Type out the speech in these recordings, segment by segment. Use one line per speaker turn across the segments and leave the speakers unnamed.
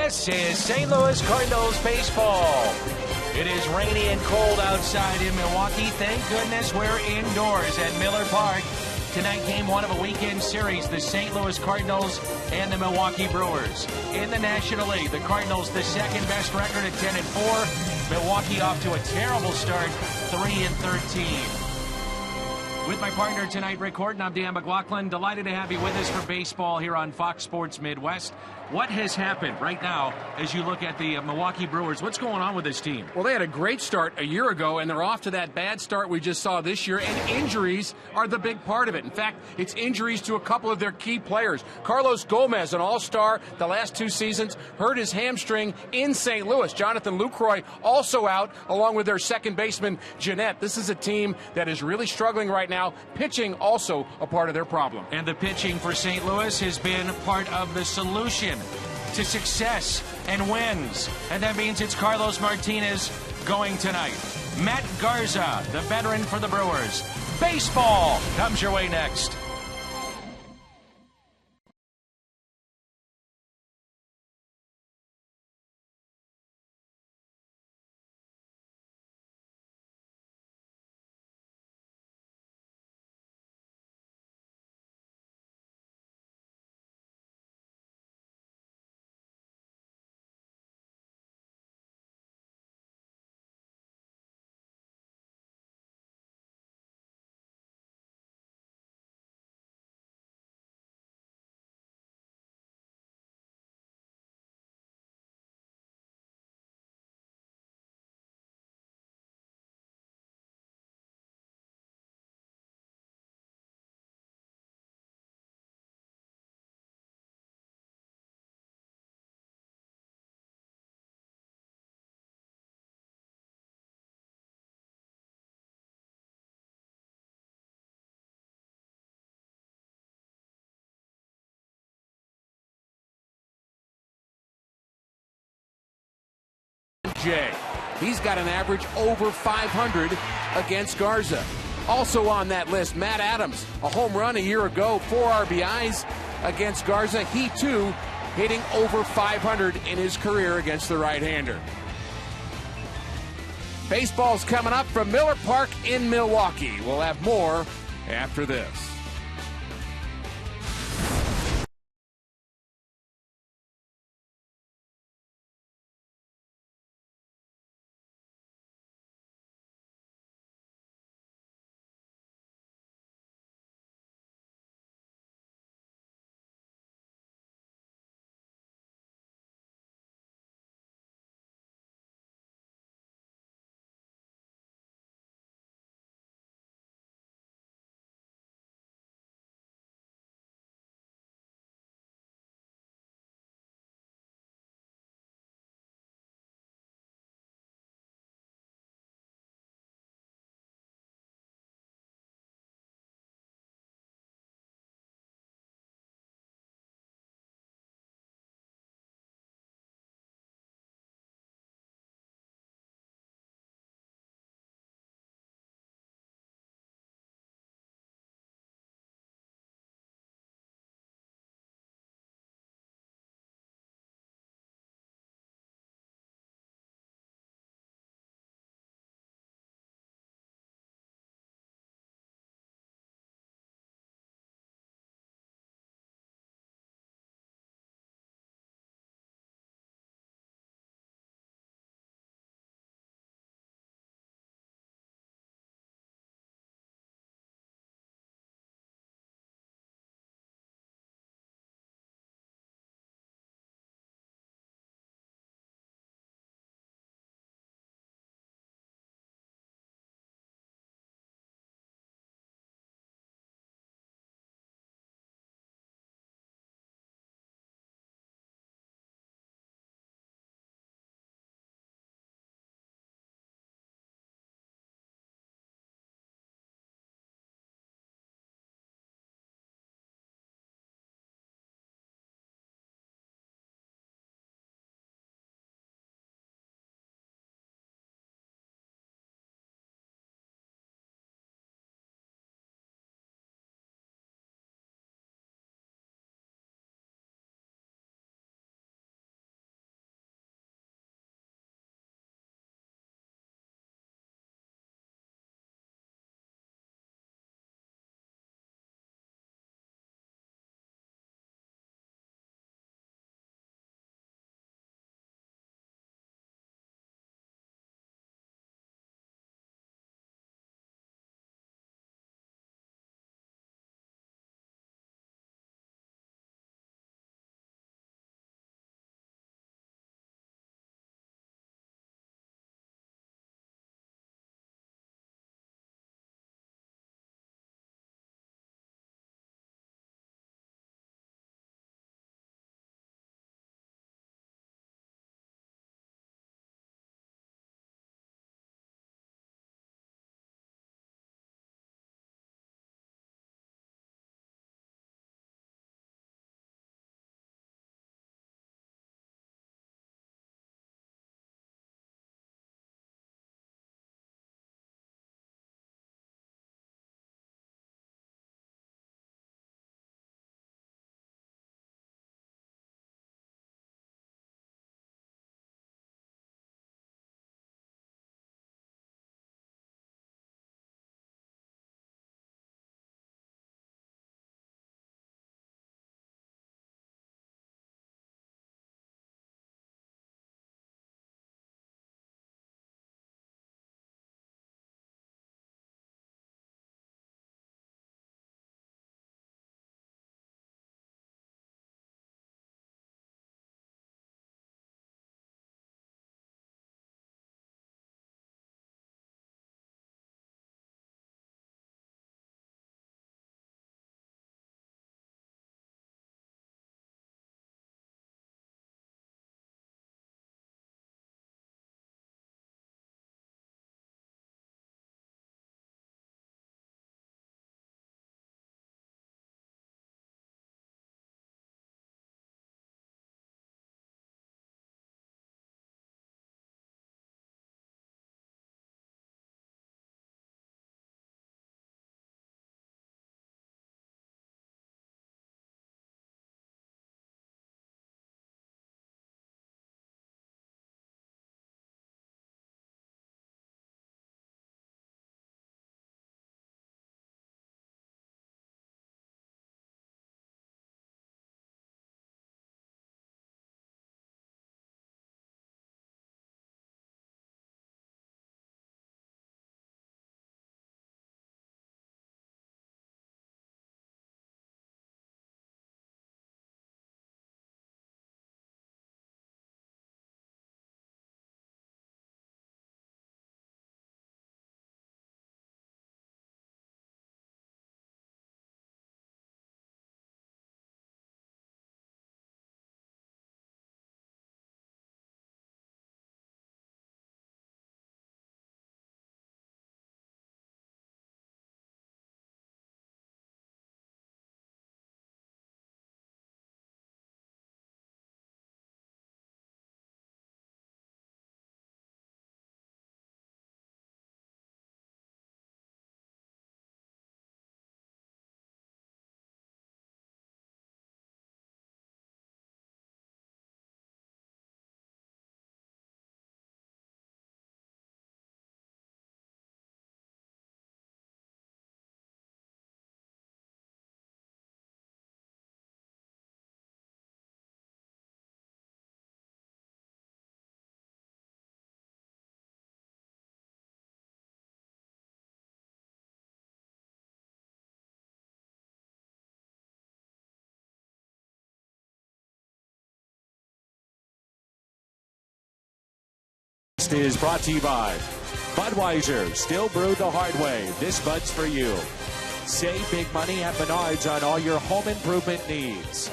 This is St. Louis Cardinals baseball. It is rainy and cold outside in Milwaukee. Thank goodness we're indoors at Miller Park. Tonight, game one of a weekend series, the St. Louis Cardinals and the Milwaukee Brewers. In the National League, the Cardinals the second best record at 10-4. Milwaukee off to a terrible start, 3-13. With my partner tonight, Rick Horton, I'm Dan McLaughlin. Delighted to have you with us for baseball here on Fox Sports Midwest. What has happened right now as you look at the Milwaukee Brewers? What's going on with this team?
Well, they had a great start a year ago, and they're off to that bad start we just saw this year, and injuries are the big part of it. In fact, it's injuries to a couple of their key players. Carlos Gomez, an all-star the last 2 seasons, hurt his hamstring in St. Louis. Jonathan Lucroy also out, along with their second baseman, Jeanette. This is a team that is really struggling right now. Pitching also a part of their problem.
And the pitching for St. Louis has been part of the solution to success and wins. And that means it's Carlos Martinez going tonight. Matt Garza, the veteran for the Brewers. Baseball comes your way next.
He's got an average over 500 against Garza. Also on that list, Matt Adams, a home run a year ago, 4 RBIs against Garza. He, too, hitting over 500 in his career against the right-hander. Baseball's coming up from Miller Park in Milwaukee. We'll have more after this.
Is brought to you by Budweiser, still brewed the hard way. This Bud's for you. Save big money at Menards on all your home improvement needs.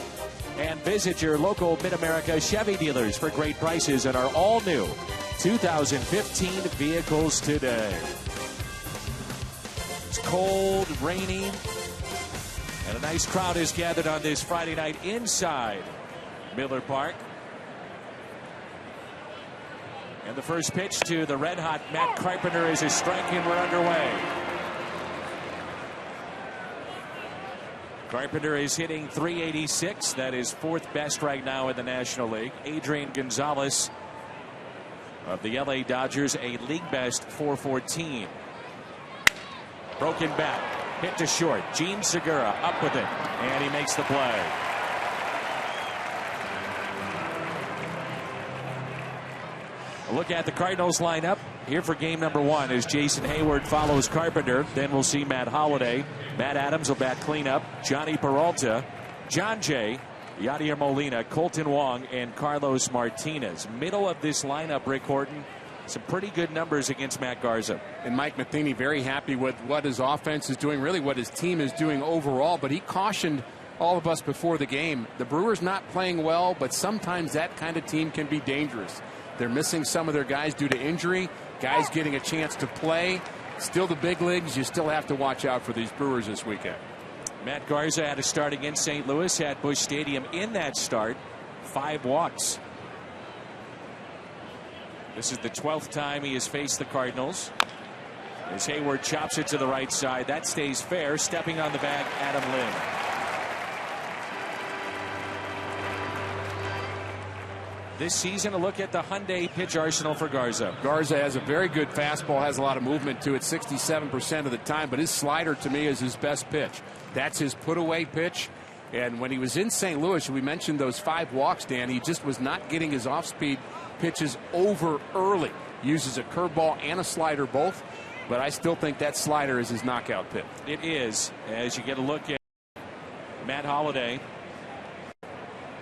And visit your local Mid-America Chevy dealers for great prices on our all-new 2015 vehicles today. It's cold, rainy, and a nice crowd is gathered on this Friday night inside Miller Park. And the first pitch to the red-hot Matt Carpenter is a strike, and we're underway. Carpenter is hitting .386. That is fourth best right now in the National League. Adrian Gonzalez of the LA Dodgers, a league best .414. Broken bat, hit to short. Gene Segura up with it, and he makes the play. A look at the Cardinals lineup here for game number one as Jason Hayward follows Carpenter. Then we'll see Matt Holliday. Matt Adams will bat cleanup. Johnny Peralta, John Jay, Yadier Molina, Colton Wong, and Carlos Martinez. Middle of this lineup, Rick Horton. Some pretty good numbers against Matt Garza.
And Mike Matheny very happy with what his offense is doing, really what his team is doing overall. But he cautioned all of us before the game. The Brewers not playing well, but sometimes that kind of team can be dangerous. They're missing some of their guys due to injury. Guys getting a chance to play. Still the big leagues. You still have to watch out for these Brewers this weekend.
Matt Garza had a start against St. Louis at Busch Stadium. In that start, 5 walks. This is the 12th time he has faced the Cardinals. As Hayward chops it to the right side, that stays fair. Stepping on the bag, Adam Lind. This season, a look at the Hyundai pitch arsenal for Garza.
Garza has a very good fastball, has a lot of movement to it 67% of the time, but his slider to me is his best pitch. That's his put-away pitch. And when he was in St. Louis, we mentioned those 5 walks, Dan, he just was not getting his off-speed pitches over early. Uses a curveball and a slider both, but I still think that slider is his knockout pitch.
It is, as you get a look at Matt Holliday.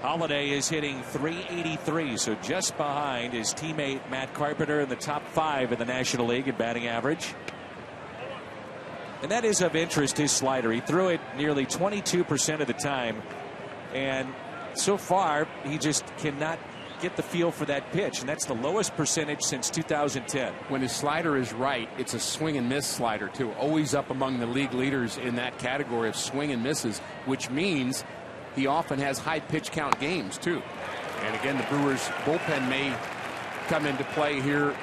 Holliday is hitting .383, so just behind his teammate Matt Carpenter in the top 5 in the National League in batting average. And that is of interest, his slider. He threw it nearly 22% of the time, and so far he just cannot get the feel for that pitch, and that's the lowest percentage since 2010.
When his slider is right, it's a swing and miss slider too. Always up among the league leaders in that category of swing and misses, which means he often has high pitch count games too. And again, the Brewers bullpen may come into play here,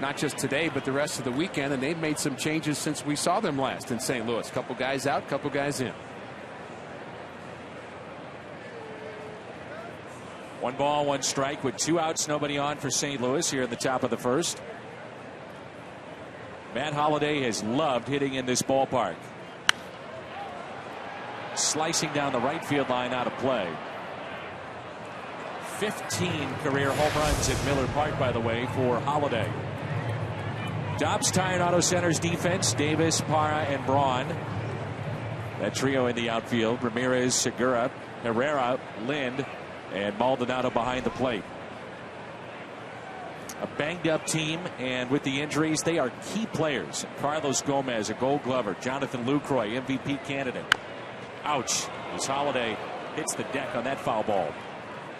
not just today, but the rest of the weekend. And they've made some changes since we saw them last in St. Louis. Couple guys out, couple guys in.
1 ball, 1 strike with 2 outs, nobody on for St. Louis here at the top of the first. Matt Holliday has loved hitting in this ballpark. Slicing down the right field line, out of play. 15 career home runs at Miller Park, by the way, for Holliday. Dobbs Tire and Auto Center's defense, Davis, Parra, and Braun. That trio in the outfield, Ramirez, Segura, Herrera, Lind, and Maldonado behind the plate. A banged up team, and with the injuries, they are key players. Carlos Gomez, a Gold Glover. Jonathan Lucroy, MVP candidate. Ouch, as Holliday hits the deck on that foul ball.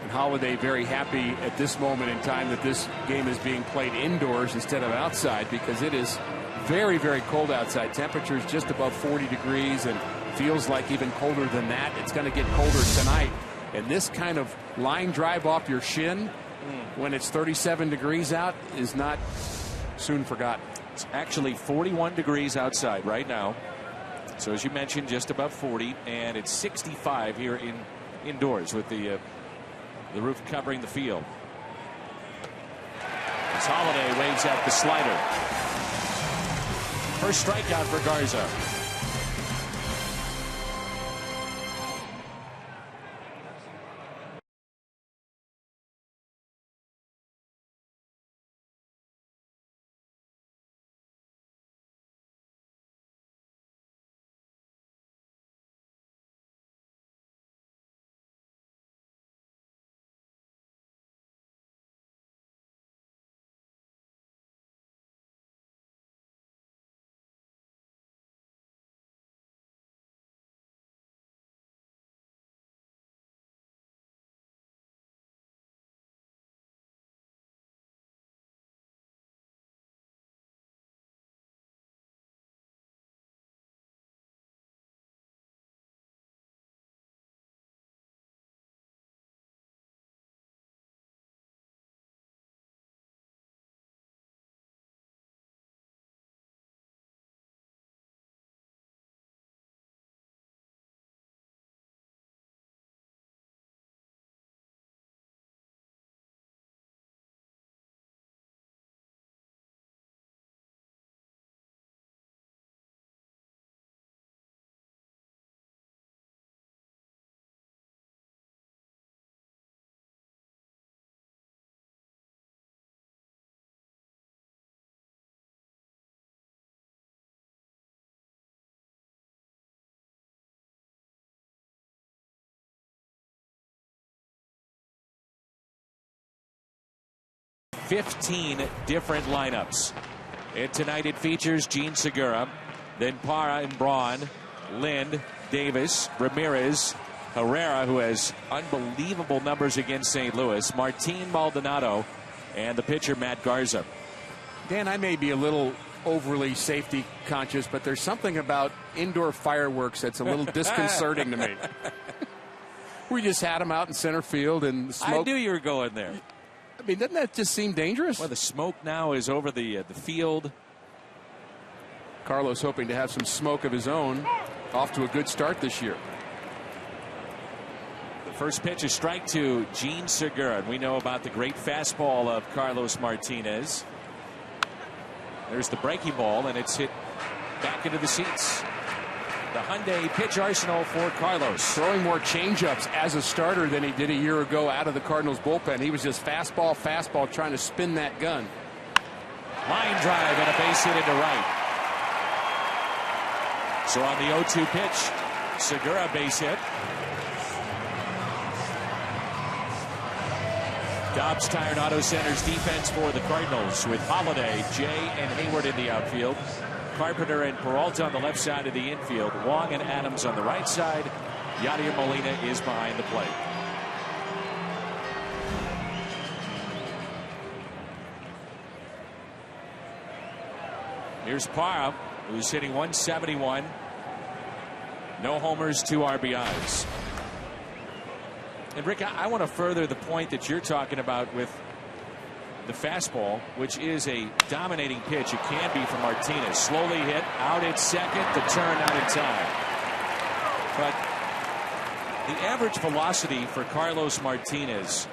And Holliday very happy at this moment in time that this game is being played indoors instead of outside, because it is very, very cold outside. Temperatures just above 40 degrees and feels like even colder than that. It's going to get colder tonight. And this kind of line drive off your shin when it's 37 degrees out is not soon forgotten.
It's actually 41 degrees outside right now. So as you mentioned, just above 40, and it's 65 here indoors with the roof covering the field. As Holliday waves at the slider. First strikeout for Garza. 15 different lineups. And tonight it features Gene Segura, then Parra and Braun, Lind, Davis, Ramirez, Herrera, who has unbelievable numbers against St. Louis, Martin Maldonado, and the pitcher Matt Garza.
Dan, I may be a little overly safety conscious, but there's something about indoor fireworks that's a little disconcerting to me. We just had them out in center field and the smoke.
I knew you were going there.
I mean, doesn't that just seem dangerous?
Well, the smoke now is over the field.
Carlos hoping to have some smoke of his own. Off to a good start this year.
The first pitch is strike to Gene Segura. And we know about the great fastball of Carlos Martinez. There's the breaking ball, and it's hit back into the seats. The Hyundai pitch arsenal for Carlos.
Throwing more changeups as a starter than he did a year ago out of the Cardinals bullpen. He was just fastball, trying to spin that gun.
Line drive and a base hit into right. So on the 0-2 pitch, Segura base hit. Dobbs Tire and Auto Center's defense for the Cardinals with Holiday, Jay, and Hayward in the outfield. Carpenter and Peralta on the left side of the infield. Wong and Adams on the right side. Yadier Molina is behind the plate. Here's Parra, who's hitting 171. No homers, 2 RBIs. And Rick, I want to further the point that you're talking about with the fastball, which is a dominating pitch. It can be for Martinez. Slowly hit, out at second, the turn out in time. But the average velocity for Carlos Martinez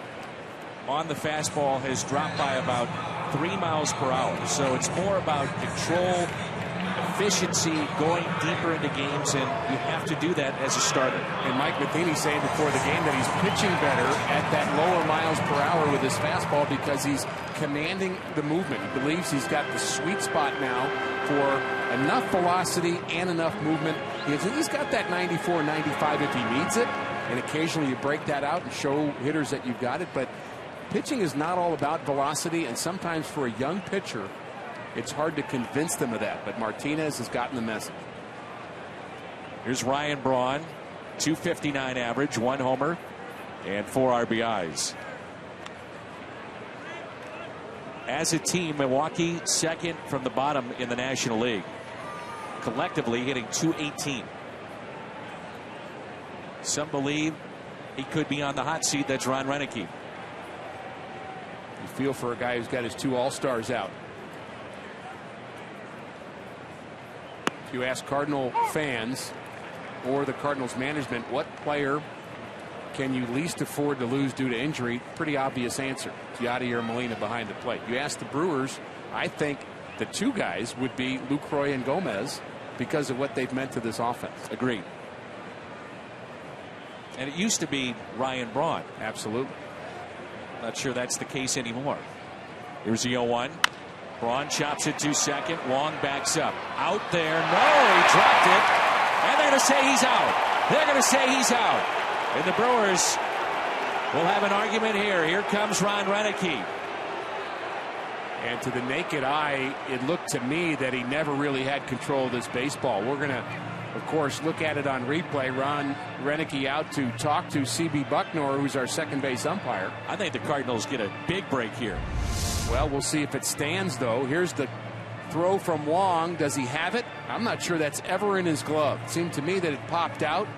on the fastball has dropped by about 3 miles per hour. So it's more about control, efficiency, going deeper into games, and you have to do that as a starter.
And Mike Matheny saying before the game that he's pitching better at that lower miles per hour with his fastball because he's commanding the movement. He believes he's got the sweet spot now for enough velocity and enough movement. He's got that 94, 95 if he needs it, and occasionally you break that out and show hitters that you've got it. But pitching is not all about velocity, and sometimes for a young pitcher, it's hard to convince them of that, but Martinez has gotten the message.
Here's Ryan Braun, 259 average, 1 homer, and 4 RBIs. As a team, Milwaukee second from the bottom in the National League. Collectively hitting 218. Some believe he could be on the hot seat. That's Ron Renneke.
You feel for a guy who's got his 2 All-Stars out. If you ask Cardinal fans or the Cardinals management, what player can you least afford to lose due to injury? Pretty obvious answer. It's Yadier Molina behind the plate. You ask the Brewers, I think the 2 guys would be Lucroy and Gomez because of what they've meant to this offense.
Agreed. And it used to be Ryan Braun.
Absolutely.
Not sure that's the case anymore. Here's the 0-1. Braun chops it to second. Wong backs up. Out there. No, he dropped it. And they're going to say he's out. They're going to say he's out. And the Brewers will have an argument here. Here comes Ron Renneke.
And to the naked eye, it looked to me that he never really had control of this baseball. We're going to, of course, look at it on replay. Ron Renneke out to talk to C.B. Bucknor, who's our second base umpire.
I think the Cardinals get a big break here.
Well, we'll see if it stands, though. Here's the throw from Wong. Does he have it? I'm not sure that's ever in his glove. It seemed to me that it popped out.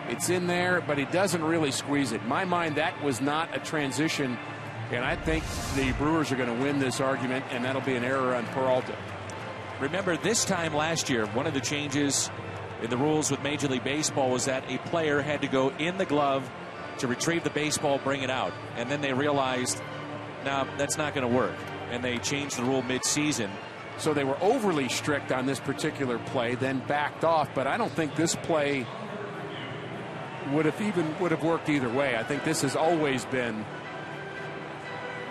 It's in there, but he doesn't really squeeze it. In my mind, that was not a transition, and I think the Brewers are going to win this argument, and that'll be an error on Peralta.
Remember, this time last year, one of the changes in the rules with Major League Baseball was that a player had to go in the glove to retrieve the baseball, bring it out. And then they realized, now that's not going to work. And they changed the rule mid-season.
So they were overly strict on this particular play, then backed off. But I don't think this play would have worked either way. I think this has always been,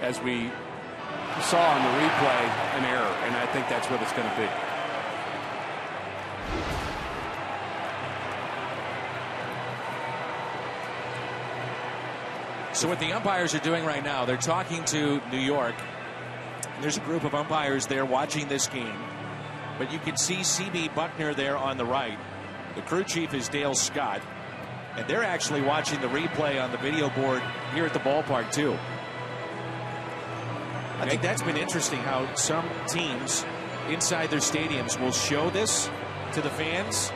as we saw on the replay, an error, and I think that's what it's going to be.
So what the umpires are doing right now, they're talking to New York. There's a group of umpires there watching this game. But you can see C.B. Buckner there on the right. The crew chief is Dale Scott. And they're actually watching the replay on the video board here at the ballpark, too. I think that's been interesting how some teams inside their stadiums will show this to the fans,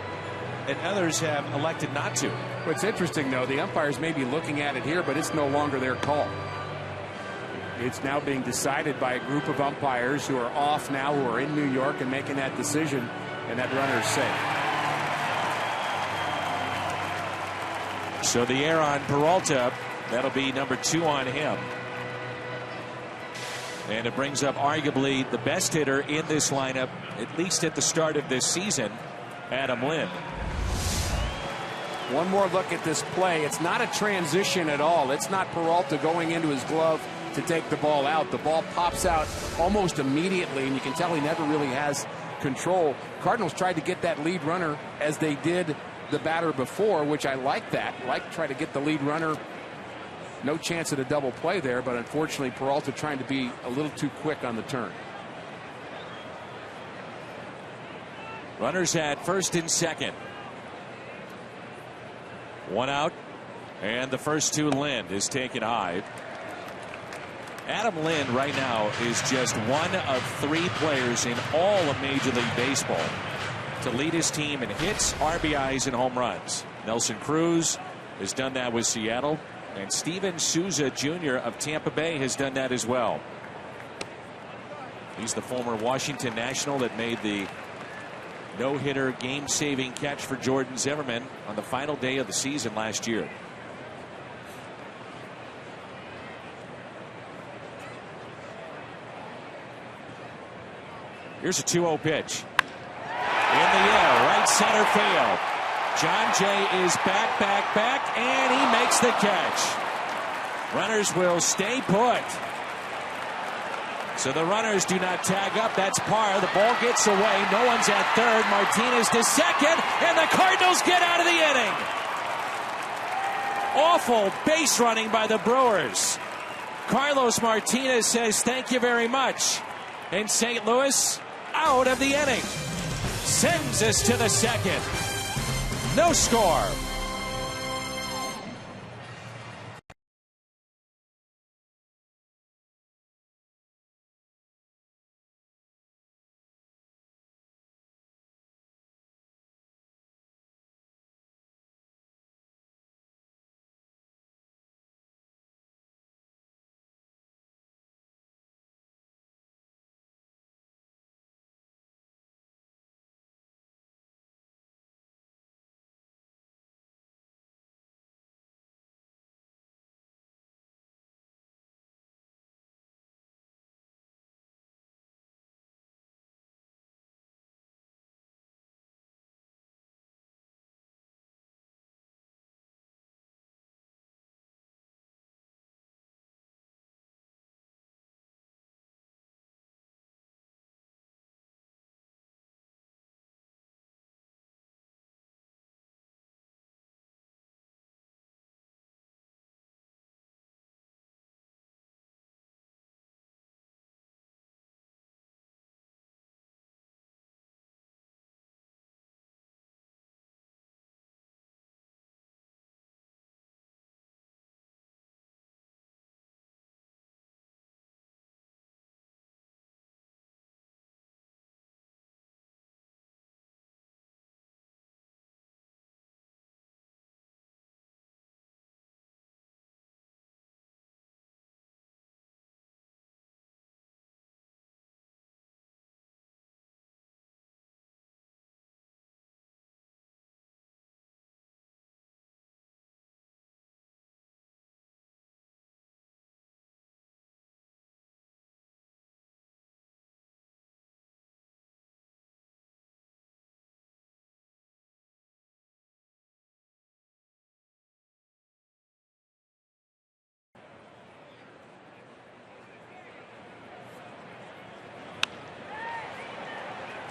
and others have elected not to.
What's interesting, though, the umpires may be looking at it here, but it's no longer their call. It's now being decided by a group of umpires who are off now, who are in New York and making that decision, and that runner is safe.
So the error on Peralta, that'll be number 2 on him. And it brings up arguably the best hitter in this lineup, at least at the start of this season, Adam Lind.
One more look at this play. It's not a transition at all. It's not Peralta going into his glove to take the ball out. The ball pops out almost immediately, and you can tell he never really has control. Cardinals tried to get that lead runner as they did the batter before, which I like that. Try to get the lead runner. No chance at a double play there, but unfortunately Peralta trying to be a little too quick on the turn.
Runners at first and second. 1 out, and the first to Lind is taken high. Adam Lind right now is just one of 3 players in all of Major League Baseball to lead his team in hits, RBIs, and home runs. Nelson Cruz has done that with Seattle, and Steven Souza Jr. of Tampa Bay has done that as well. He's the former Washington National that made the no-hitter game-saving catch for Jordan Zimmerman on the final day of the season last year. Here's a 2-0 pitch. In the air, right center field. John Jay is back, and he makes the catch. Runners will stay put. So the runners do not tag up. That's par. The ball gets away. No one's at third. Martinez to second, and the Cardinals get out of the inning. Awful base running by the Brewers. Carlos Martinez says thank you very much. And St. Louis out of the inning. Sends us to the second. No score.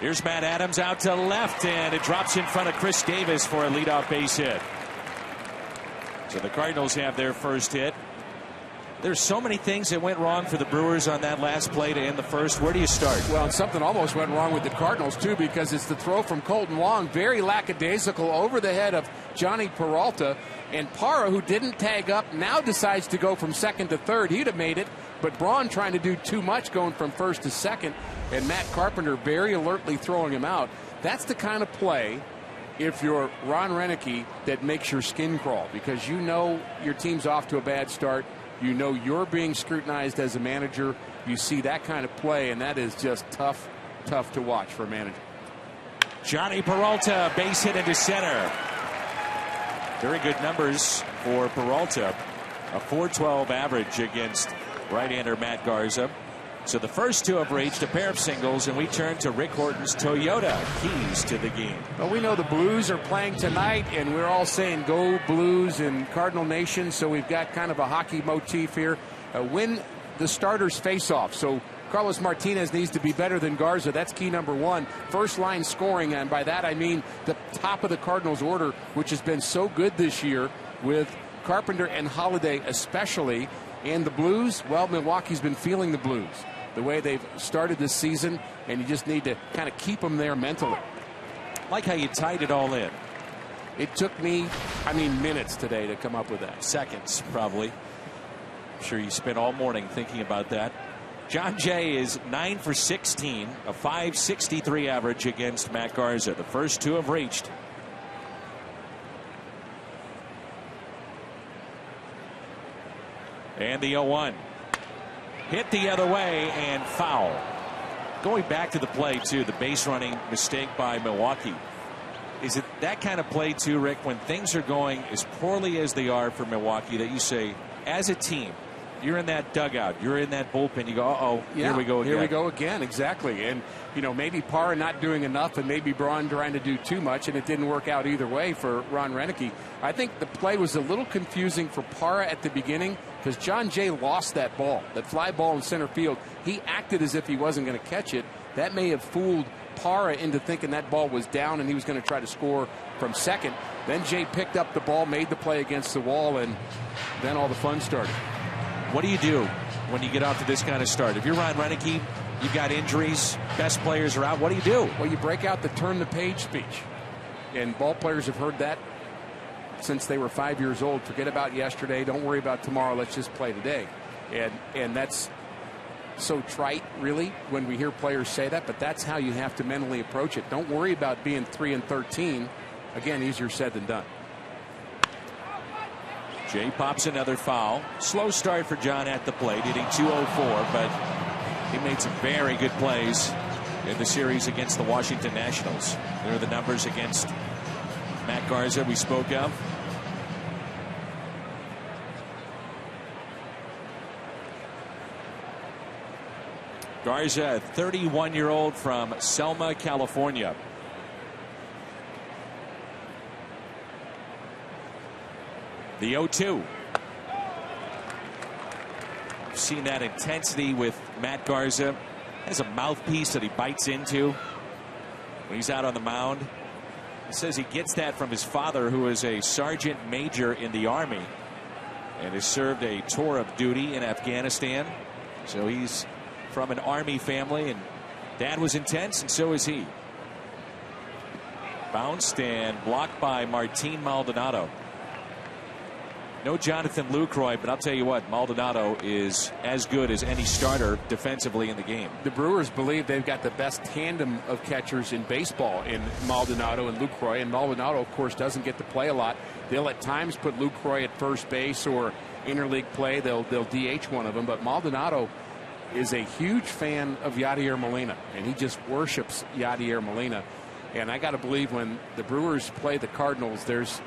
Here's Matt Adams out to left, and it drops in front of Chris Davis for a leadoff base hit. So the Cardinals have their first hit. There's so many things that went wrong for the Brewers on that last play to end the first. Where do you start?
Well, and something almost went wrong with the Cardinals, too, because it's the throw from Colton Wong, very lackadaisical, over the head of Johnny Peralta. And Parra, who didn't tag up, now decides to go from second to third. He'd have made it, but Braun trying to do too much, going from first to second, and Matt Carpenter very alertly throwing him out. That's the kind of play, if you're Ron Renneke, that makes your skin crawl, because you know your team's off to a bad start. You know you're being scrutinized as a manager. You see that kind of play, and that is just tough to watch for a manager.
Johnny Peralta, base hit into center. Very good numbers for Peralta. A .412 average against right-hander Matt Garza. So the first two have reached a pair of singles, and we turn to Rick Horton's Toyota keys to the game.
Well, we know the Blues are playing tonight, and we're all saying go Blues in Cardinal Nation, so we've got kind of a hockey motif here. Win the starters face off. So Carlos Martinez needs to be better than Garza. That's key number one. First line scoring, and by that I mean the top of the Cardinals order, which has been so good this year with Carpenter and Holiday especially. And the Blues, well, Milwaukee's been feeling the Blues the way they've started this season, and you just need to kind of keep them there mentally.
Like how you tied it all in.
It took me, minutes today to come up with that.
Seconds, probably. I'm sure you spent all morning thinking about that. John Jay is 9 for 16, a .563 average against Matt Garza. The first two have reached. And the 0-1. Hit the other way and foul. Going back to the play, too, the base running mistake by Milwaukee. Is it that kind of play, too, Rick, when things are going as poorly as they are for Milwaukee, that you say, as a team, you're in that dugout, you're in that bullpen, you go, uh-oh,
yeah,
here we go again.
Here we go again, exactly. And, maybe Parra not doing enough and maybe Braun trying to do too much, and it didn't work out either way for Ron Renneke. I think the play was a little confusing for Parra at the beginning because John Jay lost that ball, that fly ball in center field. He acted as if he wasn't going to catch it. That may have fooled Parra into thinking that ball was down and he was going to try to score from second. Then Jay picked up the ball, made the play against the wall, and then all the fun started.
What do you do when you get off to this kind of start? If you're Ron Renneke, you've got injuries, best players are out. What do you do?
Well, you break out the turn the page speech. And ball players have heard that since they were 5 years old. Forget about yesterday. Don't worry about tomorrow. Let's just play today. And that's so trite, really, when we hear players say that. But that's how you have to mentally approach it. Don't worry about being 3-13. Again, easier said than done.
Jay pops another foul. Slow start for John at the plate, hitting .204, but he made some very good plays in the series against the Washington Nationals. There are the numbers against Matt Garza we spoke of. Garza, a 31-year-old from Selma, California. The 0-2. We've seen that intensity with Matt Garza. Has a mouthpiece that he bites into when he's out on the mound. He says he gets that from his father, who is a sergeant major in the Army and has served a tour of duty in Afghanistan. So he's from an Army family, and Dad was intense, and so is he. Bounced and blocked by Martin Maldonado. No Jonathan Lucroy, but I'll tell you what, Maldonado is as good as any starter defensively in the game.
The Brewers believe they've got the best tandem of catchers in baseball in Maldonado and Lucroy, and Maldonado, of course, doesn't get to play a lot. They'll at times put Lucroy at first base, or interleague play, they'll DH one of them, but Maldonado is a huge fan of Yadier Molina, and he just worships Yadier Molina. And I got to believe when the Brewers play the Cardinals, there's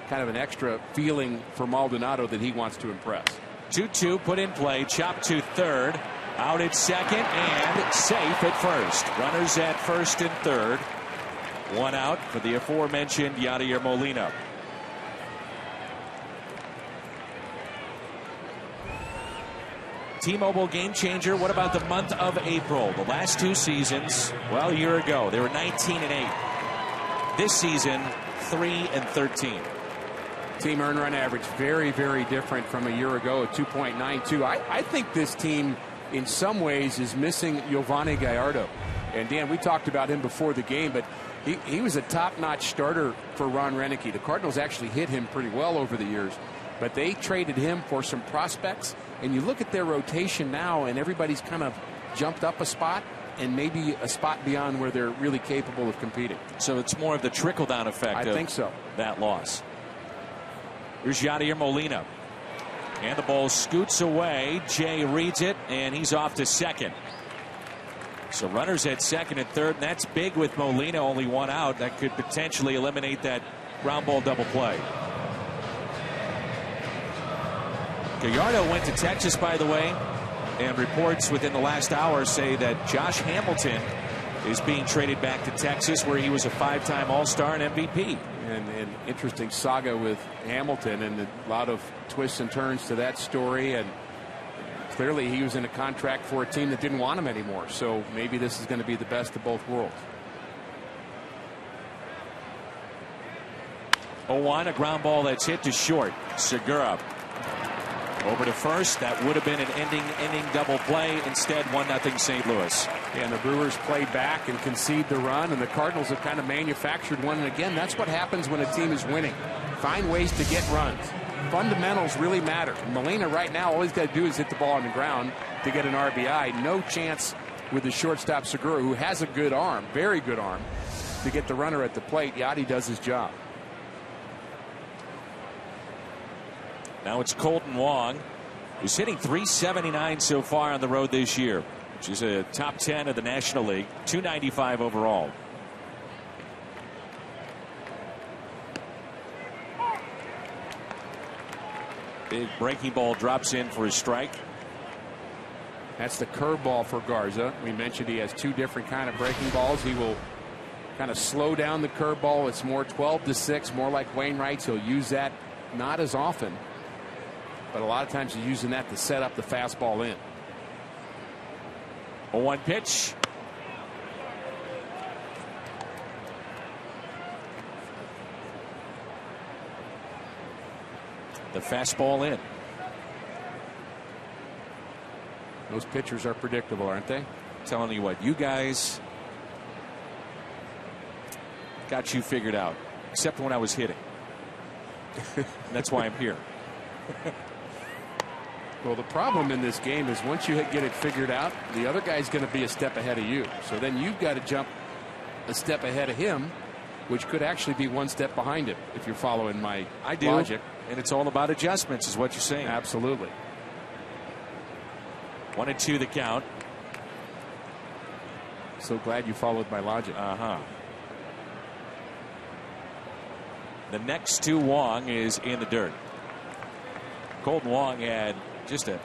kind of an extra feeling for Maldonado that he wants to impress.
2-2 put in play, chopped to third, out at second, and safe at first. Runners at first and third. One out for the aforementioned Yadier Molina. T-Mobile game changer. What about the month of April? The last two seasons, well, a year ago, they were 19-8. This season, 3-13.
Team earned run average very, very different from a year ago at 2.92. I think this team in some ways is missing Giovanni Gallardo. And Dan, we talked about him before the game, but he was a top-notch starter for Ron Renicky. The Cardinals actually hit him pretty well over the years, but they traded him for some prospects. And you look at their rotation now, and everybody's kind of jumped up a spot and maybe a spot beyond where they're really capable of competing.
So it's more of the trickle-down effect.
I think so.
That loss. Here's Yadier Molina. And the ball scoots away. Jay reads it, and he's off to second. So runners at second and third, and that's big with Molina, only one out. That could potentially eliminate that ground ball double play. Gallardo went to Texas, by the way, and reports within the last hour say that Josh Hamilton is being traded back to Texas, where he was a 5-time All-Star and MVP.
And an interesting saga with Hamilton, and a lot of twists and turns to that story. And clearly he was in a contract for a team that didn't want him anymore. So maybe this is going to be the best of both worlds.
0-1, a ground ball that's hit to short. Segura over to first. That would have been an ending double play. Instead, 1-0 St. Louis.
And the Brewers play back and concede the run, and the Cardinals have kind of manufactured one. And again, that's what happens when a team is winning. Find ways to get runs. Fundamentals really matter. Molina right now, all he's got to do is hit the ball on the ground to get an RBI. No chance with the shortstop Segura, who has a good arm, very good arm, to get the runner at the plate. Yadi does his job.
Now it's Colton Wong, who's hitting .379 so far on the road this year, which is a top 10 of the National League. .295 overall. Big breaking ball drops in for a strike.
That's the curveball for Garza. We mentioned he has two different kind of breaking balls. He will kind of slow down the curveball. It's more 12-6, more like Wainwright's. He'll use that not as often, but a lot of times he's using that to set up the fastball in.
0-1 pitch. The fastball in.
Those pitchers are predictable, aren't they?
Telling you what, you guys got you figured out, except when I was hitting. That's why I'm here.
Well, the problem in this game is once you get it figured out, the other guy's going to be a step ahead of you. So then you've got to jump a step ahead of him, which could actually be one step behind him, if you're following my logic.
And it's all about adjustments, is what you're saying.
Absolutely.
1-2 the count.
So glad you followed my logic.
The next to Wong is in the dirt. Colton Wong had just a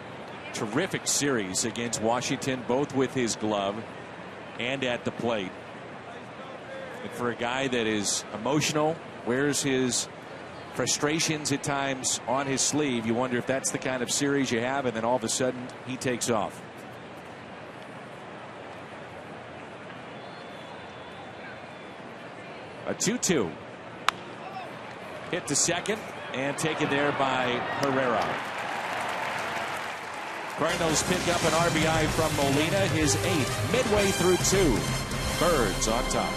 terrific series against Washington, both with his glove and at the plate. And for a guy that is emotional, wears his frustrations at times on his sleeve, you wonder if that's the kind of series you have, and then all of a sudden he takes off. A 2-2. Hit to second and taken there by Herrera. Cardinals pick up an RBI from Molina, his 8th, midway through 2. Birds on top.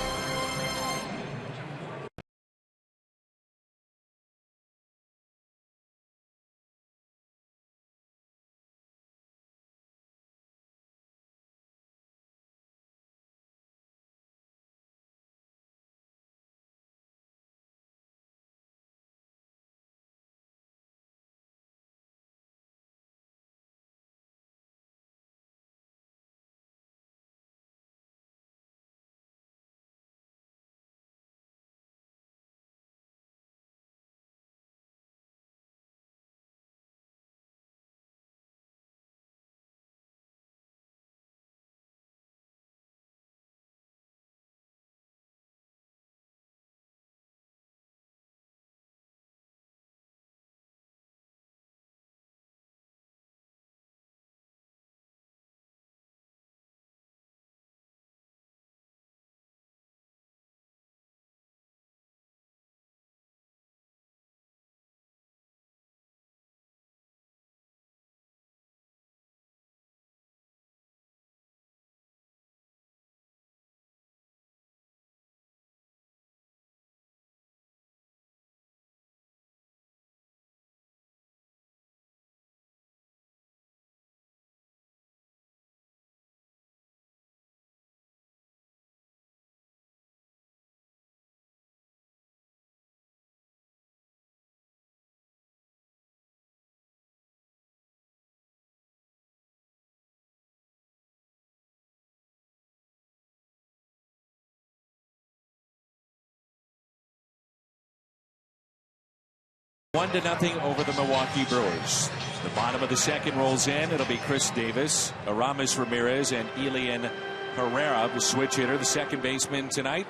1-0 over the Milwaukee Brewers. The bottom of the second rolls in. It'll be Chris Davis, Aramis Ramirez, and Elian Herrera, the switch hitter, the second baseman tonight.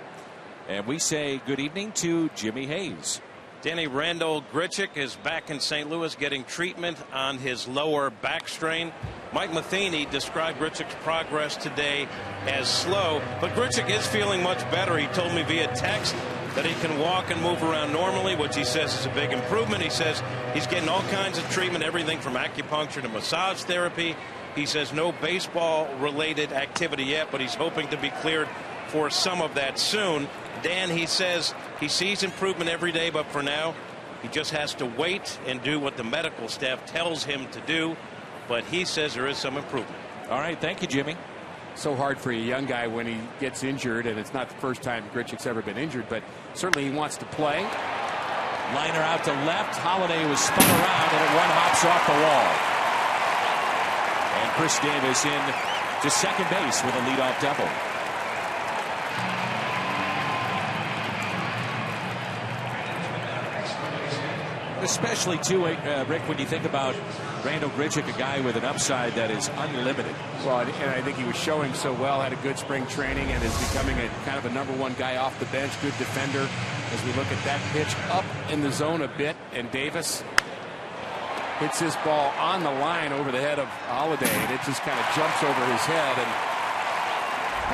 And we say good evening to Jimmy Hayes.
Danny Randall Grichuk is back in St. Louis getting treatment on his lower back strain. Mike Matheny described Grichuk's progress today as slow, but Grichuk is feeling much better. He told me via text that he can walk and move around normally, which he says is a big improvement. He says he's getting all kinds of treatment, everything from acupuncture to massage therapy. He says no baseball-related activity yet, but he's hoping to be cleared for some of that soon. Dan, he says he sees improvement every day, but for now, he just has to wait and do what the medical staff tells him to do. But he says there is some improvement.
All right, thank you, Jimmy.
So hard for a young guy when he gets injured, and it's not the first time Grichuk's ever been injured, but certainly he wants to play.
Liner out to left. Holiday was spun around, and it one hops off the wall. And Chris Davis in to second base with a leadoff double. Especially, too, Rick, when you think about Randall Grichuk, a guy with an upside that is unlimited.
Well, and I think he was showing so well, had a good spring training, and is becoming a kind of a #1 guy off the bench, good defender. As we look at that pitch up in the zone a bit, and Davis hits his ball on the line over the head of Holiday, and it just kind of jumps over his head. And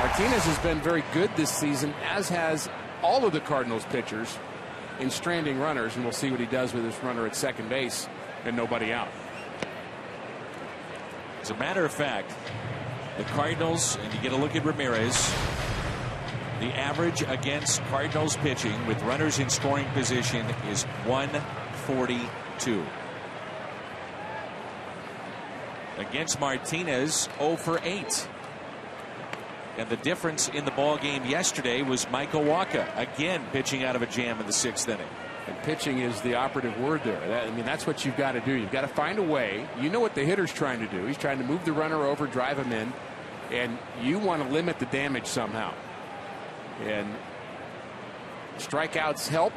Martinez has been very good this season, as has all of the Cardinals pitchers, in stranding runners, and we'll see what he does with his runner at second base and nobody out.
As a matter of fact, the Cardinals, and you get a look at Ramirez, the average against Cardinals pitching with runners in scoring position is 142. Against Martinez, 0 for 8. And the difference in the ball game yesterday was Michael Wacha, again pitching out of a jam in the 6th inning.
And pitching is the operative word there. I mean, that's what you've got to do. You've got to find a way. You know what the hitter's trying to do. He's trying to move the runner over, drive him in, and you want to limit the damage somehow. And strikeouts help.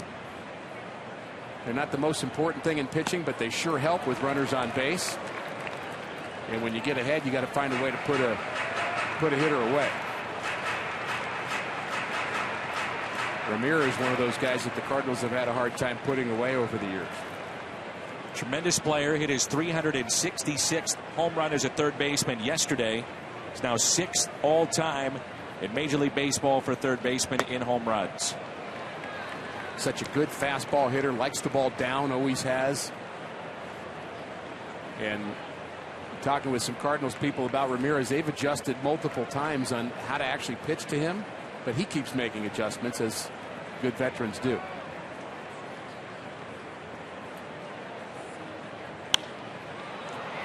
They're not the most important thing in pitching, but they sure help with runners on base. And when you get ahead, you got to find a way to put a hitter away. Ramirez is one of those guys that the Cardinals have had a hard time putting away over the years.
Tremendous player. Hit his 366th home run as a third baseman yesterday. He's now 6th all time in Major League Baseball for third baseman in home runs.
Such a good fastball hitter. Likes the ball down. Always has. And talking with some Cardinals people about Ramirez, they've adjusted multiple times on how to actually pitch to him, but he keeps making adjustments, as good veterans do.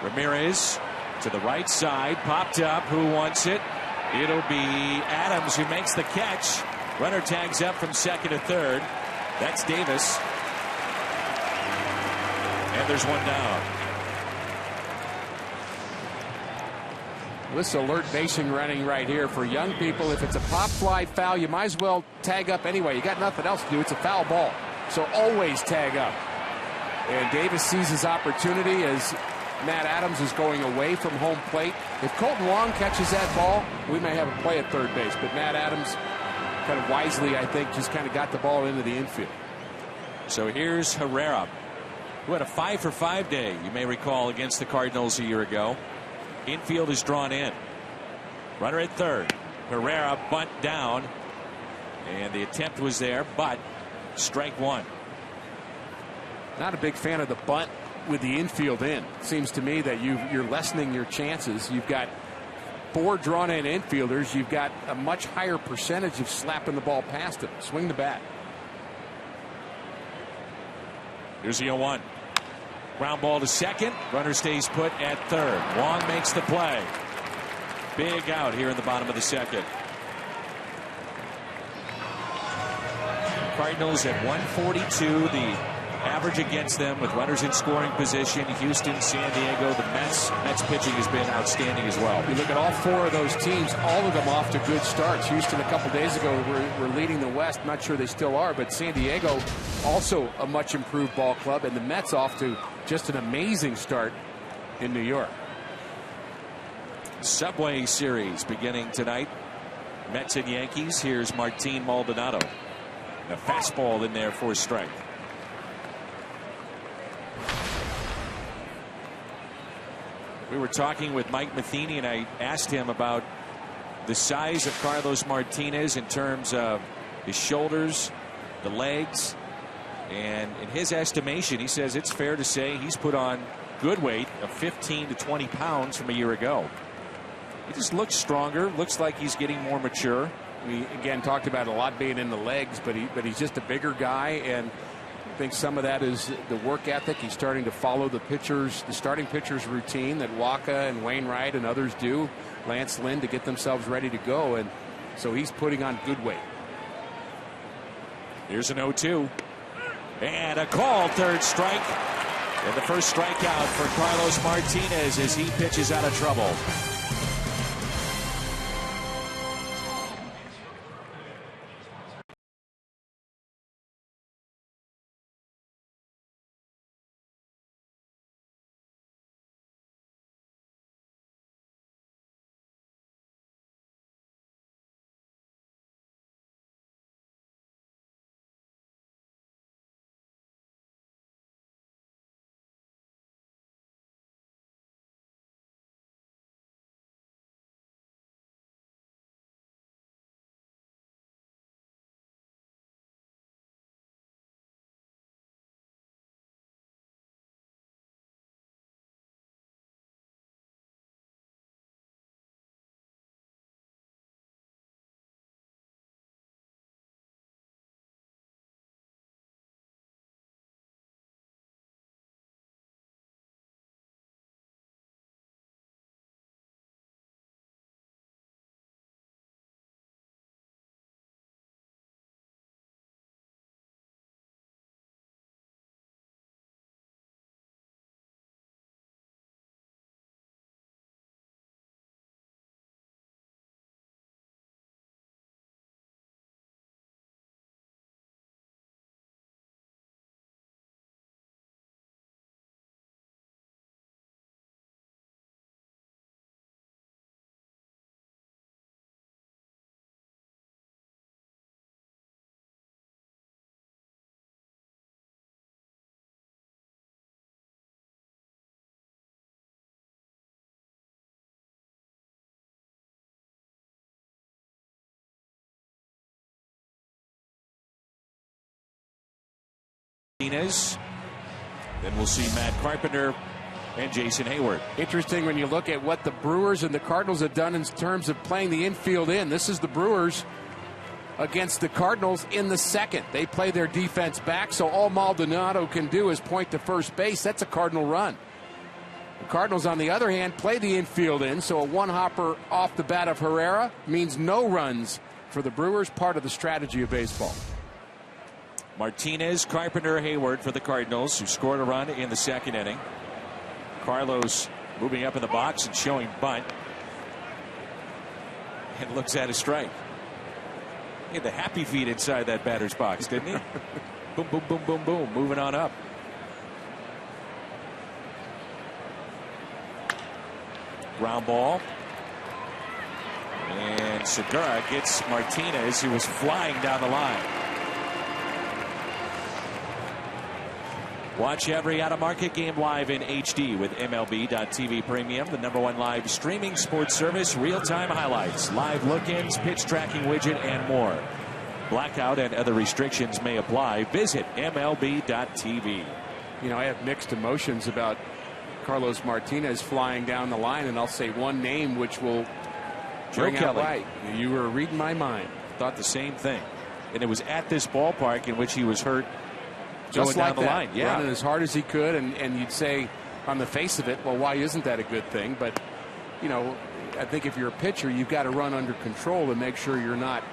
Ramirez to the right side, popped up. Who wants it? It'll be Adams who makes the catch. Runner tags up from second to third. That's Davis. And there's one down.
This alert basing running right here for young people. If it's a pop fly foul, you might as well tag up anyway. You got nothing else to do. It's a foul ball. So always tag up. And Davis sees his opportunity as Matt Adams is going away from home plate. If Colton Wong catches that ball, we may have a play at third base. But Matt Adams, kind of wisely, I think, just kind of got the ball into the infield.
So here's Herrera, who had a 5-for-5 day, you may recall, against the Cardinals a year ago. Infield is drawn in. Runner at third. Herrera bunt down. And the attempt was there, but strike one.
Not a big fan of the bunt with the infield in. It seems to me that you're lessening your chances. You've got 4 drawn in infielders. You've got a much higher percentage of slapping the ball past them. Swing the bat.
Here's the 0-1. Ground ball to second. Runner stays put at third. Wong makes the play. Big out here in the bottom of the second. Cardinals at 142. The average against them with runners in scoring position. Houston, San Diego, the Mets. Mets pitching has been outstanding as well.
You look at all four of those teams, all of them off to good starts. Houston a couple days ago were leading the West. Not sure they still are, but San Diego also a much improved ball club, and the Mets off to just an amazing start in New York.
Subway Series beginning tonight. Mets and Yankees. Here's Martin Maldonado. A fastball in there for strike. We were talking with Mike Matheny, and I asked him about the size of Carlos Martinez in terms of his shoulders, the legs, and in his estimation, he says it's fair to say he's put on good weight of 15 to 20 pounds from a year ago. He just looks stronger, looks like he's getting more mature.
We again talked about a lot being in the legs, but he's just a bigger guy, and I think some of that is the work ethic. He's starting to follow the starting pitcher's routine that Waka and Wainwright and others do, Lance Lynn, to get themselves ready to go, and so he's putting on good weight.
Here's an 0-2. And a call, third strike. And the first strikeout for Carlos Martinez as he pitches out of trouble. Then we'll see Matt Carpenter and Jason Hayward.
Interesting when you look at what the Brewers and the Cardinals have done in terms of playing the infield in. This is the Brewers against the Cardinals in the second. They play their defense back, so all Maldonado can do is point to first base. That's a Cardinal run. The Cardinals, on the other hand, play the infield in, so a one-hopper off the bat of Herrera means no runs for the Brewers, part of the strategy of baseball.
Martinez, Carpenter, Hayward for the Cardinals, who scored a run in the second inning. Carlos moving up in the box and showing bunt. And looks at a strike. He had the happy feet inside that batter's box, didn't he? Boom, boom, boom, boom, boom. Moving on up. Ground ball. And Segura gets Martinez, who was flying down the line. Watch every out-of-market game live in HD with MLB.TV Premium, the #1 live streaming sports service, real-time highlights, live look-ins, pitch tracking widget, and more. Blackout and other restrictions may apply. Visit MLB.TV.
You know, I have mixed emotions about Carlos Martinez flying down the line, and I'll say one name which will bring out right. You were reading my mind.
Thought the same thing. And it was at this ballpark in which he was hurt.
Just
going
like
down the line, yeah,
running as hard as he could, and you'd say on the face of it, well, why isn't that a good thing? But you know, I think if you're a pitcher, you've got to run under control and make sure you're not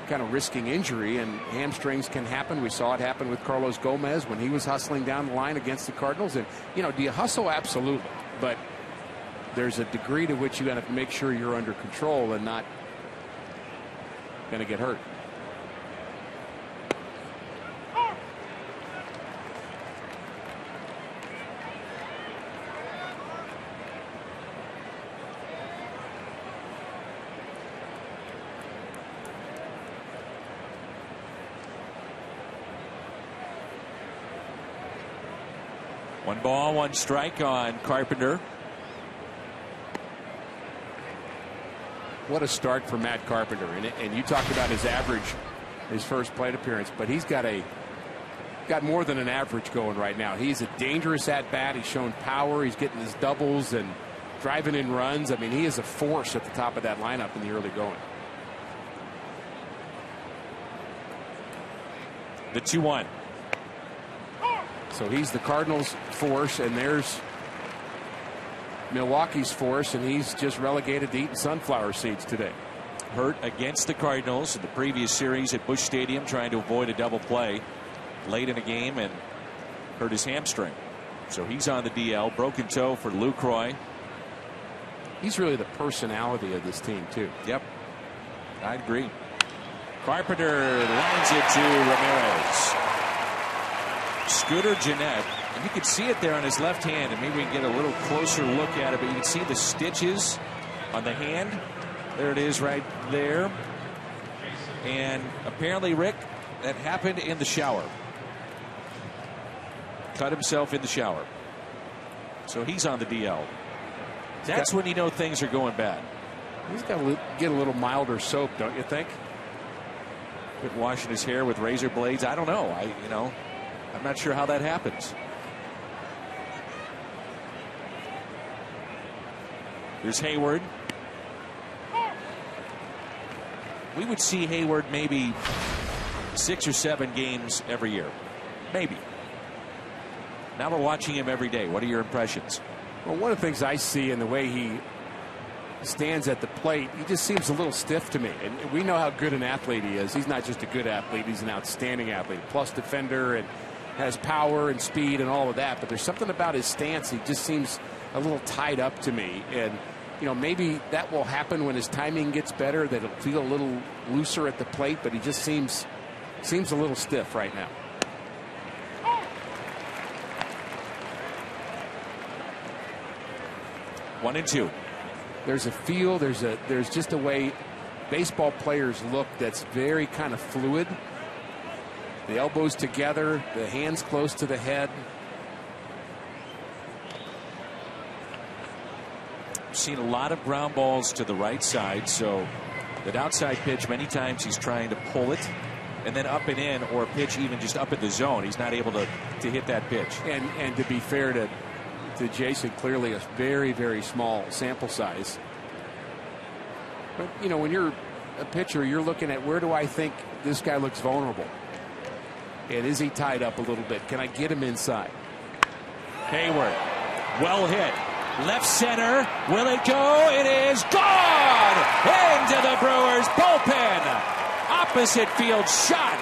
kind of risking injury, and hamstrings can happen. We saw it happen with Carlos Gomez when he was hustling down the line against the Cardinals. And, do you hustle? Absolutely. But there's a degree to which you got to make sure you're under control and not going to get hurt.
One ball, one strike on Carpenter.
What a start for Matt Carpenter. And you talked about his average, his first plate appearance, but he's got more than an average going right now. He's a dangerous at bat. He's shown power. He's getting his doubles and driving in runs. I mean, he is a force at the top of that lineup in the early going.
The 2-1.
So he's the Cardinals' force, and there's Milwaukee's force, and he's just relegated to eating sunflower seeds today.
Hurt against the Cardinals in the previous series at Busch Stadium, trying to avoid a double play late in a game, and hurt his hamstring. So he's on the DL. Broken toe for Lucroy.
He's really the personality of this team, too.
Yep, I agree. Carpenter lines it to Ramirez. Scooter Gennett, and you can see it there on his left hand, and maybe we can get a little closer look at it, but you can see the stitches on the hand. There it is right there. And apparently, Rick, that happened in the shower. Cut himself in the shower. So he's on the DL. That's when you know things are going bad.
He's got to get a little milder soap, don't you think?
Quit washing his hair with razor blades. I don't know. I'm not sure how that happens. Here's Hayward. We would see Hayward maybe 6 or 7 games every year. Maybe. Now we're watching him every day. What are your impressions?
Well, one of the things I see in the way he stands at the plate, he just seems a little stiff to me. And we know how good an athlete he is. He's not just a good athlete, he's an outstanding athlete. Plus defender, and has power and speed and all of that. But there's something about his stance, he just seems a little tied up to me. And, maybe that will happen when his timing gets better, that it'll feel a little looser at the plate, but he just seems a little stiff right now.
One and two.
There's a feel, there's just a way baseball players look that's very kind of fluid. The elbows together, the hands close to the head.
I've seen a lot of ground balls to the right side, so that outside pitch, many times he's trying to pull it and then up and in, or a pitch even just up in the zone. He's not able to hit that pitch.
And to be fair to Jason, clearly a very, very small sample size. But, when you're a pitcher, you're looking at, where do I think this guy looks vulnerable? And is he tied up a little bit? Can I get him inside?
Hayward, well hit. Left center. Will it go? It is gone! Into the Brewers bullpen. Opposite field shot.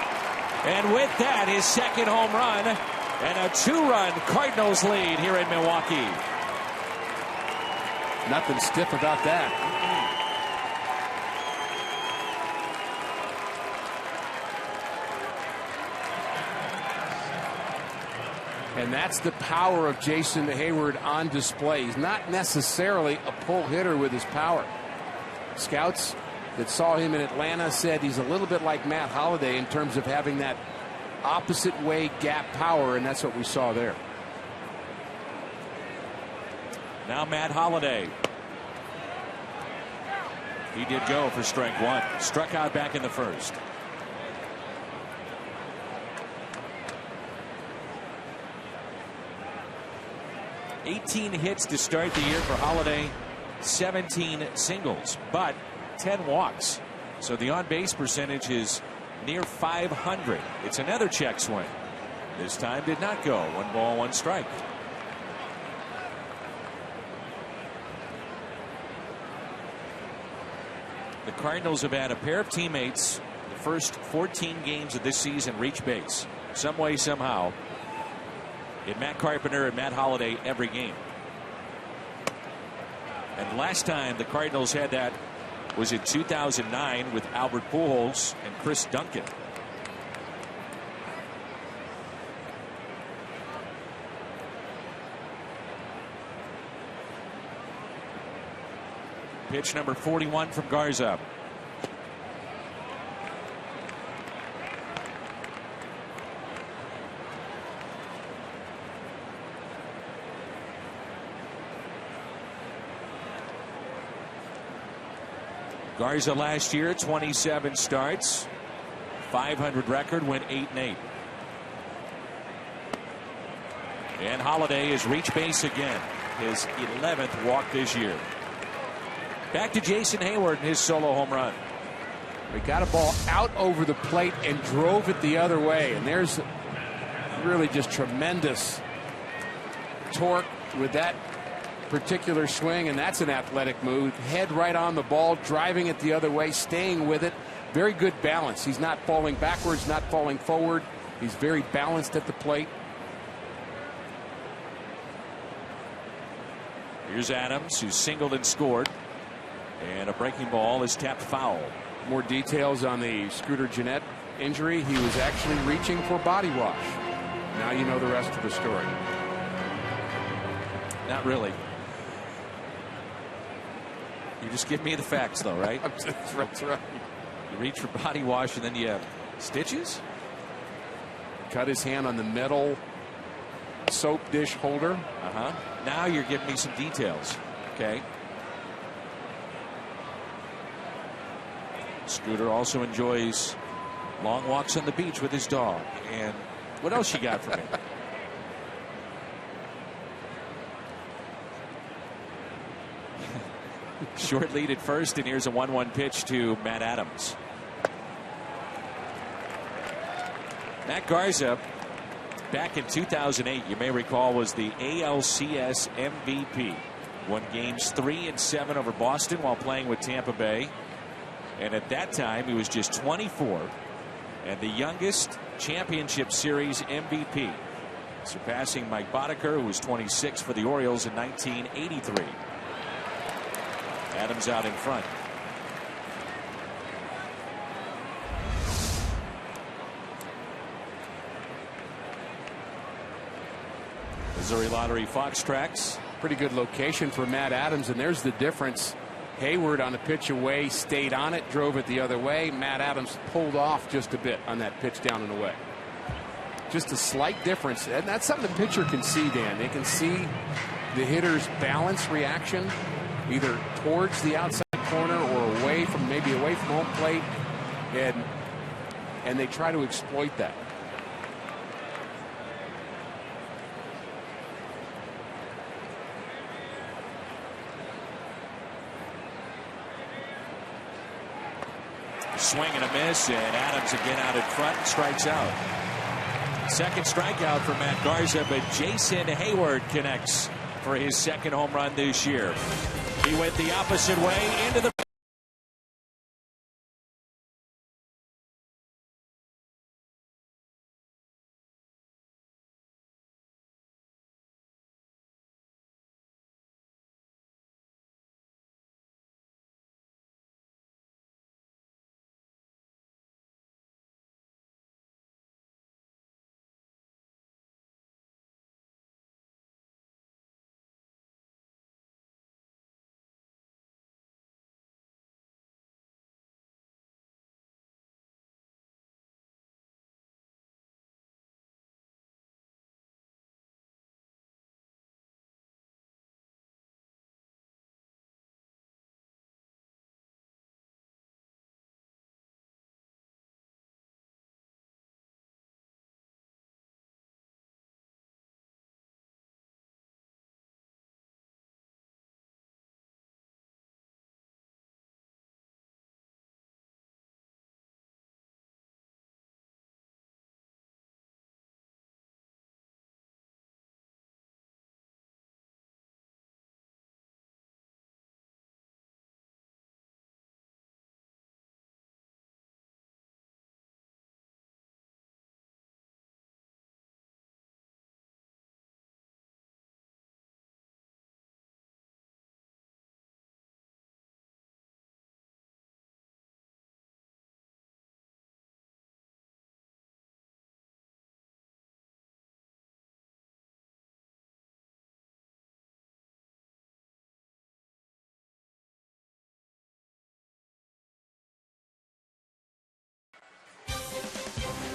And with that, his second home run. And a 2-run Cardinals lead here in Milwaukee.
Nothing stiff about that. And that's the power of Jason Hayward on display. He's not necessarily a pull hitter with his power. Scouts that saw him in Atlanta said he's a little bit like Matt Holliday in terms of having that opposite way gap power, and that's what we saw there.
Now Matt Holliday. He did go for strike one. Struck out back in the first. $18 hits to start the year for Holliday, 17 singles, but 10 walks. So the on-base percentage is near 500. It's another check swing. This time did not go. 1 ball, 1 strike. The Cardinals have had a pair of teammates the first 14 games of this season reach base some way, somehow, in Matt Carpenter and Matt Holliday every game. And last time the Cardinals had that was in 2009 with Albert Pujols and Chris Duncan. Pitch number 41 from Garza. Garza last year, 27 starts, 500 record, went 8-8. And Holliday has reached base again, his 11th walk this year. Back to Jason Hayward and his solo home run.
He got a ball out over the plate and drove it the other way. And there's really just tremendous torque with that particular swing, and that's an athletic move. Head right on the ball, driving it the other way, staying with it. Very good balance. He's not falling backwards, not falling forward. He's very balanced at the plate.
Here's Adams, who singled and scored. And a breaking ball is tapped foul.
More details on the Scooter Gennett injury. He was actually reaching for body wash. Now you know the rest of the story.
Not really. You just give me the facts, though, right?
That's right.
You reach for body wash and then you have stitches?
Cut his hand on the metal soap dish holder.
Now you're giving me some details. Okay. Scooter also enjoys long walks on the beach with his dog. And what else you got for me? Short lead at first, and here's a 1-1 pitch to Matt Adams. Matt Garza, back in 2008, you may recall, was the ALCS MVP. Won games 3 and 7 over Boston while playing with Tampa Bay. And at that time, he was just 24 and the youngest championship series MVP, surpassing Mike Boddicker, who was 26 for the Orioles in 1983. Adams out in front. Missouri Lottery Fox Tracks.
Pretty good location for Matt Adams, and there's the difference. Hayward on a pitch away stayed on it, drove it the other way. Matt Adams pulled off just a bit on that pitch down and away. Just a slight difference, and that's something the pitcher can see, Dan. They can see the hitter's balance reaction either towards the outside corner or away from, maybe away from home plate, and they try to exploit that.
Swing and a miss, and Adams again out in front and strikes out. Second strikeout for Matt Garza, but Jason Hayward connects for his second home run this year. He went the opposite way into the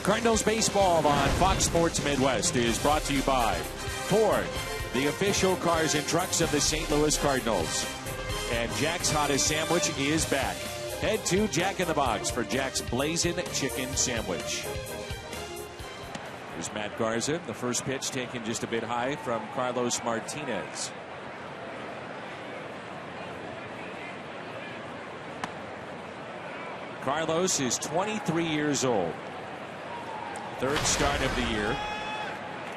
Cardinals baseball on Fox Sports Midwest is brought to you by Ford, the official cars and trucks of the St. Louis Cardinals. And Jack's Hottest Sandwich is back. Head to Jack in the Box for Jack's Blazing Chicken Sandwich. Here's Matt Garza. The first pitch taken just a bit high from Carlos Martinez. Carlos is 23 years old. Third start of the year.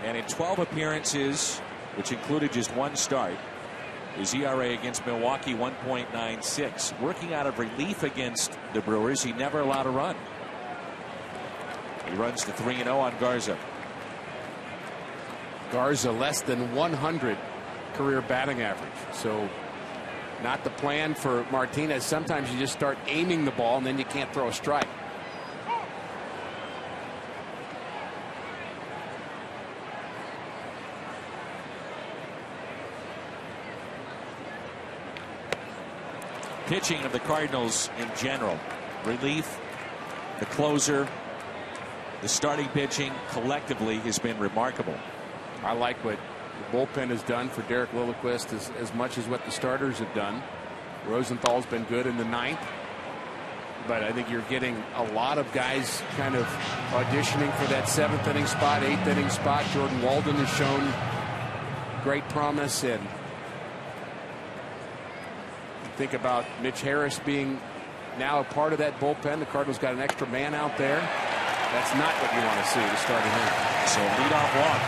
And in 12 appearances, which included just one start, his ERA against Milwaukee 1.96. Working out of relief against the Brewers, he never allowed a run. He runs to 3-0 on Garza.
Garza less than 100 career batting average. So not the plan for Martinez. Sometimes you just start aiming the ball and then you can't throw a strike.
Pitching of the Cardinals in general. Relief, the closer, the starting pitching collectively has been remarkable.
I like what the bullpen has done for Derek Lilliquist as much as what the starters have done. Rosenthal's been good in the ninth. But I think you're getting a lot of guys kind of auditioning for that 7th inning spot, 8th inning spot. Jordan Walden has shown great promise, and think about Mitch Harris being now a part of that bullpen. The Cardinals got an extra man out there. That's not what you want to see to start a inning.
So leadoff walk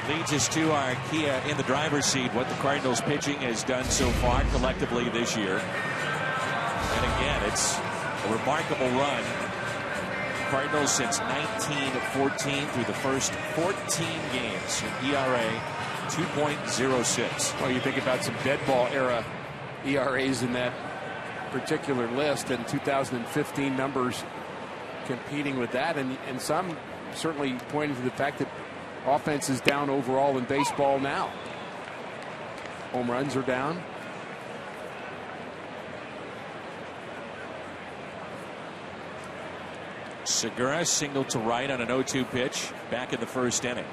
leads us to our Kia in the driver's seat. What the Cardinals pitching has done so far collectively this year. And again, it's a remarkable run. Cardinals since 1914 through the first 14 games. ERA 2.06.
Well, you think about some dead ball era ERAs in that particular list, and 2015 numbers competing with that, and some certainly pointing to the fact that offense is down overall in baseball now. Home runs are down.
Segura single to right on an 0-2 pitch back in the first inning.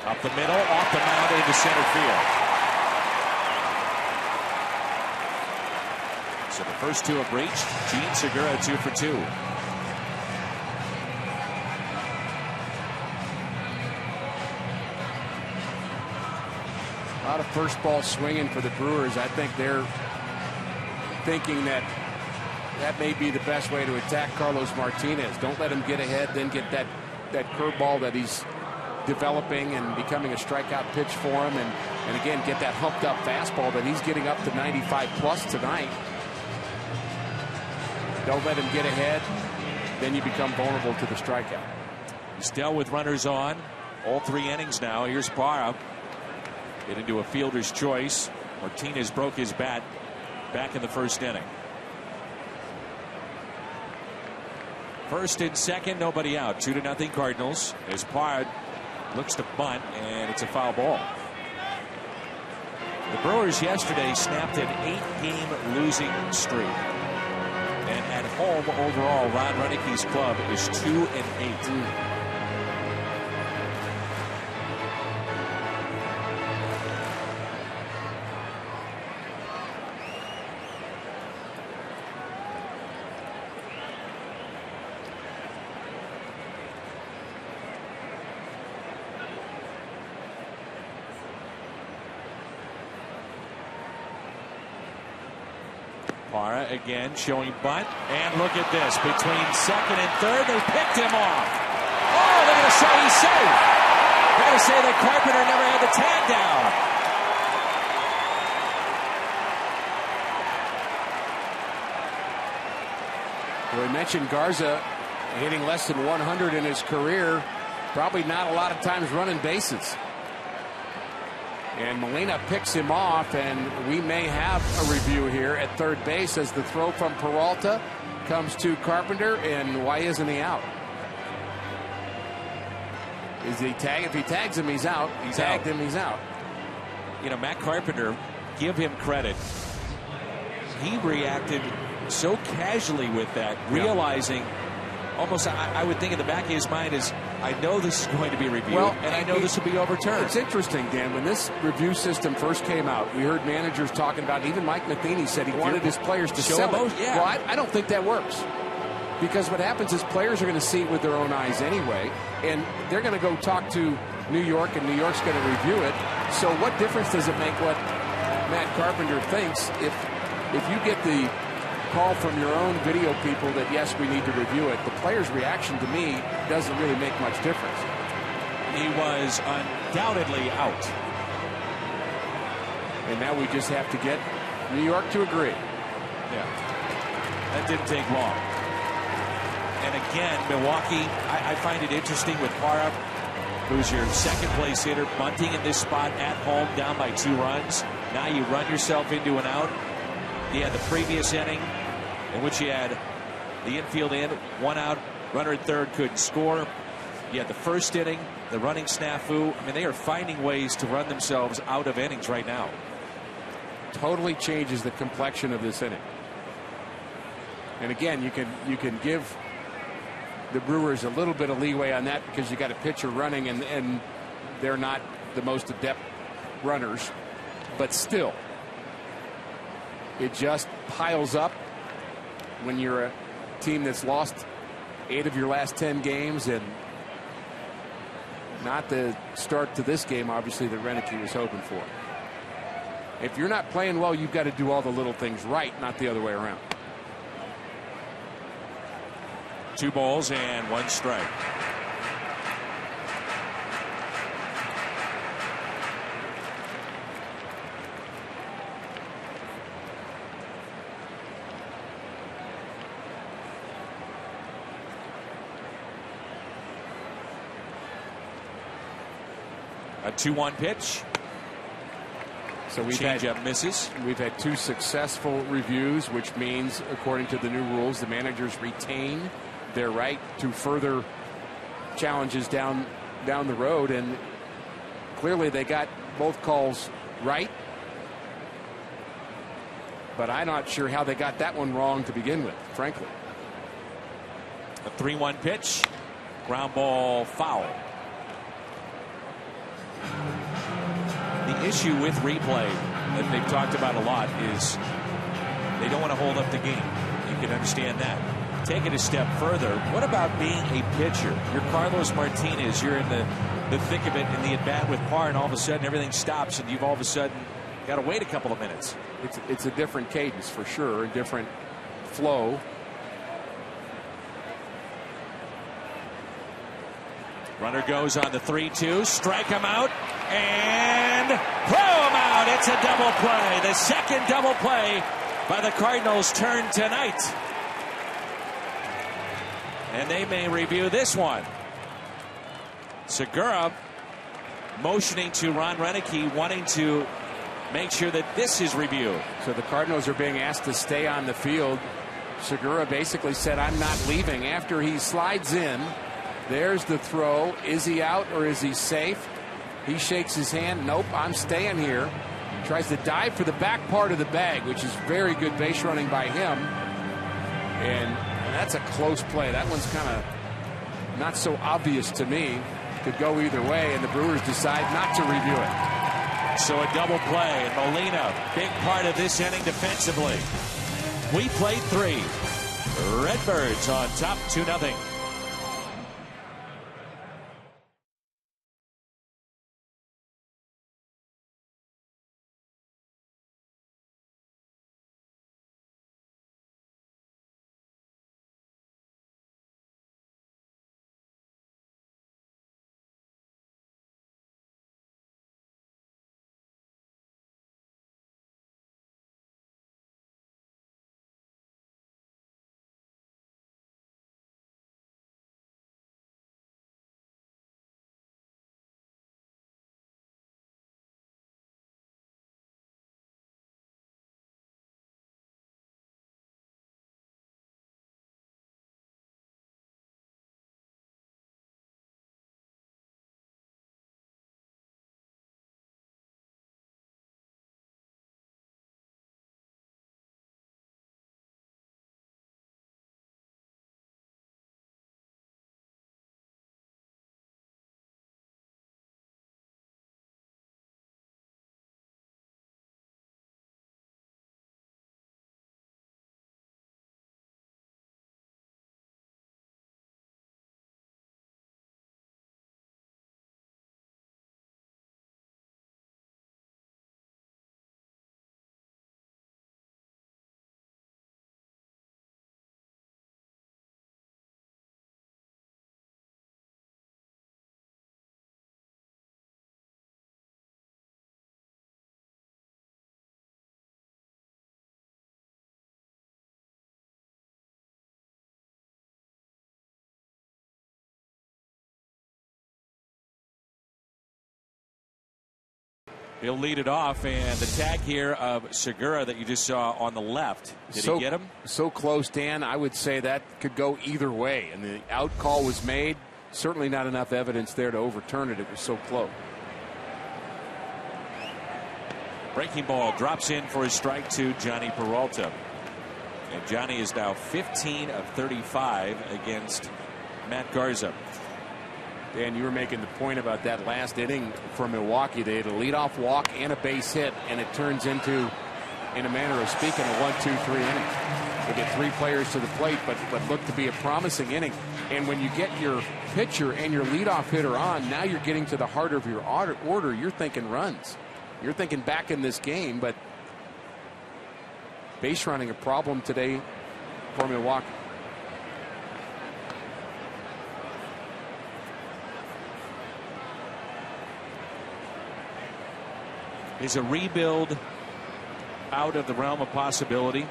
Up the middle, off the mound into center field. So the first two have reached. Gene Segura 2 for 2.
A lot of first ball swinging for the Brewers. I think they're thinking that may be the best way to attack Carlos Martinez. Don't let him get ahead, then get that curveball that he's developing and becoming a strikeout pitch for him, and again get that humped up fastball that he's getting up to 95 plus tonight. Don't let him get ahead, then you become vulnerable to the strikeout.
Still with runners on all 3 innings now. Here's Parra. Get into a fielder's choice. Martinez broke his bat back in the first inning. First and second, nobody out. 2-0 Cardinals as Parra looks to bunt, and it's a foul ball. The Brewers yesterday snapped an 8-game losing streak. And at home overall, Ron Roenicke's club is 2-8. Parra again showing bunt, and look at this, between second and third they picked him off. Oh, they're going to say he's safe. They're going to say that Carpenter never had the tag down.
Well, we mentioned Garza hitting less than 100 in his career, probably not a lot of times running bases. And Molina picks him off, and we may have a review here at third base as the throw from Peralta comes to Carpenter, and why isn't he out? Is he tag? If he tags him, he's out. He tagged him, he's out.
You know, Matt Carpenter, give him credit. He reacted so casually with that, realizing almost, I would think in the back of his mind is, I know this is going to be reviewed, and I know this will be overturned.
It's interesting, Dan, when this review system first came out, we heard managers talking about, even Mike Matheny said he wanted his players to
show
sell it.
Yeah.
Well, I don't think that works. Because what happens is players are going to see it with their own eyes anyway, and they're going to go talk to New York, and New York's going to review it. So what difference does it make what Matt Carpenter thinks if you get the call from your own video people that, yes, we need to review it? The player's reaction to me doesn't really make much difference.
He was undoubtedly out.
And now we just have to get New York to agree.
Yeah. That didn't take long. And again, Milwaukee, I find it interesting with Parra, who's your second place hitter, bunting in this spot at home, down by 2 runs. Now you run yourself into an out. You had the previous inning in which you had the infield in, 1 out, runner at third couldn't score. You had the first inning, the running snafu. I mean, they are finding ways to run themselves out of innings right now.
Totally changes the complexion of this inning. And again, you can give the Brewers a little bit of leeway on that because you got a pitcher running and they're not the most adept runners, but still it just piles up when you're a team that's lost 8 of your last 10 games, and not the start to this game obviously that Renicky was hoping for. If you're not playing well, you've got to do all the little things right, not the other way around.
2 balls and 1 strike. A 2-1 pitch.
So we've
Changeup misses.
We've had 2 successful reviews, which means, according to the new rules, the managers retain their right to further challenges down the road, and clearly they got both calls right. But I'm not sure how they got that one wrong to begin with, frankly.
A 3-1 pitch. Ground ball, foul. The issue with replay that they've talked about a lot is they don't want to hold up the game. You can understand that. Take it a step further. What about being a pitcher? You're Carlos Martinez. You're in the thick of it in the at-bat with Parr, and all of a sudden everything stops, and you've all of a sudden got to wait a couple of minutes.
It's a different cadence for sure, a different flow.
Runner goes on the 3-2. Strike him out and throw him out. It's a double play. The second double play by the Cardinals turn tonight. And they may review this one. Segura motioning to Ron Renicky, wanting to make sure that this is reviewed.
So the Cardinals are being asked to stay on the field. Segura basically said, I'm not leaving. After he slides in, there's the throw. Is he out or is he safe? He shakes his hand. Nope, I'm staying here. Tries to dive for the back part of the bag, which is very good base running by him. And that's a close play. That one's kind of not so obvious to me. Could go either way, and the Brewers decide not to review it.
So a double play, and Molina, big part of this inning defensively. We played 3. Redbirds on top 2-0. He'll lead it off, and the tag here of Segura that you just saw on the left. Did he get him?
So close, Dan. I would say that could go either way. And the out call was made. Certainly not enough evidence there to overturn it. It was so close.
Breaking ball drops in for his strike to Johnny Peralta. And Johnny is now 15 of 35 against Matt Garza.
Dan, you were making the point about that last inning for Milwaukee. They had a leadoff walk and a base hit, and it turns into, in a manner of speaking, a 1-2-3 inning. They get 3 players to the plate, but look to be a promising inning. And when you get your pitcher and your leadoff hitter on, now you're getting to the heart of your order. You're thinking runs. You're thinking back in this game, but base running a problem today for Milwaukee.
Is a rebuild out of the realm of possibility?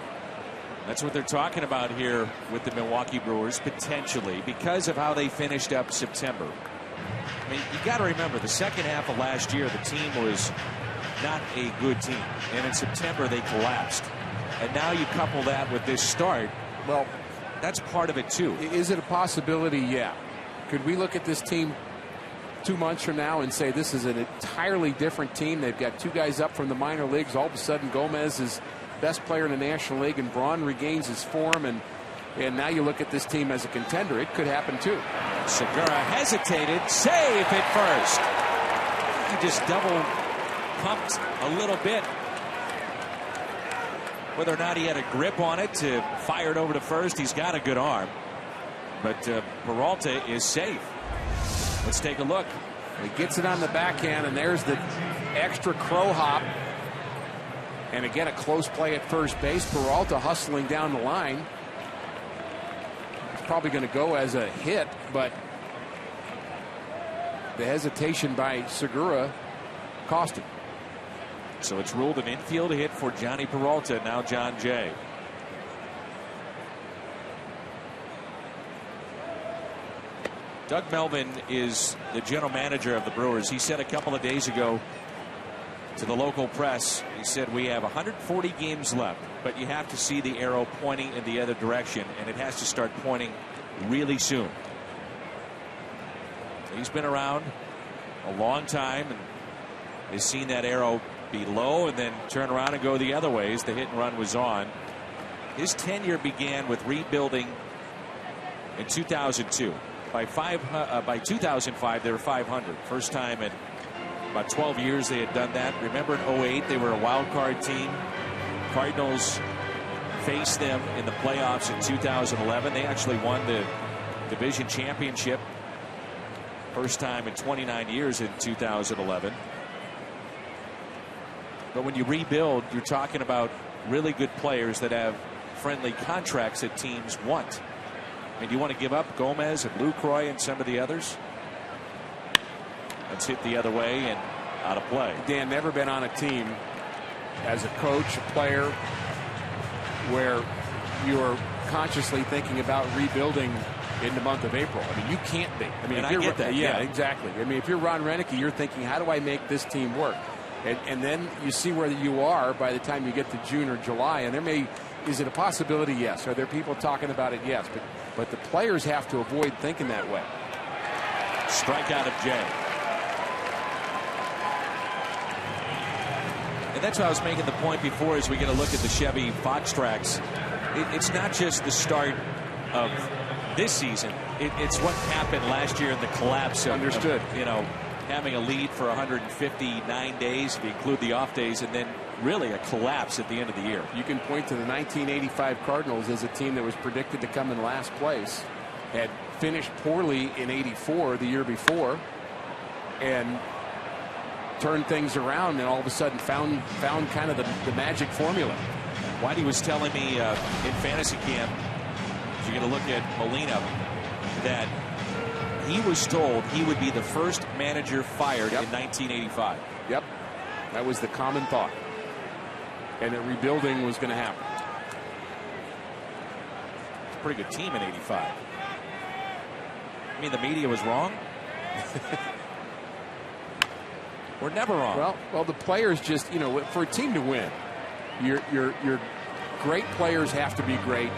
That's what they're talking about here with the Milwaukee Brewers, potentially, because of how they finished up September. I mean, you got to remember, the second half of last year, the team was not a good team. And in September, they collapsed. And now you couple that with this start. Well, that's part of it, too.
Is it a possibility? Yeah. Could we look at this team 2 months from now and say this is an entirely different team? They've got 2 guys up from the minor leagues. All of a sudden, Gomez is best player in the National League, and Braun regains his form, and now you look at this team as a contender. It could happen too.
Segura hesitated, safe at first. He just double pumped a little bit. Whether or not he had a grip on it to fire it over to first, he's got a good arm. But Peralta is safe. Let's take a look.
He gets it on the backhand, and there's the extra crow hop. And again, a close play at first base. Peralta hustling down the line. It's probably going to go as a hit, but the hesitation by Segura cost him.
So it's ruled an infield hit for Johnny Peralta. Now John Jay. Doug Melvin is the general manager of the Brewers. He said a couple of days ago to the local press, he said, we have 140 games left, but you have to see the arrow pointing in the other direction, and it has to start pointing really soon. He's been around a long time and has seen that arrow be low and then turn around and go the other way as the hit and run was on. His tenure began with rebuilding in 2002. By 2005, they were 500. First time in about 12 years they had done that. Remember in 08, they were a wild card team. Cardinals faced them in the playoffs in 2011. They actually won the division championship. First time in 29 years in 2011. But when you rebuild, you're talking about really good players that have friendly contracts that teams want. I mean, do you want to give up Gomez and Lucroy and some of the others? Let's hit the other way and out of play.
Dan, never been on a team as a coach, a player, where you're consciously thinking about rebuilding in the month of April. I mean, you can't be. I mean,
and I get that.
Yeah, exactly. I mean, if you're Ron Renicky, you're thinking, how do I make this team work? And then you see where you are by the time you get to June or July. And is it a possibility? Yes. Are there people talking about it? Yes. But the players have to avoid thinking that way.
Strikeout of Jay. And that's why I was making the point before as we get a look at the Chevy Fox tracks. It's not just the start of this season. It's what happened last year in the collapse.
Understood.
Having a lead for 159 days, if you include the off days, and then really a collapse at the end of the year.
You can point to the 1985 Cardinals as a team that was predicted to come in last place, had finished poorly in '84, the year before, and turned things around, and all of a sudden found kind of the magic formula.
Whitey was telling me in fantasy camp, as you're going to look at Molina, that he was told he would be the first manager fired in 1985.
Yep. That was the common thought. And that rebuilding was going to happen.
It's a pretty good team in '85. I mean, the media was wrong. We're never wrong.
Well, the players just, for a team to win, your great players have to be great,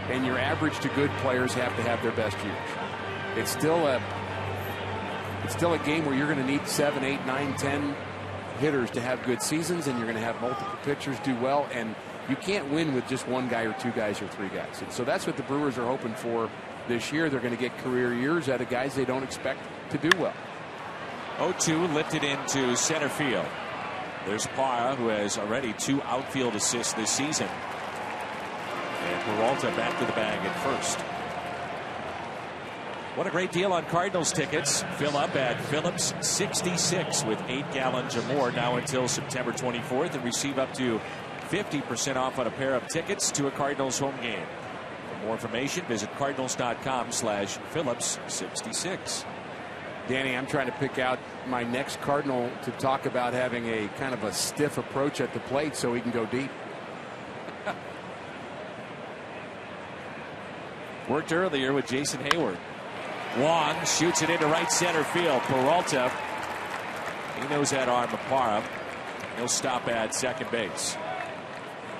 and your average to good players have to have their best years. It's still a game where you're going to need 7, 8, 9, 10 hitters to have good seasons, and you're going to have multiple pitchers do well, and you can't win with just one guy or two guys or three guys. And so that's what the Brewers are hoping for this year. They're going to get career years out of guys they don't expect to do well.
0-2 lifted into center field. There's Parra, who has already 2 outfield assists this season. And Peralta back to the bag at first. What a great deal on Cardinals tickets. Fill up at Phillips 66 with 8 gallons or more now until September 24th, and receive up to 50% off on a pair of tickets to a Cardinals home game. For more information, visit cardinals.com/Phillips66.
Danny, I'm trying to pick out my next Cardinal to talk about having a kind of a stiff approach at the plate so he can go deep.
Worked earlier with Jason Hayward. Wong shoots it into right center field. Peralta, he knows that arm of Parra. He'll stop at second base.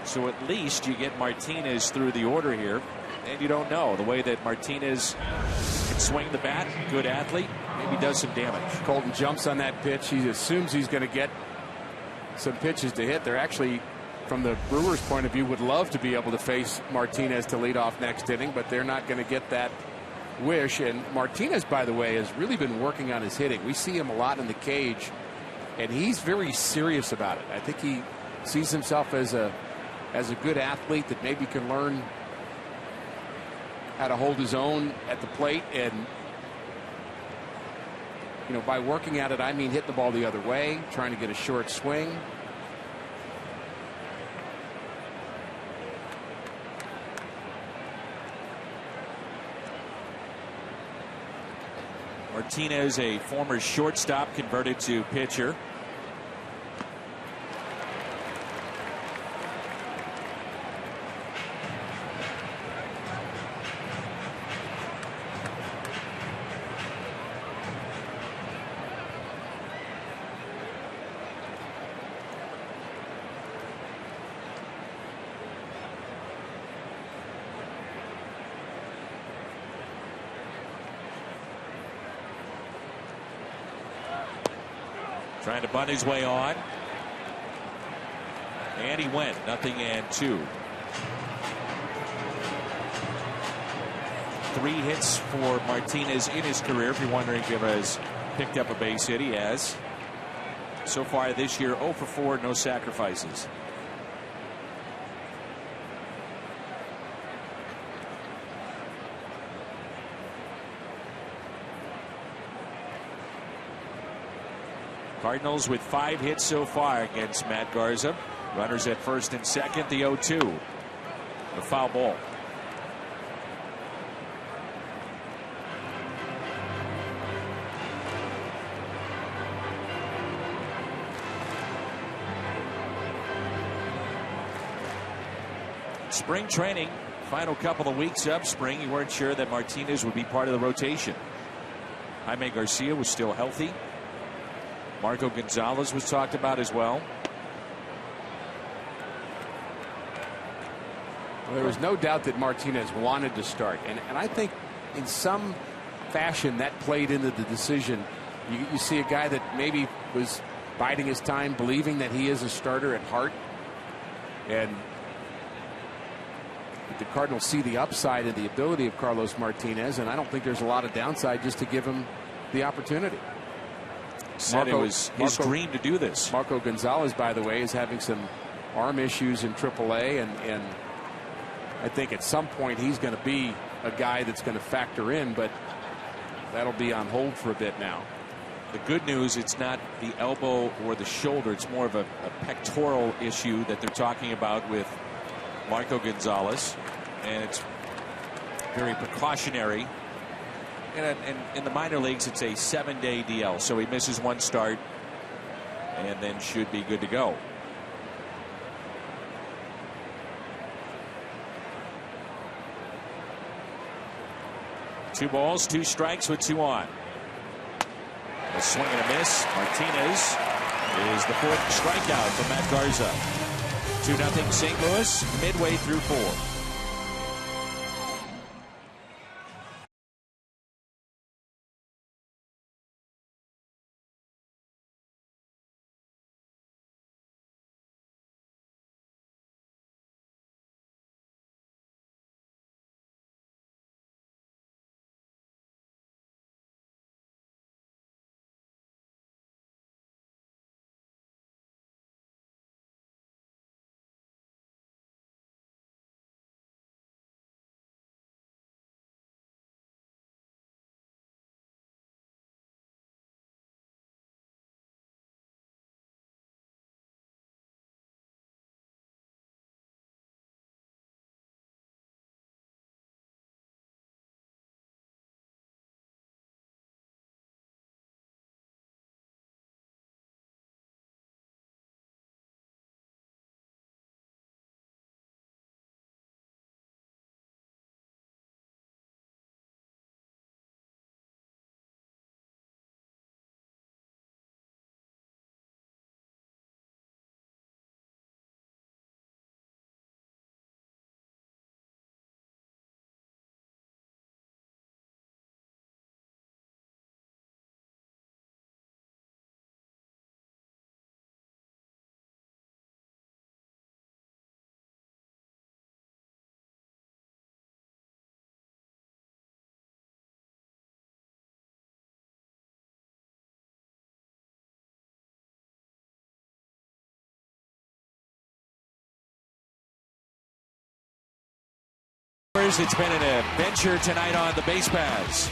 So at least you get Martinez through the order here. And you don't know the way that Martinez can swing the bat. Good athlete. Maybe does some damage.
Colton jumps on that pitch. He assumes he's going to get some pitches to hit. They're actually, from the Brewers' point of view, would love to be able to face Martinez to lead off next inning, but they're not going to get that wish. And Martinez, by the way, has really been working on his hitting. We see him a lot in the cage, and he's very serious about it. I think he sees himself as a good athlete that maybe can learn how to hold his own at the plate. And by working at it, I mean hitting the ball the other way, trying to get a short swing.
Martinez, a former shortstop, converted to pitcher. Trying to bunt his way on. And he went. 0-2. 3 hits for Martinez in his career. If you're wondering if he has picked up a base hit, he has. So far this year, 0 for 4, no sacrifices. Cardinals with 5 hits so far against Matt Garza. Runners at first and second. The 0-2. The foul ball. Spring training, final couple of weeks of spring. You weren't sure that Martinez would be part of the rotation. Jaime Garcia was still healthy. Marco Gonzalez was talked about as well.
There was no doubt that Martinez wanted to start, and I think in some fashion that played into the decision. You see a guy that maybe was biding his time, believing that he is a starter at heart, and the Cardinals see the upside and the ability of Carlos Martinez, and I don't think there's a lot of downside just to give him the opportunity.
Said it was his dream to do this.
Marco Gonzalez, by the way, is having some arm issues in AAA, and I think at some point he's going to be a guy that's going to factor in, but that'll be on hold for a bit now.
The good news, it's not the elbow or the shoulder. It's more of a pectoral issue that they're talking about with Marco Gonzalez, and it's very precautionary. And in the minor leagues, it's a 7-day DL, so he misses 1 start and then should be good to go. Two balls, 2 strikes with 2 on. A swing and a miss. Martinez is the fourth strikeout for Matt Garza. 2-0 St. Louis, midway through 4. It's been an adventure tonight on the base paths.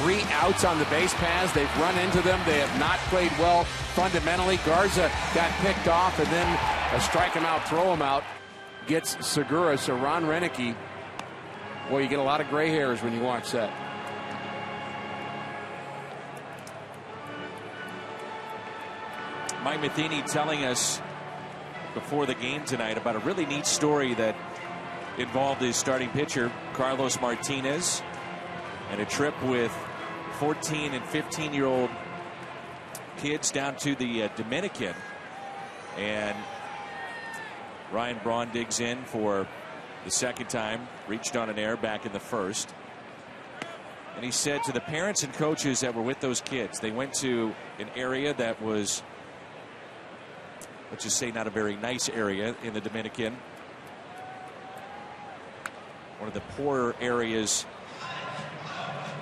3 outs on the base paths. They've run into them. They have not played well fundamentally. Garza got picked off, and then a strike him out, throw him out gets Segura. So Ron Renicky, boy, you get a lot of gray hairs when you watch that.
Mike Matheny telling us before the game tonight about a really neat story that involved his starting pitcher, Carlos Martinez, and a trip with 14 and 15-year-old kids down to the Dominican. And Ryan Braun digs in for the second time, reached on an error back in the first. And he said to the parents and coaches that were with those kids, they went to an area that was, let's just say, not a very nice area in the Dominican. One of the poorer areas,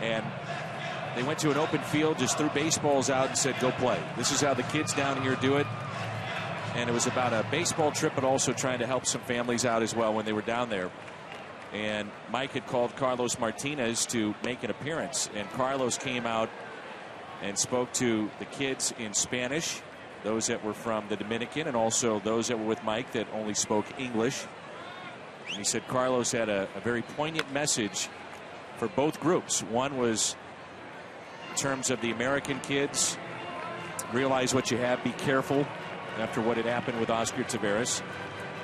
and they went to an open field, just threw baseballs out and said, go play. This is how the kids down here do it. And it was about a baseball trip, but also trying to help some families out as well when they were down there. And Mike had called Carlos Martinez to make an appearance, and Carlos came out and spoke to the kids in Spanish, those that were from the Dominican, and also those that were with Mike that only spoke English. And he said Carlos had a very poignant message for both groups. One was in terms of the American kids, realize what you have, be careful after what had happened with Oscar Taveras.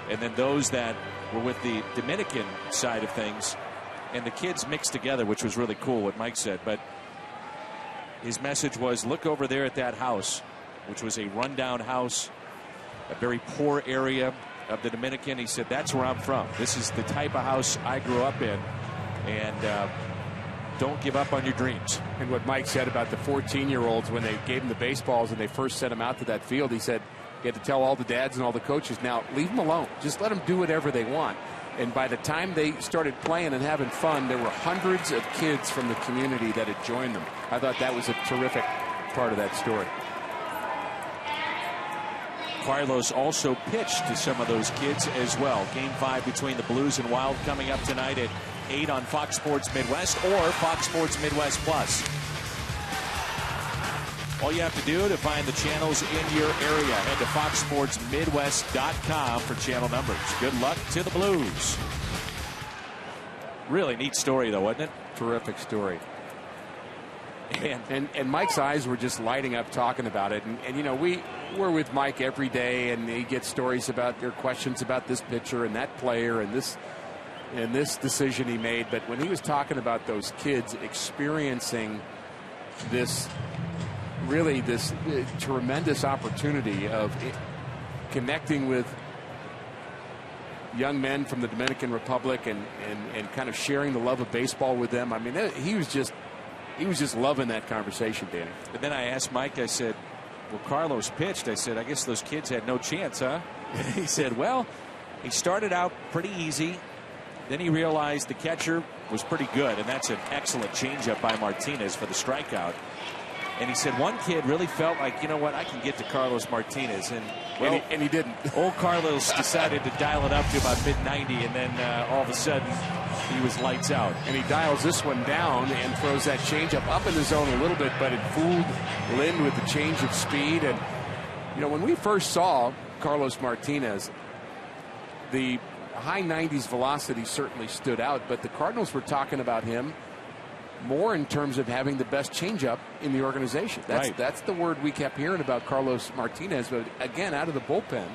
And then those that were with the Dominican side of things, and the kids mixed together, which was really cool what Mike said. But his message was, look over there at that house, which was a rundown house, a very poor area of the Dominican. He said, that's where I'm from. This is the type of house I grew up in, and don't give up on your dreams.
And what Mike said about the 14-year-olds when they gave them the baseballs and they first sent them out to that field, he said you had to tell all the dads and all the coaches, now leave them alone. Just let them do whatever they want. And by the time they started playing and having fun, there were hundreds of kids from the community that had joined them. I thought that was a terrific part of that story.
Carlos also pitched to some of those kids as well. Game 5 between the Blues and Wild coming up tonight at 8 on Fox Sports Midwest or Fox Sports Midwest Plus. All you have to do to find the channels in your area, head to foxsportsmidwest.com for channel numbers. Good luck to the Blues. Really neat story, though, wasn't it?
Terrific story. And Mike's eyes were just lighting up talking about it. And you know, we're with Mike every day, and he gets stories about their questions about this pitcher and that player and this decision he made. But when he was talking about those kids experiencing this really this tremendous opportunity of connecting with young men from the Dominican Republic and kind of sharing the love of baseball with them. I mean, he was just loving that conversation, Danny.
But then I asked Mike, I said, well, Carlos pitched. I said, I guess those kids had no chance, huh? He said, well, he started out pretty easy. Then he realized the catcher was pretty good, and that's an excellent changeup by Martinez for the strikeout. And he said one kid really felt like, you know what, I can get to Carlos Martinez. And, well,
and he didn't.
Old Carlos decided to dial it up to about mid-90, and then all of a sudden he was lights out.
And he dials this one down and throws that changeup up in the zone a little bit, but it fooled Lynn with the change of speed. And, you know, when we first saw Carlos Martinez, the high 90s velocity certainly stood out, but the Cardinals were talking about him more in terms of having the best changeup in the organization. That's the word we kept hearing about Carlos Martinez. But again, out of the bullpen,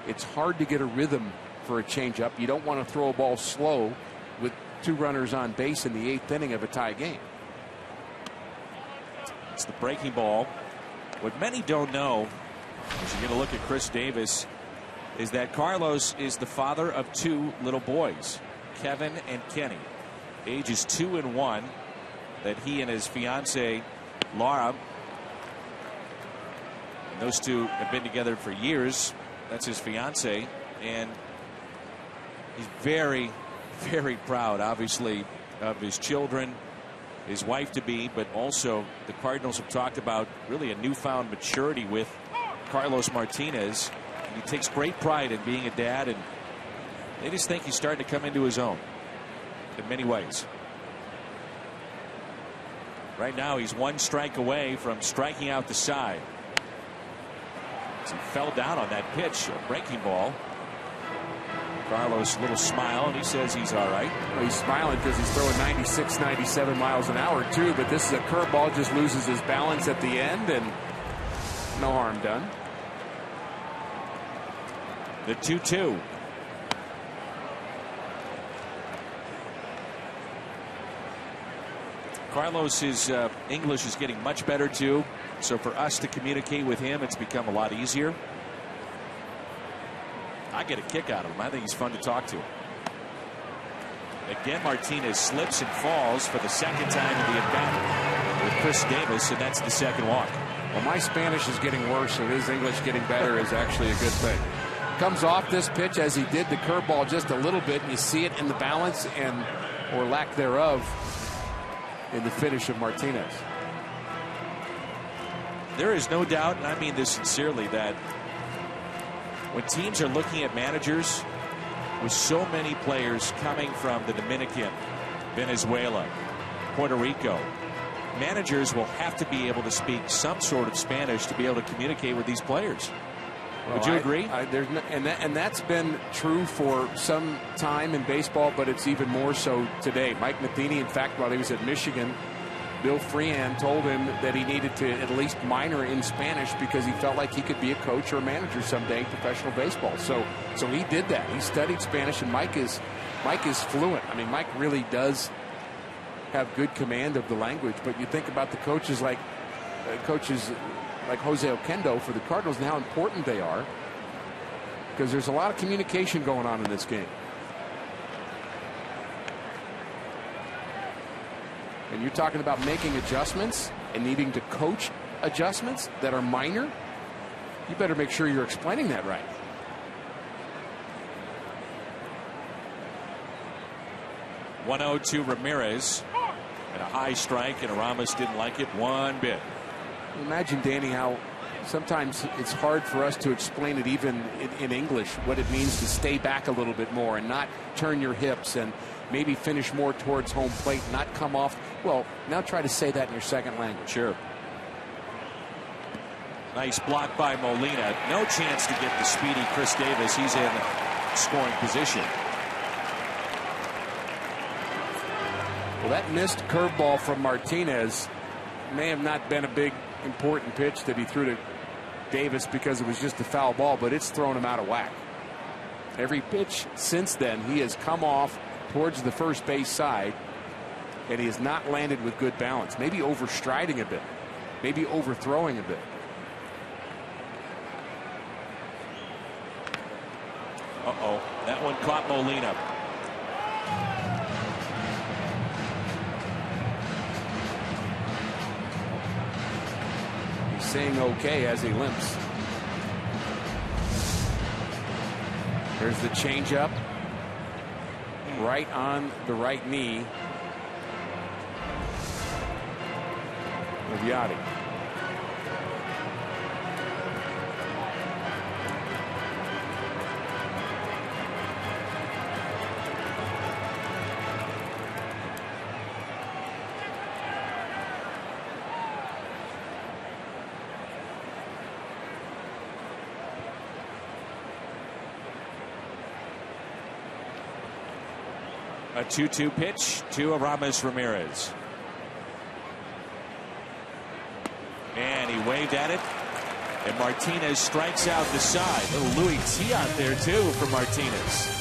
it's hard to get a rhythm for a changeup. You don't want to throw a ball slow with 2 runners on base in the 8th inning of a tie game.
It's the breaking ball. What many don't know, as you're going to look at Chris Davis, is that Carlos is the father of 2 little boys, Kevin and Kenny, ages 2 and 1. That he and his fiancee Laura, and those 2 have been together for years. That's his fiancee, and he's very, very proud, obviously, of his children, his wife to be, but also the Cardinals have talked about really a newfound maturity with Carlos Martinez. And he takes great pride in being a dad, and they just think he's starting to come into his own in many ways. Right now, he's 1 strike away from striking out the side. As he fell down on that pitch, a breaking ball. Carlos, a little smile, and he says he's all right.
Well, he's smiling because he's throwing 96, 97 miles an hour, too. But this is a curveball, just loses his balance at the end, and no harm done.
The 2-2. Carlos's English is getting much better too, so for us to communicate with him, it's become a lot easier. I get a kick out of him. I think he's fun to talk to. Again, Martinez slips and falls for the 2nd time in the at-bat with Chris Davis, and that's the 2nd walk.
Well, my Spanish is getting worse, so his English getting better is actually a good thing. Comes off this pitch as he did the curveball just a little bit, and you see it in the balance and or lack thereof in the finish of Martinez.
There is no doubt, and I mean this sincerely, that when teams are looking at managers with so many players coming from the Dominican, Venezuela, Puerto Rico, managers will have to be able to speak some sort of Spanish to be able to communicate with these players. Would you agree?
And that's been true for some time in baseball, but it's even more so today. Mike Matheny, in fact, while he was at Michigan, Bill Freehan told him that he needed to at least minor in Spanish because he felt like he could be a coach or a manager someday in professional baseball. So he did that. He studied Spanish, and Mike is fluent. I mean, Mike really does have good command of the language. But you think about the coaches like Jose Oquendo for the Cardinals and how important they are, because there's a lot of communication going on in this game. And you're talking about making adjustments and needing to coach adjustments that are minor. You better make sure you're explaining that right.
.1-0 to Ramirez, and a high strike, and Aramis didn't like it one bit.
Imagine, Danny, how sometimes it's hard for us to explain it even in English, what it means to stay back a little bit more and not turn your hips and maybe finish more towards home plate, not come off. Well, now try to say that in your second language.
Sure. Nice block by Molina. No chance to get the speedy Chris Davis. He's in scoring position.
Well, that missed curveball from Martinez may have not been a big important pitch that he threw to Davis because it was just a foul ball, but it's thrown him out of whack. Every pitch since then, he has come off towards the first base side, and he has not landed with good balance, maybe overstriding a bit. maybe overthrowing a bit.
Uh-oh, that one caught Molina.
He's saying okay as he limps. There's the changeup. Right on the right knee of Yachty.
A 2-2 pitch to Aramis Ramirez. And he waved at it. And Martinez strikes out the side. Little Louis T out there, too, for Martinez.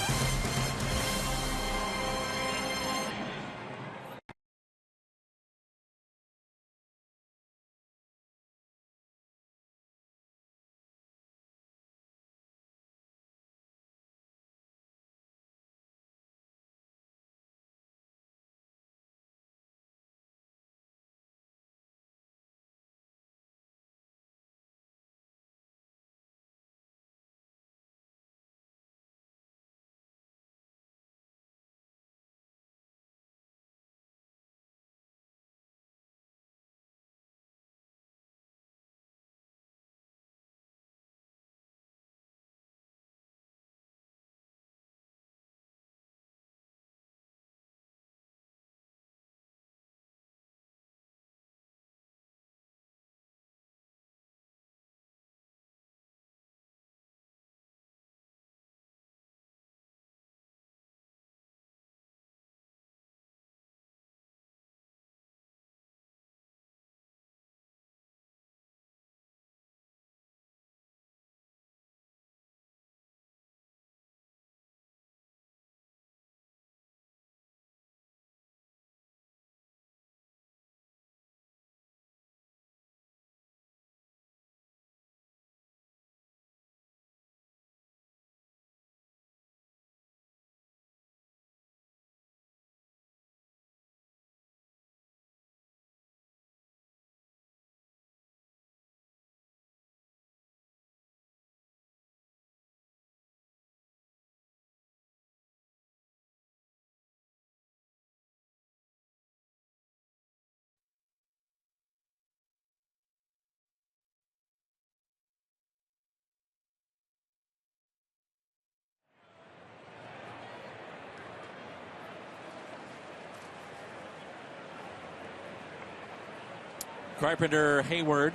Carpenter, Hayward,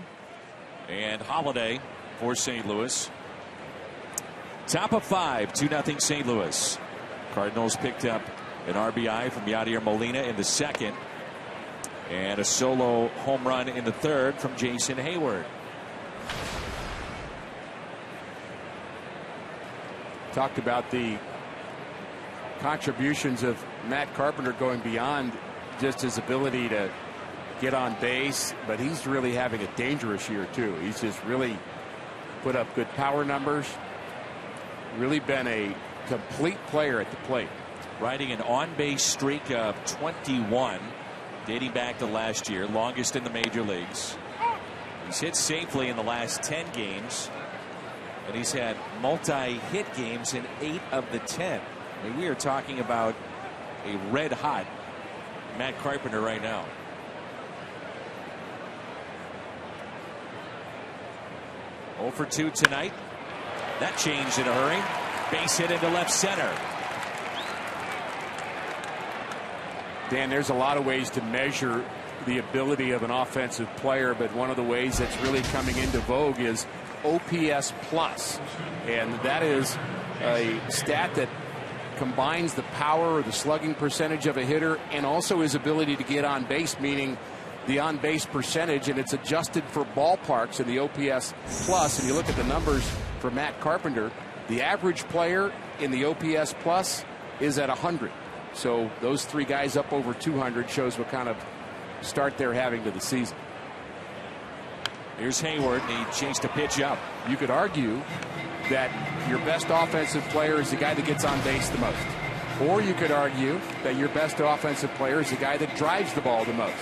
and Holiday for St. Louis. Top of 5, 2-0 St. Louis. Cardinals picked up an RBI from Yadier Molina in the second, and a solo home run in the third from Jason Hayward.
Talked about the contributions of Matt Carpenter going beyond just his ability to get on base, but he's really having a dangerous year too. He's just really put up good power numbers, really been a complete player at the plate.
Riding an on-base streak of 21 dating back to last year, longest in the major leagues. He's hit safely in the last 10 games, and he's had multi-hit games in 8 of the 10. I mean, we are talking about a red-hot Matt Carpenter right now. Oh for 2 tonight. That changed in a hurry. Base hit into left center.
Dan, there's a lot of ways to measure the ability of an offensive player, but one of the ways that's really coming into vogue is OPS plus, and that is a stat that combines the power or the slugging percentage of a hitter and also his ability to get on base, meaning the on base percentage, and it's adjusted for ballparks in the OPS plus. And you look at the numbers for Matt Carpenter, the average player in the OPS plus is at 100. So those 3 guys up over 200 shows what kind of start they're having to the season.
Here's Hayward, and he chased a pitch up.
You could argue that your best offensive player is the guy that gets on base the most. Or you could argue that your best offensive player is the guy that drives the ball the most.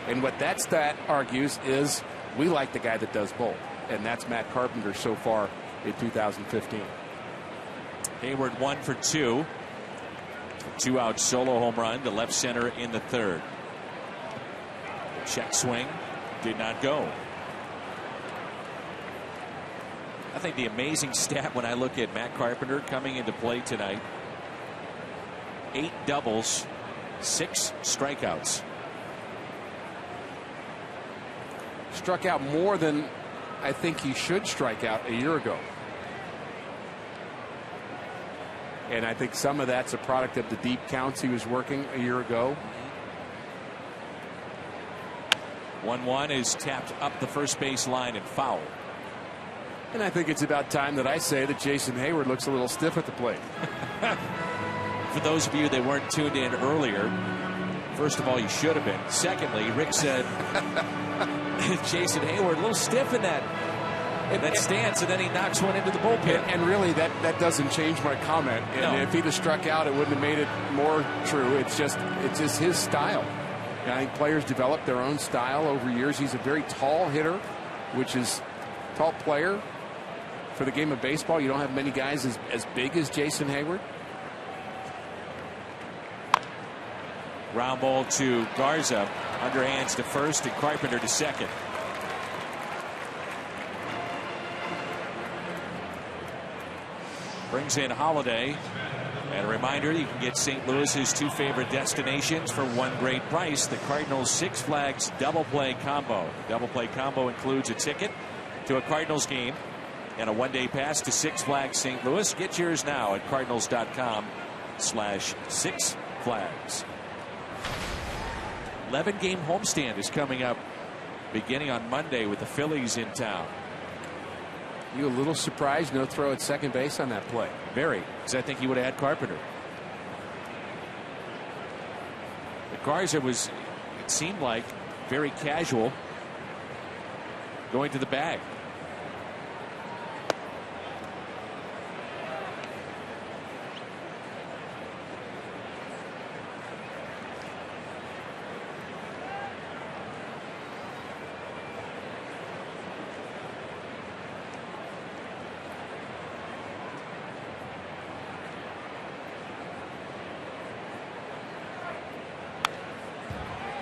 And what that stat argues is we like the guy that does both. And that's Matt Carpenter so far in 2015.
Hayward 1 for 2. 2-out solo home run to left center in the third. The check swing did not go. I think the amazing stat when I look at Matt Carpenter coming into play tonight: 8 doubles, 6 strikeouts.
Struck out more than I think he should strike out a year ago. And I think some of that's a product of the deep counts he was working a year ago.
1-1 is tapped up the first base line and foul.
And I think it's about time that I say that Jason Hayward looks a little stiff at the plate.
For those of you that weren't tuned in earlier, first of all, you should have been. Secondly, Rick said Jason Hayward a little stiff in that stance, and then he knocks one into the bullpen.
And really, that doesn't change my comment. And if he'd have struck out, it wouldn't have made it more true. It's just his style. And I think players develop their own style over years. He's a very tall hitter, which is tall player. For the game of baseball, you don't have many guys as big as Jason Hayward.
Ground ball to Garza. Underhands to first and Carpenter to second. Brings in Holiday. And a reminder, you can get St. Louis's 2 favorite destinations for one great price. The Cardinals Six Flags Double Play Combo. The Double Play Combo includes a ticket to a Cardinals game and a one-day pass to Six Flags St. Louis. Get yours now at cardinals.com/Six Flags. 11-game homestand is coming up beginning on Monday with the Phillies in town.
You a little surprised no throw at second base on that play?
Very, because I think he would have had Carpenter. But Garza was, it seemed like, very casual going to the bag.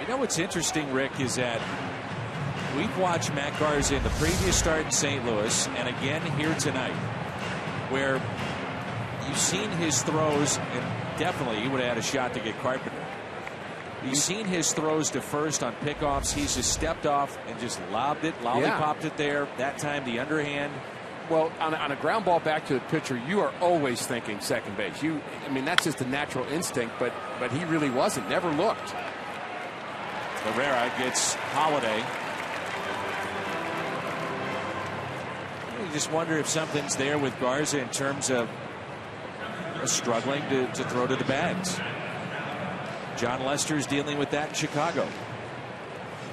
You know what's interesting, Rick, is that we've watched Matt Garza in the previous start in St. Louis and again here tonight, where you've seen his throws, and definitely he would have had a shot to get Carpenter. You've seen his throws to first on pickoffs. He's just stepped off and just lobbed it, lollipopped it there. That time the underhand.
Well, on a ground ball back to the pitcher, you are always thinking second base. I mean, that's just a natural instinct, but he really wasn't. Never looked.
Herrera gets Holiday. You just wonder if something's there with Garza in terms of struggling to throw to the bags. John Lester's dealing with that in Chicago.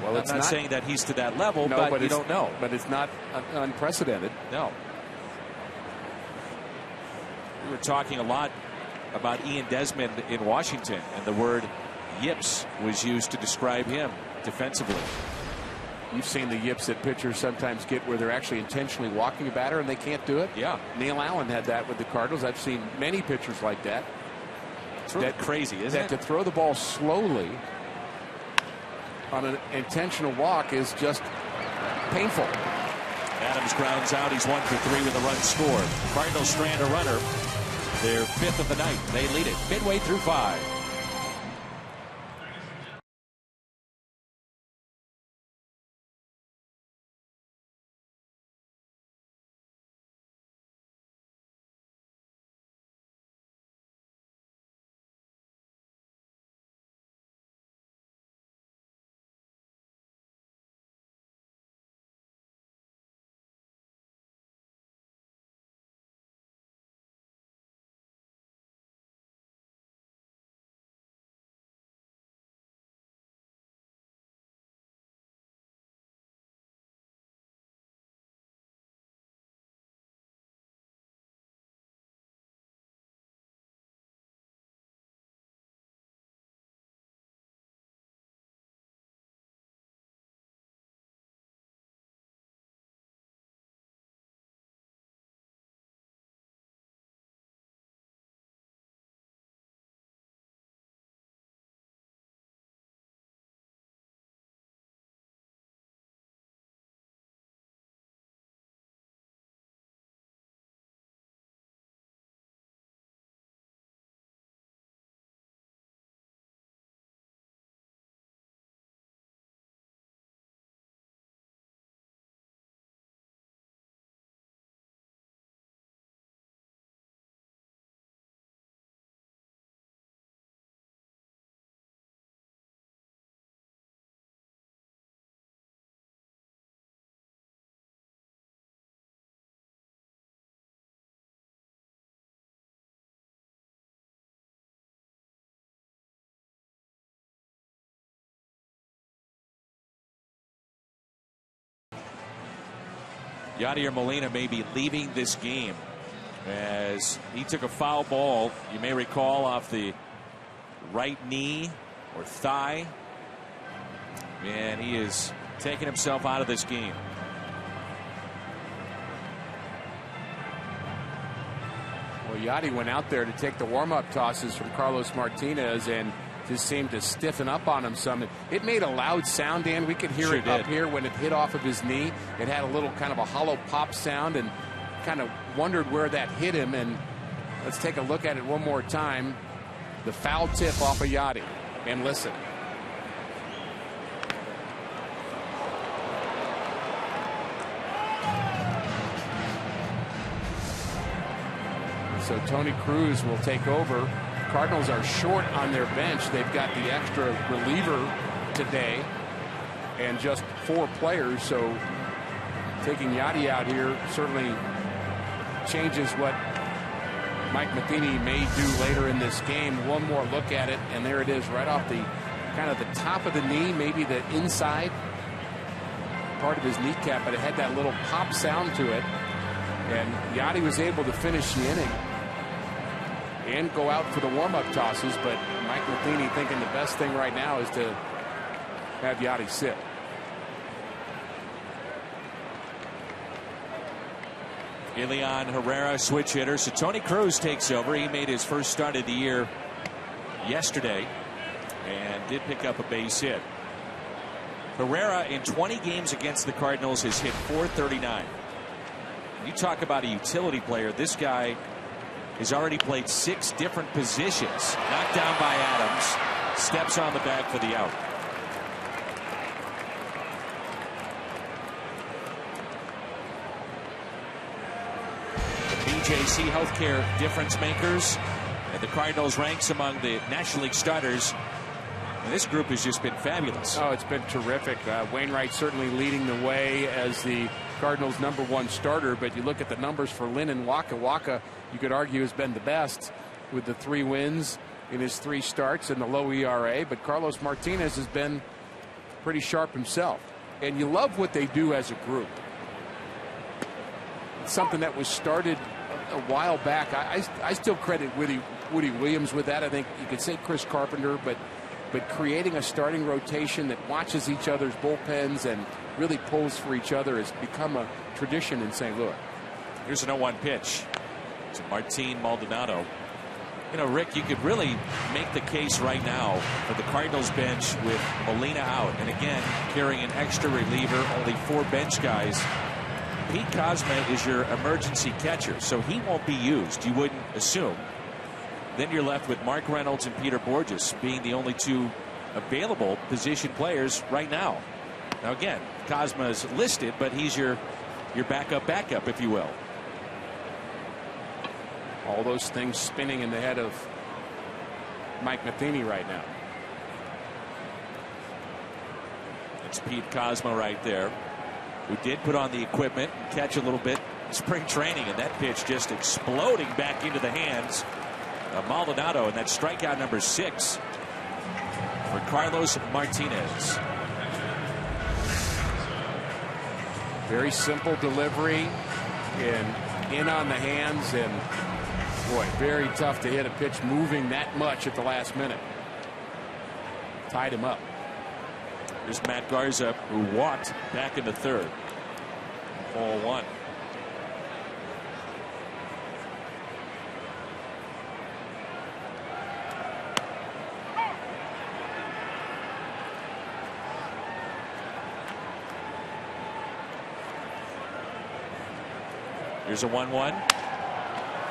Well, I'm not saying that he's to that level, but you don't know.
But it's not unprecedented.
No. We were talking a lot about Ian Desmond in Washington, and the word yips was used to describe him defensively.
You've seen the yips that pitchers sometimes get where they're actually intentionally walking a batter and they can't do it.
Yeah.
Neil Allen had that with the Cardinals. I've seen many pitchers like that.
It's really crazy, isn't it?
That to throw the ball slowly on an intentional walk is just painful.
Adams grounds out. He's 1 for 3 with a run scored. Cardinals strand a runner. Their 5th of the night. They lead it midway through 5. Yadier Molina may be leaving this game as he took a foul ball, you may recall, off the right knee or thigh, and he is taking himself out of this game.
Well, Yadi went out there to take the warm-up tosses from Carlos Martinez and just seemed to stiffen up on him some. It made a loud sound, Dan. We could hear it up here when it hit off of his knee. It had a little kind of a hollow pop sound, and kind of wondered where that hit him. And let's take a look at it one more time. The foul tip off of Yadi. And listen. So Tony Cruz will take over. Cardinals are short on their bench. They've got the extra reliever today and just 4 players. So taking Yadi out here certainly changes what Mike Matheny may do later in this game. One more look at it, and there it is right off the kind of the top of the knee, maybe the inside part of his kneecap, but it had that little pop sound to it. And Yadi was able to finish the inning and go out for the warm-up tosses, but Mike Matheny thinking the best thing right now is to have Yadi sit.
Elian Herrera, switch hitter. So Tony Cruz takes over. He made his first start of the year yesterday and did pick up a base hit. Herrera in 20 games against the Cardinals has hit .439. You talk about a utility player. This guy has already played 6 different positions. Knocked down by Adams. Steps on the bag for the out. The BJC Healthcare difference makers. And the Cardinals ranks among the National League starters. And this group has just been fabulous.
Oh, it's been terrific. Wainwright certainly leading the way as the Cardinals' #1 starter, but you look at the numbers for Lynn and Waka. Waka, you could argue, has been the best with the 3 wins in his 3 starts and the low ERA, but Carlos Martinez has been pretty sharp himself. And you love what they do as a group. It's something that was started a while back. I still credit Woody Williams with that. I think you could say Chris Carpenter, but creating a starting rotation that watches each other's bullpens and really pulls for each other has become a tradition in St. Louis.
Here's an 0-1 pitch to Martin Maldonado. You know, Rick, you could really make the case right now for the Cardinals bench with Molina out, and again carrying an extra reliever, only 4 bench guys. Pete Kozma is your emergency catcher, so he won't be used, you wouldn't assume. Then you're left with Mark Reynolds and Peter Borges being the only 2 available position players right now. Now again, Kozma is listed, but he's your backup, if you will.
All those things spinning in the head of Mike Matheny right now.
It's Pete Kozma right there, who did put on the equipment and catch a little bit in spring training, and that pitch just exploding back into the hands of Maldonado, and that strikeout number 6 for Carlos Martinez.
Very simple delivery and in on the hands, and boy, very tough to hit a pitch moving that much at the last minute. Tied him up.
There's Matt Garza, who walked back in the 3rd. 4-1. Here's a 1-1.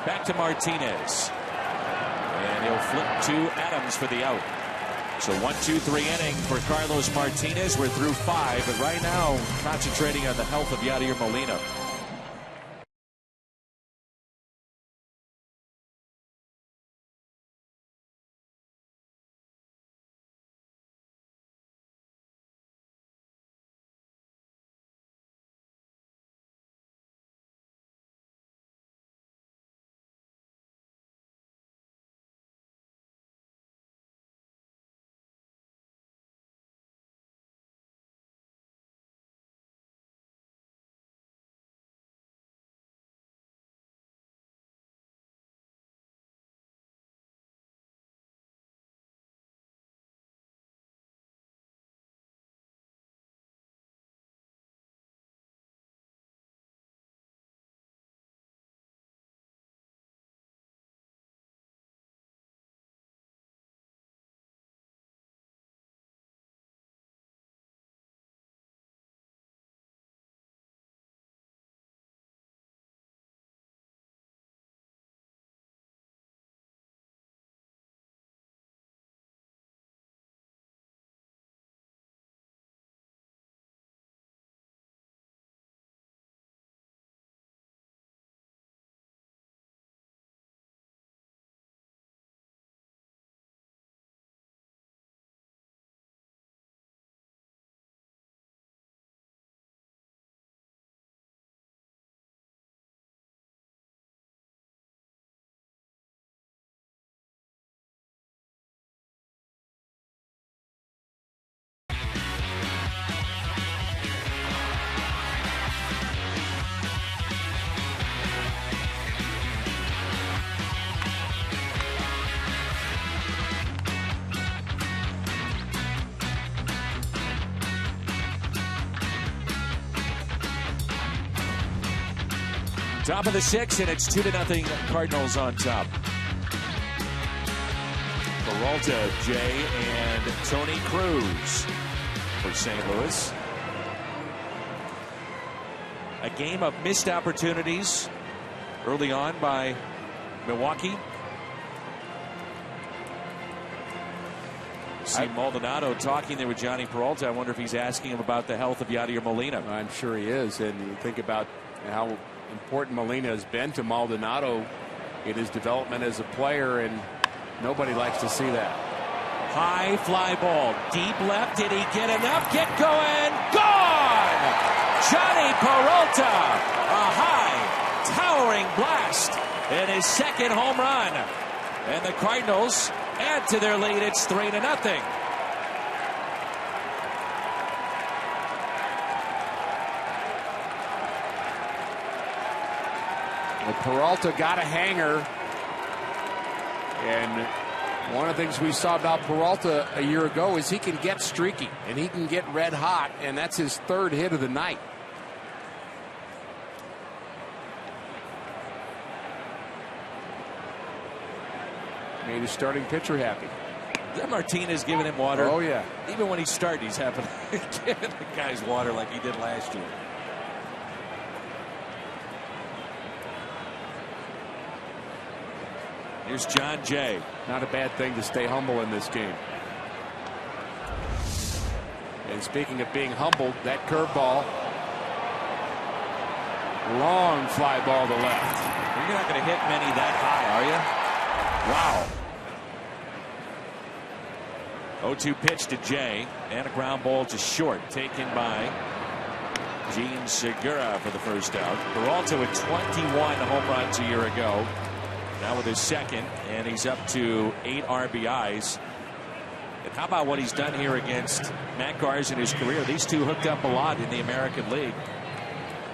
Back to Martinez. And he'll flip to Adams for the out. So 1-2-3 inning for Carlos Martinez. We're through 5, but right now concentrating on the health of Yadier Molina. Top of the 6th, and it's 2-0 Cardinals on top. Peralta, Jay, and Tony Cruz for St. Louis. A game of missed opportunities early on by Milwaukee. See Maldonado talking there with Johnny Peralta. I wonder if he's asking him about the health of Yadier Molina.
I'm sure he is. And you think about how important Molina has been to Maldonado in his development as a player, and nobody likes to see that.
High fly ball, deep left. Did he get enough? Get going. Gone! Johnny Peralta, a high, towering blast, and his second home run. And the Cardinals add to their lead. It's 3-0.
Well, Peralta got a hanger, and one of the things we saw about Peralta a year ago is he can get streaky and he can get red hot, and that's his 3rd hit of the night. Made his starting pitcher happy.
Martinez giving him water.
Oh, yeah.
Even when he's starting, he's happy giving the guys water like he did last year. Here's John Jay.
Not a bad thing to stay humble in this game. And speaking of being humbled, that curveball. Long fly ball to left.
You're not going to hit many that high, are you? Wow. 0-2 pitch to Jay, and a ground ball to short, taken by Gene Segura for the first out. Peralta with 21 home runs a year ago. Now with his second, and he's up to 8 RBIs. And how about what he's done here against Matt Garza in his career? These two hooked up a lot in the American League.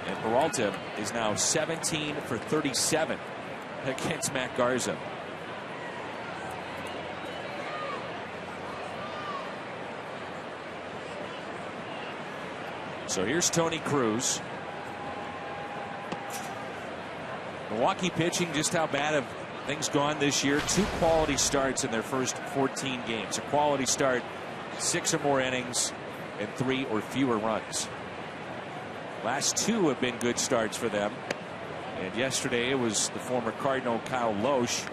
And Peralta is now 17 for 37 against Matt Garza. So here's Tony Cruz. Milwaukee pitching, just how bad have things gone this year? 2 quality starts in their first 14 games. A quality start, 6 or more innings, and 3 or fewer runs. Last 2 have been good starts for them. And yesterday it was the former Cardinal Kyle Loesch.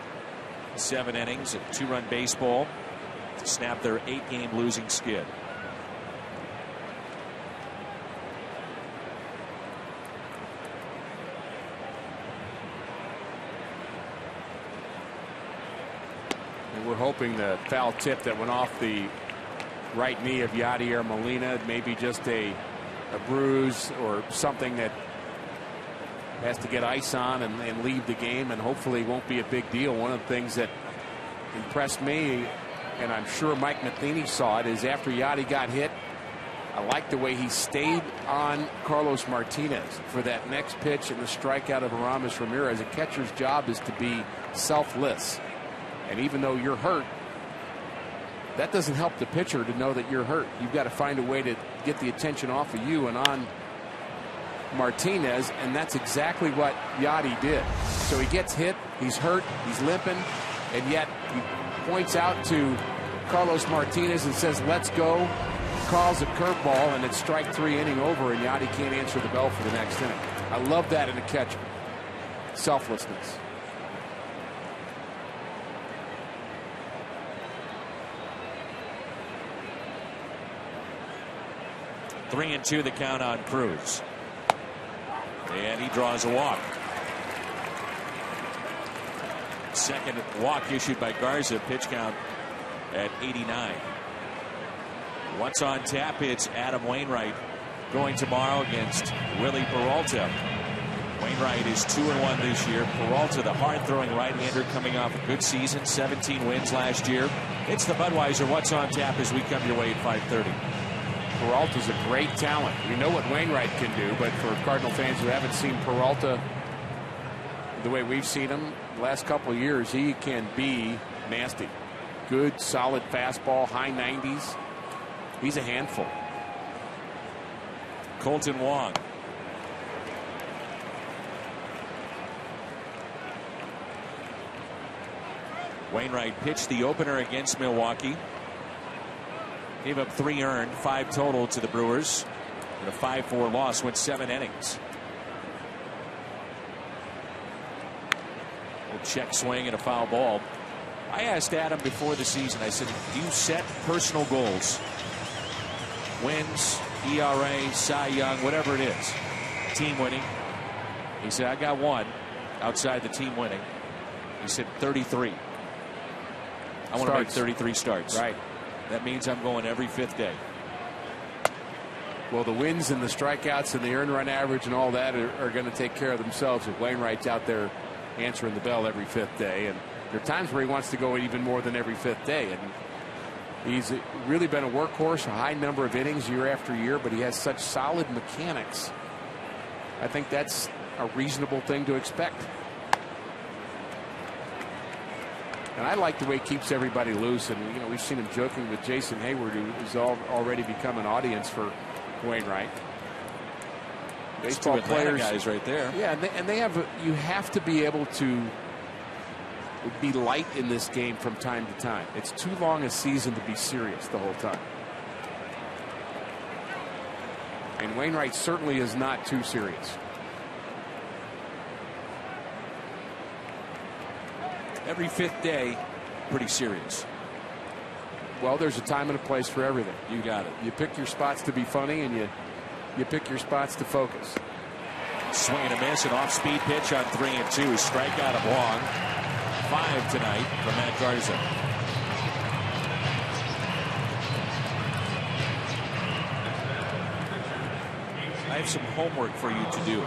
7 innings, a 2-run baseball to snap their 8-game losing skid.
We're hoping the foul tip that went off the right knee of Yadier Molina, maybe just a bruise or something that has to get ice on and leave the game, and hopefully won't be a big deal. One of the things that impressed me, and I'm sure Mike Matheny saw it, is after Yadi got hit, I like the way he stayed on Carlos Martinez for that next pitch and the strikeout of Aramis Ramirez. A catcher's job is to be selfless. And even though you're hurt, that doesn't help the pitcher to know that you're hurt. You've got to find a way to get the attention off of you and on Martinez, and that's exactly what Yadi did. So he gets hit, he's hurt, he's limping, and yet he points out to Carlos Martinez and says, let's go, calls a curveball, and it's strike 3, inning over, and Yadi can't answer the bell for the next inning. I love that in a catcher. Selflessness.
3-2 the count on Cruz. And he draws a walk. Second walk issued by Garza. Pitch count at 89. What's on tap? It's Adam Wainwright going tomorrow against Willie Peralta. Wainwright is 2-1 this year. Peralta, the hard-throwing right-hander, coming off a good season, 17 wins last year. It's the Budweiser What's on Tap as we come your way at 5:30.
Peralta's a great talent. We know what Wainwright can do, but for Cardinal fans who haven't seen Peralta the way we've seen him the last couple of years, he can be nasty. Good, solid fastball, high 90s. He's a handful.
Colton Wong. Wainwright pitched the opener against Milwaukee. Gave up 3 earned, 5 total to the Brewers. In a 5-4 loss, went 7 innings. Little check swing and a foul ball. I asked Adam before the season, I said, do you set personal goals? Wins, ERA, Cy Young, whatever it is. Team winning. He said, I got one outside the team winning. He said 33. I want to make 33 starts.
Right.
That means I'm going every 5th day.
Well, the wins and the strikeouts and the earned run average and all that are going to take care of themselves if Wainwright's out there answering the bell every 5th day. And there are times where he wants to go even more than every 5th day. And he's really been a workhorse, a high number of innings year after year, but he has such solid mechanics. I think that's a reasonable thing to expect. And I like the way he keeps everybody loose. And, you know, we've seen him joking with Jason Hayward, who has already become an audience for Wainwright. Baseball players,
guys right there.
Yeah, and they have. You have to be able to be light in this game from time to time. It's too long a season to be serious the whole time. And Wainwright certainly is not too serious.
Every 5th day, pretty serious.
Well, there's a time and a place for everything.
You got it.
You pick your spots to be funny, and you pick your spots to focus.
Swing and a miss, an off-speed pitch on 3-2. Strikeout of Wong. 5 tonight from Matt Garza. I have some homework for you to do,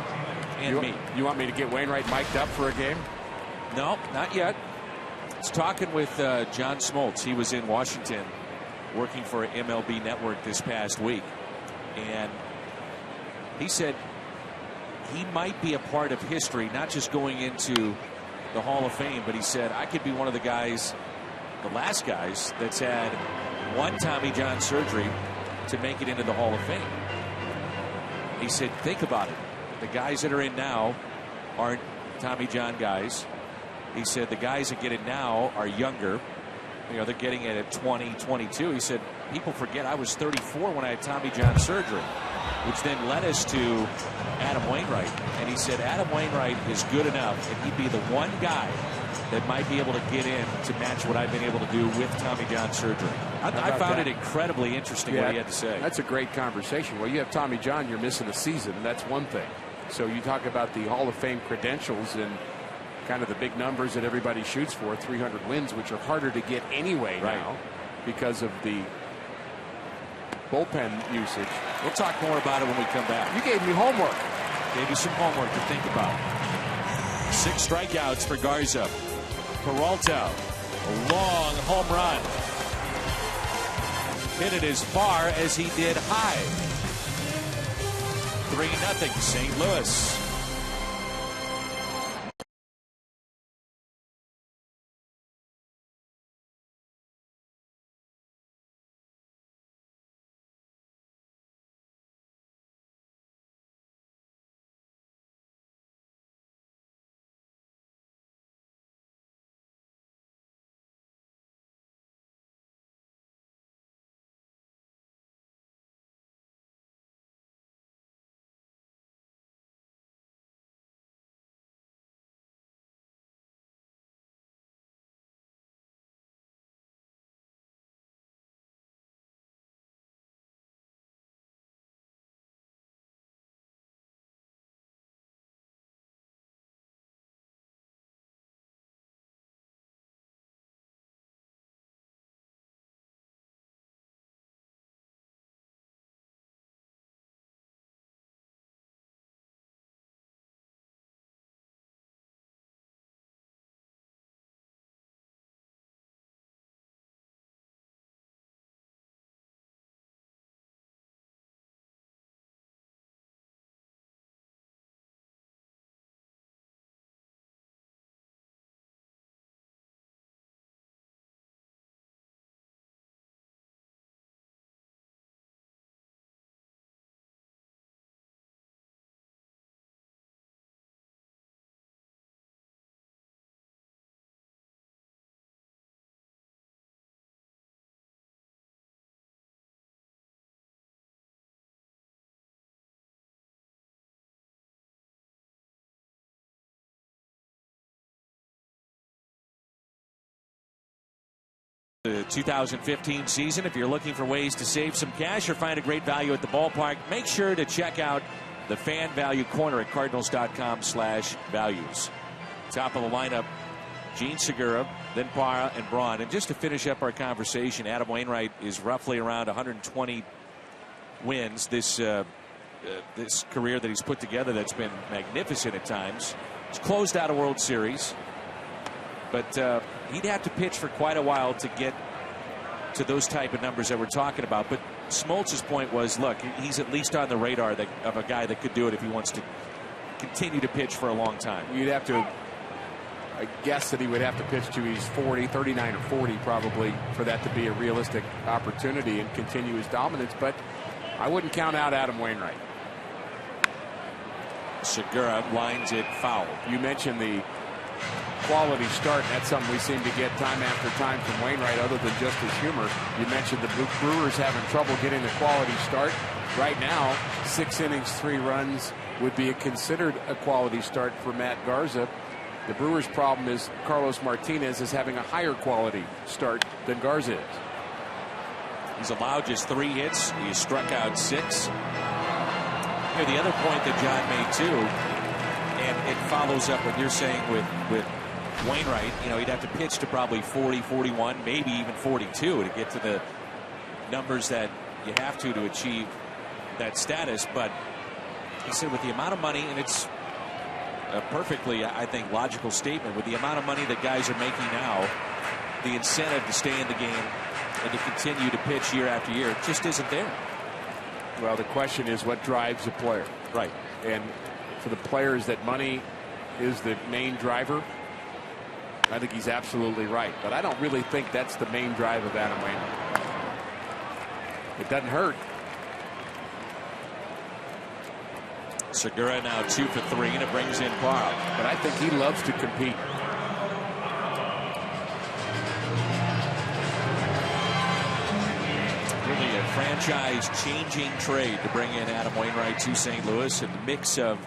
and me.
You want me to get Wainwright mic'd up for a game?
No, not yet. I was talking with John Smoltz. He was in Washington working for MLB Network this past week. And he said he might be a part of history, not just going into the Hall of Fame, but he said, I could be one of the guys, the last guys, that's had one Tommy John surgery to make it into the Hall of Fame. He said, think about it. The guys that are in now aren't Tommy John guys. He said the guys that get it now are younger. You know, they're getting it at 20, 22. He said, people forget I was 34 when I had Tommy John surgery, which then led us to Adam Wainwright. And he said Adam Wainwright is good enough, and he'd be the one guy that might be able to get in to match what I've been able to do with Tommy John surgery. I found it incredibly interesting what he had to say.
That's a great conversation. Well, you have Tommy John, you're missing a season. That's one thing. So you talk about the Hall of Fame credentials and kind of the big numbers that everybody shoots for, 300 wins, which are harder to get anyway now because of the bullpen usage.
We'll talk more about it when we come back.
You gave me homework.
Gave you some homework to think about. 6 strikeouts for Garza. Peralta, a long home run. Hit it as far as he did high. 3-0 St. Louis. 2015 season. If you're looking for ways to save some cash or find a great value at the ballpark, make sure to check out the Fan Value Corner at Cardinals.com/values. Top of the lineup, Gene Segura, then Parra and Braun. And just to finish up our conversation, Adam Wainwright is roughly around 120 wins this career that he's put together that's been magnificent at times. He's closed out a World Series, but he'd have to pitch for quite a while to get to those type of numbers that we're talking about. But Smoltz's point was, look, he's at least on the radar of a guy that could do it if he wants to continue to pitch for a long time.
You'd have to, I guess that he would have to pitch to he's 39 or 40 probably for that to be a realistic opportunity and continue his dominance. But I wouldn't count out Adam Wainwright.
Segura lines it foul.
You mentioned the quality start. That's something we seem to get time after time from Wainwright, other than just his humor. You mentioned the Brewers having trouble getting the quality start. Right now, 6 innings, 3 runs would be considered a quality start for Matt Garza. The Brewers' problem is Carlos Martinez is having a higher quality start than Garza is.
He's allowed just 3 hits. He struck out 6. Here, the other point that John made too, and it follows up what you're saying with Wainwright. You know, he'd have to pitch to probably 40, 41, maybe even 42 to get to the numbers that you have to achieve that status. But he said with the amount of money, and it's a perfectly, I think, logical statement, with the amount of money that guys are making now, the incentive to stay in the game and to continue to pitch year after year just isn't there.
Well, the question is what drives a player.
Right.
And for the players that money is the main driver, I think he's absolutely right. But I don't really think that's the main drive of Adam Wainwright. It doesn't hurt.
Segura now 2 for 3, and it brings in Parra.
But I think he loves to compete.
Really a franchise-changing trade to bring in Adam Wainwright to St. Louis, and the mix of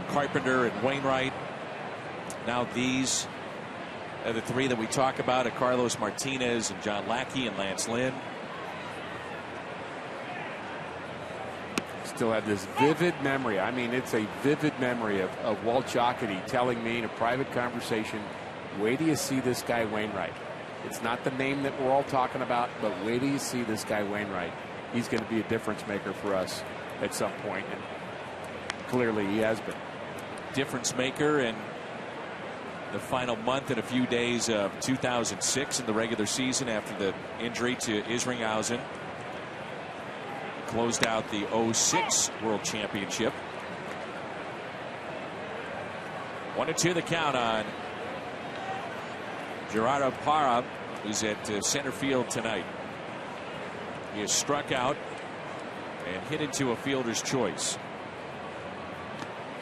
Carpenter and Wainwright. Now these are the 3 that we talk about, Carlos Martinez and John Lackey and Lance Lynn.
Still have this vivid memory. I mean, it's a vivid memory of Walt Jocketty telling me in a private conversation, wait till you see this guy Wainwright. It's not the name that we're all talking about, but wait till you see this guy Wainwright. He's going to be a difference maker for us at some point, and clearly he has been.
Difference maker in the final month and a few days of 2006 in the regular season after the injury to Isringhausen. Closed out the 06 World Championship. 1-2 the count on Gerardo Parra, who's at center field tonight. He has struck out and hit into a fielder's choice.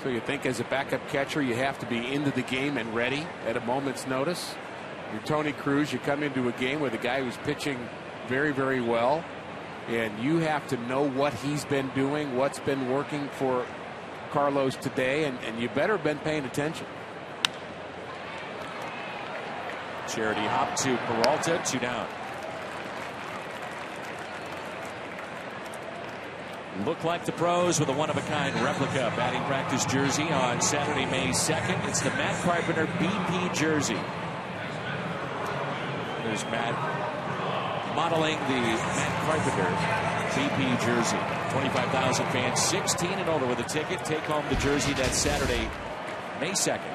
So you think as a backup catcher you have to be into the game and ready at a moment's notice. You're Tony Cruz. You come into a game with a guy who's pitching very, very well, and you have to know what he's been doing, what's been working for Carlos today, and you better have been paying attention.
Charity hop to Peralta, 2 down. Look like the pros with a one-of-a-kind replica batting practice jersey on Saturday, May 2nd. It's the Matt Carpenter BP jersey. There's Matt modeling the Matt Carpenter BP jersey. 25,000 fans, 16 and older with a ticket, take home the jersey that Saturday, May 2nd.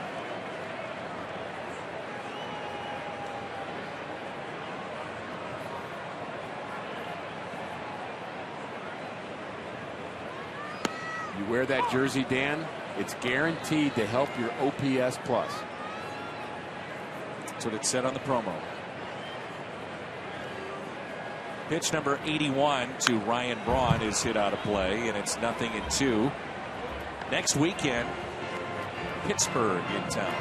You wear that jersey, Dan, it's guaranteed to help your OPS plus.
That's what it said on the promo. Pitch number 81 to Ryan Braun is hit out of play, and it's 0-2. Next weekend, Pittsburgh in town.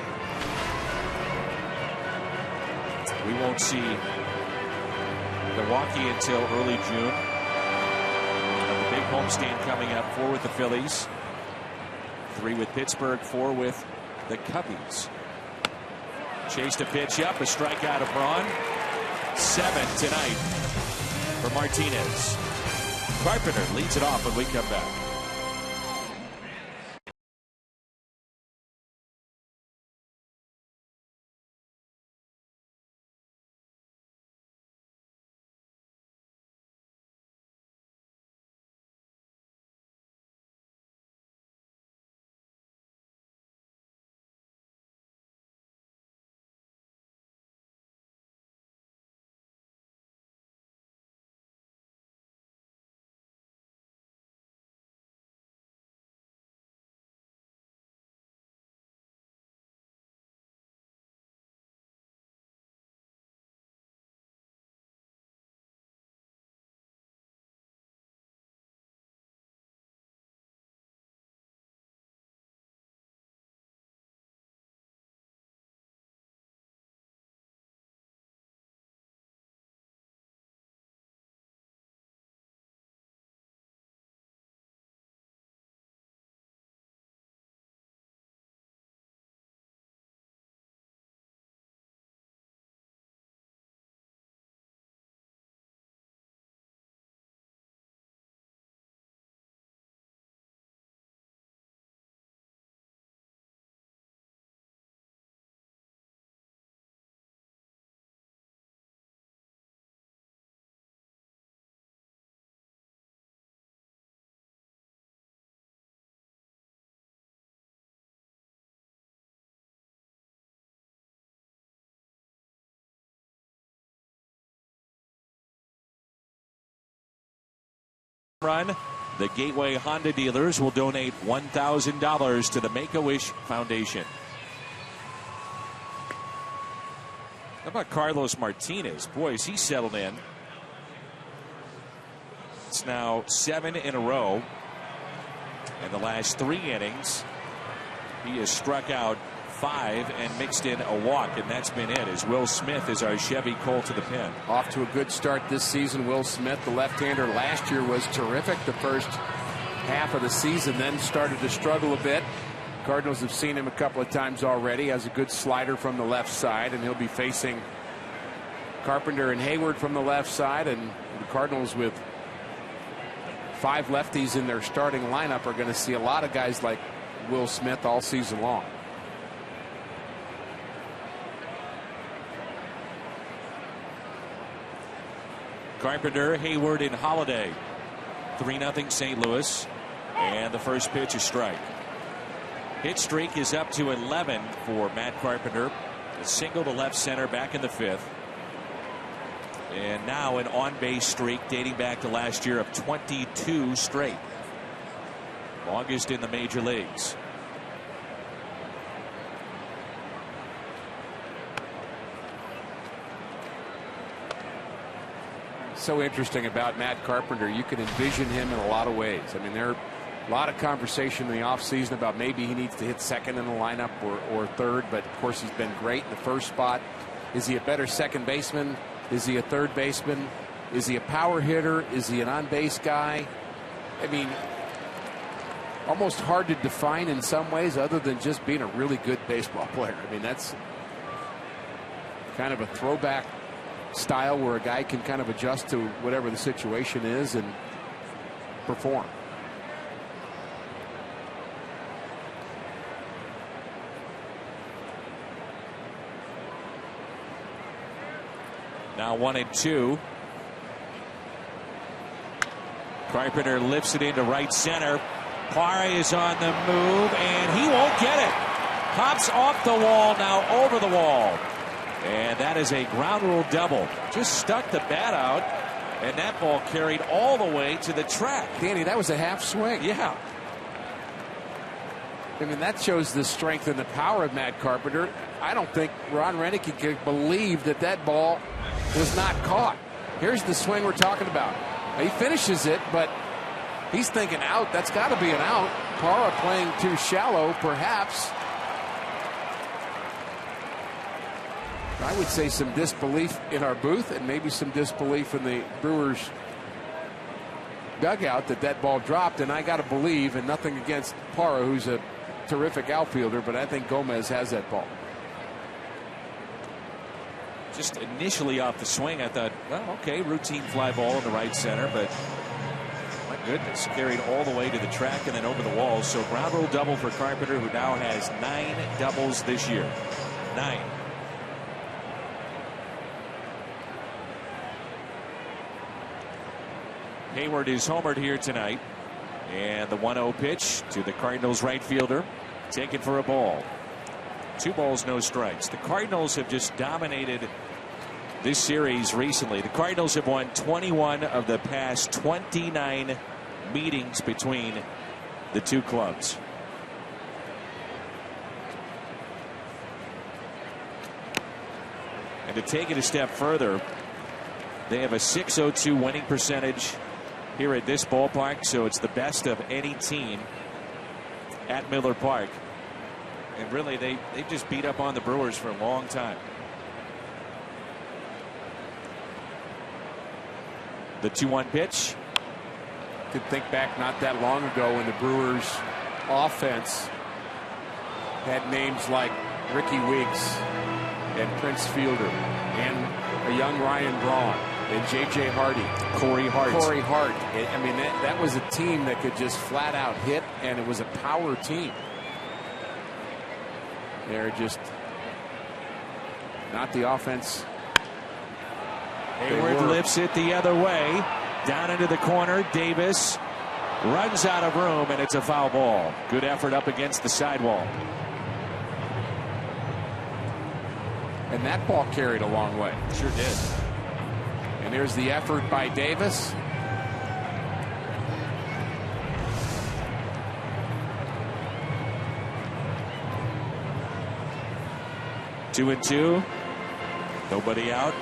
We won't see Milwaukee until early June. The big homestand coming up, 4 with the Phillies, 3 with Pittsburgh, 4 with the Cubbies. Chased a pitch up, a strikeout of Braun. 7 tonight for Martinez. Carpenter leads it off when we come back. Run. The Gateway Honda dealers will donate $1,000 to the Make-A-Wish Foundation. How about Carlos Martinez? Boy, is he settled in. It's now 7 in a row. In the last 3 innings, he has struck out 5 and mixed in a walk, and that's been it, as Will Smith is our Chevy Colt to the pin.
Off to a good start this season. Will Smith, the left-hander, last year was terrific. The first half of the season, then started to struggle a bit. Cardinals have seen him a couple of times already. Has a good slider from the left side, and he'll be facing Carpenter and Hayward from the left side. And the Cardinals, with 5 lefties in their starting lineup, are going to see a lot of guys like Will Smith all season long.
Carpenter, Hayward, and Holiday. 3-0 St. Louis. And the first pitch is strike. Hit streak is up to 11 for Matt Carpenter. A single to left center back in the 5th. And now an on-base streak dating back to last year of 22 straight. Longest in the major leagues.
So interesting about Matt Carpenter. You can envision him in a lot of ways. I mean, there are a lot of conversation in the offseason about maybe he needs to hit second in the lineup or third, but of course he's been great in the first spot. Is he a better second baseman? Is he a third baseman? Is he a power hitter? Is he an on-base guy? I mean, almost hard to define in some ways, other than just being a really good baseball player. I mean, that's kind of a throwback style where a guy can kind of adjust to whatever the situation is and perform.
Now 1-2. Carpenter lifts it into right center. Parra is on the move, and he won't get it. Hops off the wall, now over the wall. And that is a ground rule double. Just stuck the bat out, and that ball carried all the way to the track.
Danny, that was a half swing.
Yeah.
I mean, that shows the strength and the power of Matt Carpenter. I don't think Ron Renick could believe that that ball was not caught. Here's the swing we're talking about. He finishes it, but he's thinking out. That's got to be an out. Parra playing too shallow, perhaps. I would say some disbelief in our booth and maybe some disbelief in the Brewers dugout that that ball dropped. And I got to believe, and nothing against Parra, who's a terrific outfielder, but I think Gomez has that ball.
Just initially off the swing, I thought, well, okay, routine fly ball in the right center, but my goodness, carried all the way to the track and then over the wall. So ground rule double for Carpenter, who now has 9 doubles this year. 9. Hayward is homered here tonight. And the 1-0 pitch to the Cardinals right fielder, taken for a ball. 2 balls, no strikes. The Cardinals have just dominated this series recently. The Cardinals have won 21 of the past 29 meetings between the two clubs. And to take it a step further, they have a .602 winning percentage here at this ballpark, so it's the best of any team at Miller Park. And really, they just beat up on the Brewers for a long time. The 2-1 pitch.
Could think back not that long ago when the Brewers offense had names like Ricky Wiggs and Prince Fielder and a young Ryan Braun and J.J. Hardy, Corey Hart. I mean, that was a team that could just flat out hit, and it was a power team. They're just not the offense.
Hayward lifts it the other way, down into the corner. Davis runs out of room, and it's a foul ball. Good effort up against the sidewall.
And that ball carried a long way.
Sure did.
And there's the effort by Davis.
Two and two. Nobody out.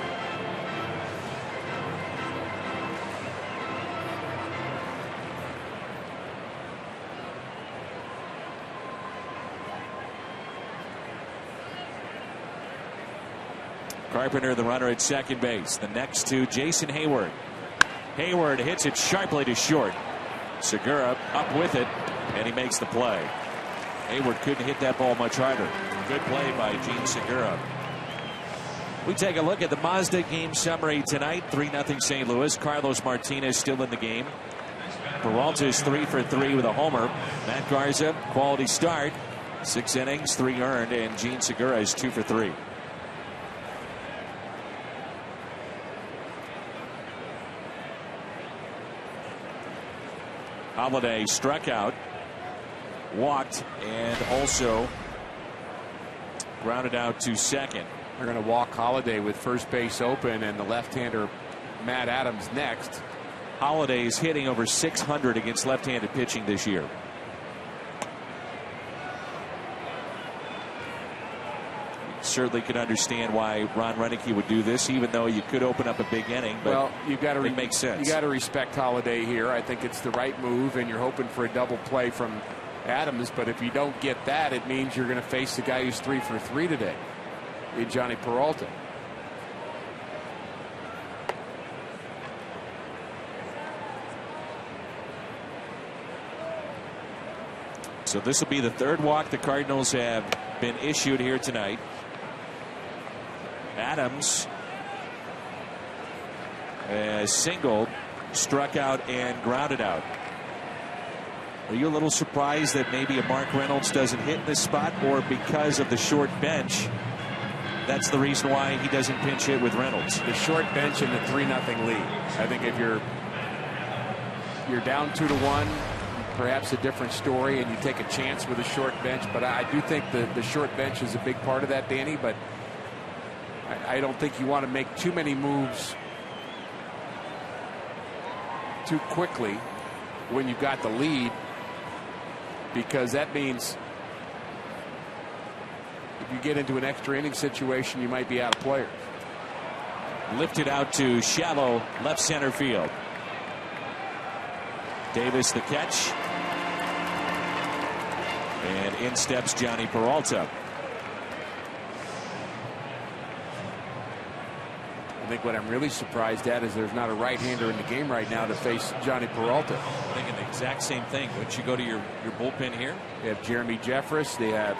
Carpenter, the runner at second base. The next to Jason Hayward. Hayward hits it sharply to short. Segura up with it, and he makes the play. Hayward couldn't hit that ball much harder. Good play by Gene Segura. We take a look at the Mazda game summary tonight. 3-0 St. Louis. Carlos Martinez still in the game. Peralta is 3 for 3 with a homer. Matt Garza, quality start. 6 innings, 3 earned, and Gene Segura is 2 for 3. Holiday struck out, walked, and also grounded out to second.
They're going to walk Holiday with first base open, and the left-hander Matt Adams next.
Holiday is hitting over .600 against left-handed pitching this year. Certainly could understand why Ron Renneke would do this, even though you could open up a big inning. But
well, it
makes sense.
You got to respect Holiday here. I think it's the right move, and you're hoping for a double play from Adams. But if you don't get that, it means you're going to face the guy who's 3 for 3 today, Johnny Peralta.
So this will be the third walk the Cardinals have been issued here tonight. Adams singled, struck out, and grounded out. Are you a little surprised that maybe a Mark Reynolds doesn't hit in this spot, or because of the short bench, that's the reason why he doesn't pinch hit with Reynolds?
The short bench and the 3-0 lead. I think if you're down 2-1, perhaps a different story, and you take a chance with a short bench. But I do think the short bench is a big part of that, Danny. But I don't think you want to make too many moves too quickly when you've got the lead, because that means if you get into an extra inning situation, you might be out of players.
Lifted out to shallow left center field. Davis the catch. And in steps Johnny Peralta.
I think what I'm really surprised at is there's not a right-hander in the game right now to face Johnny Peralta.
I'm thinking the exact same thing. Wouldn't you go to your bullpen here?
They have Jeremy Jeffress. They have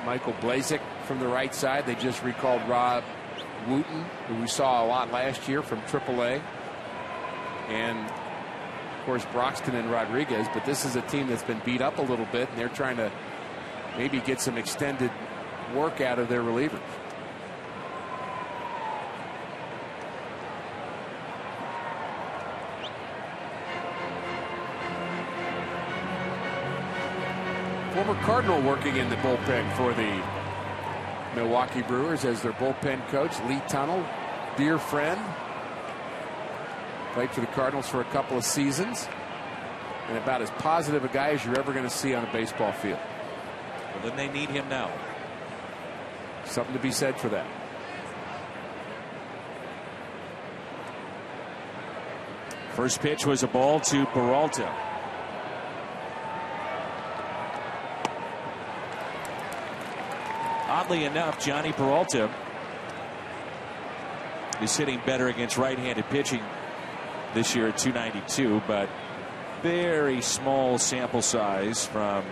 Michael Blazek from the right side. They just recalled Rob Wooten, who we saw a lot last year from AAA. And, of course, Broxton and Rodriguez. But this is a team that's been beat up a little bit, and they're trying to maybe get some extended work out of their relievers. Former Cardinal working in the bullpen for the Milwaukee Brewers as their bullpen coach, Lee Tunnell, dear friend. Played for the Cardinals for a couple of seasons. And about as positive a guy as you're ever going to see on a baseball field.
Well, then they need him now.
Something to be said for that.
First pitch was a ball to Peralta. Oddly enough, Johnny Peralta is hitting better against right-handed pitching this year at 292, but very small sample size from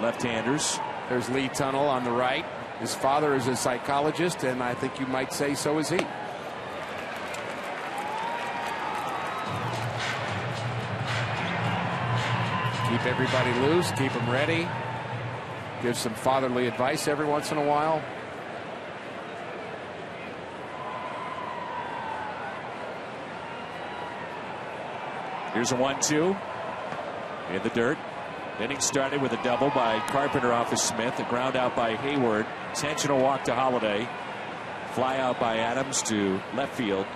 left-handers.
There's Lee Tunnell on the right. His father is a psychologist, and I think you might say so is he. Keep everybody loose, keep them ready. Give some fatherly advice every once in a while.
Here's a 1-2 in the dirt. Inning started with a double by Carpenter off of Smith, a ground out by Hayward, intentional walk to Holiday, fly out by Adams to left field,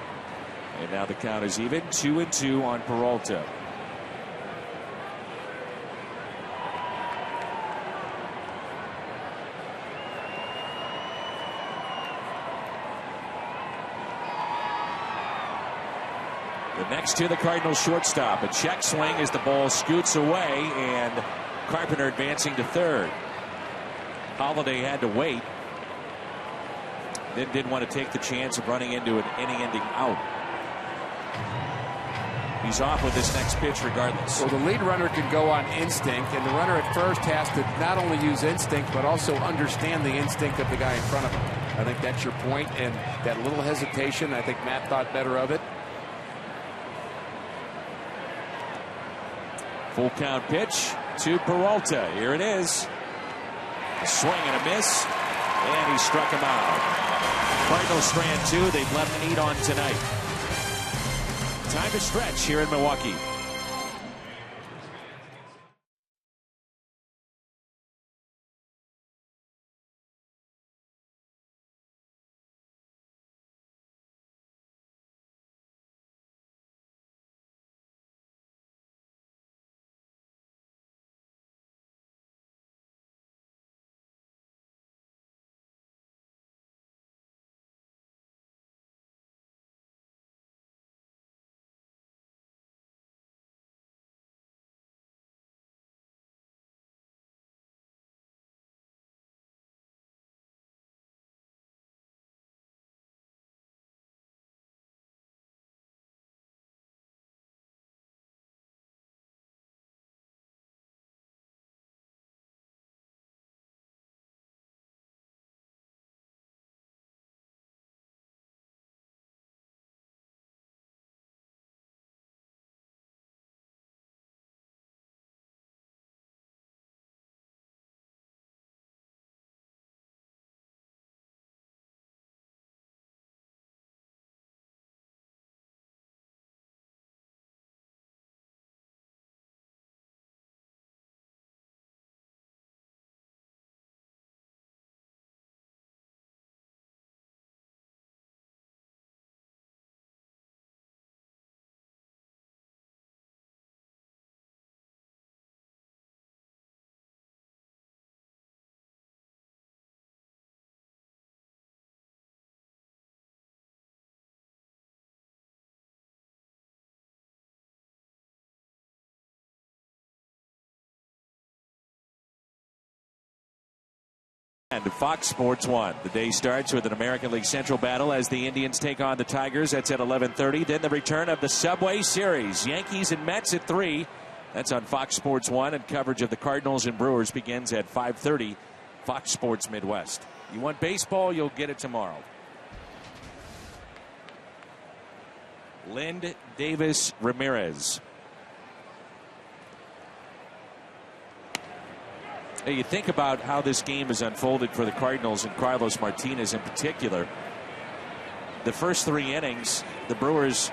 and now the count is even, 2-2 on Peralta. Next to the Cardinals shortstop, a check swing as the ball scoots away, and Carpenter advancing to third. Holiday had to wait, then didn't want to take the chance of running into an inning-ending out. He's off with this next pitch regardless.
Well, the lead runner can go on instinct, and the runner at first has to not only use instinct but also understand the instinct of the guy in front of him. I think that's your point, and that little hesitation, I think Matt thought better of it.
Full count pitch to Peralta. Here it is. A swing and a miss, and he struck him out. Cardinals strand 2. They've left 8 on tonight. Time to stretch here in Milwaukee. And Fox Sports 1. The day starts with an American League Central battle as the Indians take on the Tigers. That's at 11:30. Then the return of the Subway Series. Yankees and Mets at 3. That's on Fox Sports 1. And coverage of the Cardinals and Brewers begins at 5:30. Fox Sports Midwest. You want baseball, you'll get it tomorrow. Lind, Davis, Ramirez. Hey, you think about how this game has unfolded for the Cardinals and Carlos Martinez in particular. The first 3 innings, the Brewers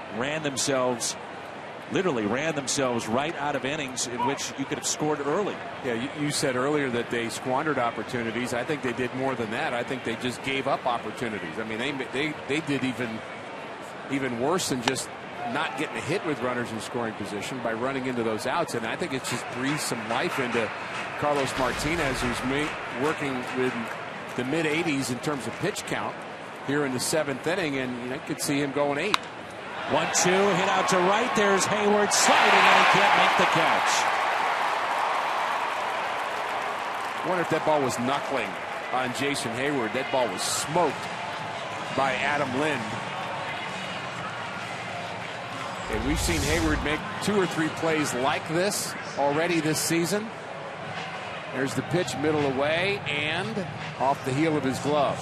literally ran themselves right out of innings in which you could have scored early.
Yeah, you said earlier that they squandered opportunities. I think they did more than that. I think they just gave up opportunities. I mean, they did even worse than just not getting a hit with runners in scoring position by running into those outs. And I think it's just breathed some life into Carlos Martinez, who's working with the mid-80s in terms of pitch count here in the 7th inning, and you could see him going 8.
1-2, hit out to right. There's Hayward sliding, and he can't make the catch.
I wonder if that ball was knuckling on Jason Hayward. That ball was smoked by Adam Lind. And we've seen Hayward make 2 or 3 plays like this already this season. There's the pitch, middle away, and off the heel of his glove.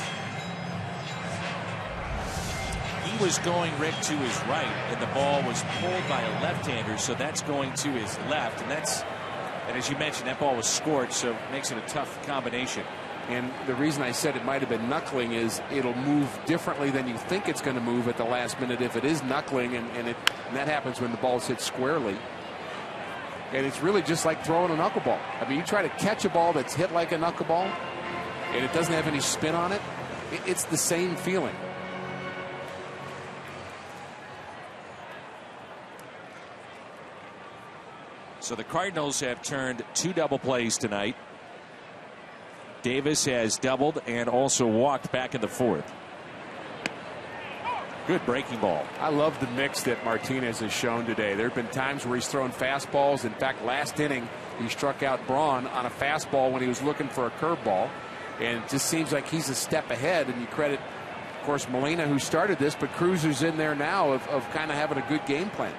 He was going, Rick, to his right, and the ball was pulled by a left-hander, so that's going to his left. And as you mentioned, that ball was scorched, so it makes it a tough combination.
And the reason I said it might have been knuckling is it'll move differently than you think it's going to move at the last minute if it is knuckling, and that happens when the ball's hit squarely. And it's really just like throwing a knuckleball. I mean, you try to catch a ball that's hit like a knuckleball, and it doesn't have any spin on it. It's the same feeling.
So the Cardinals have turned 2 double plays tonight. Davis has doubled and also walked back in the 4th. Good breaking ball.
I love the mix that Martinez has shown today. There have been times where he's thrown fastballs. In fact, last inning, he struck out Braun on a fastball when he was looking for a curveball. And it just seems like he's a step ahead. And you credit, of course, Molina, who started this, but Cruz, who's in there now, of kind of having a good game plan.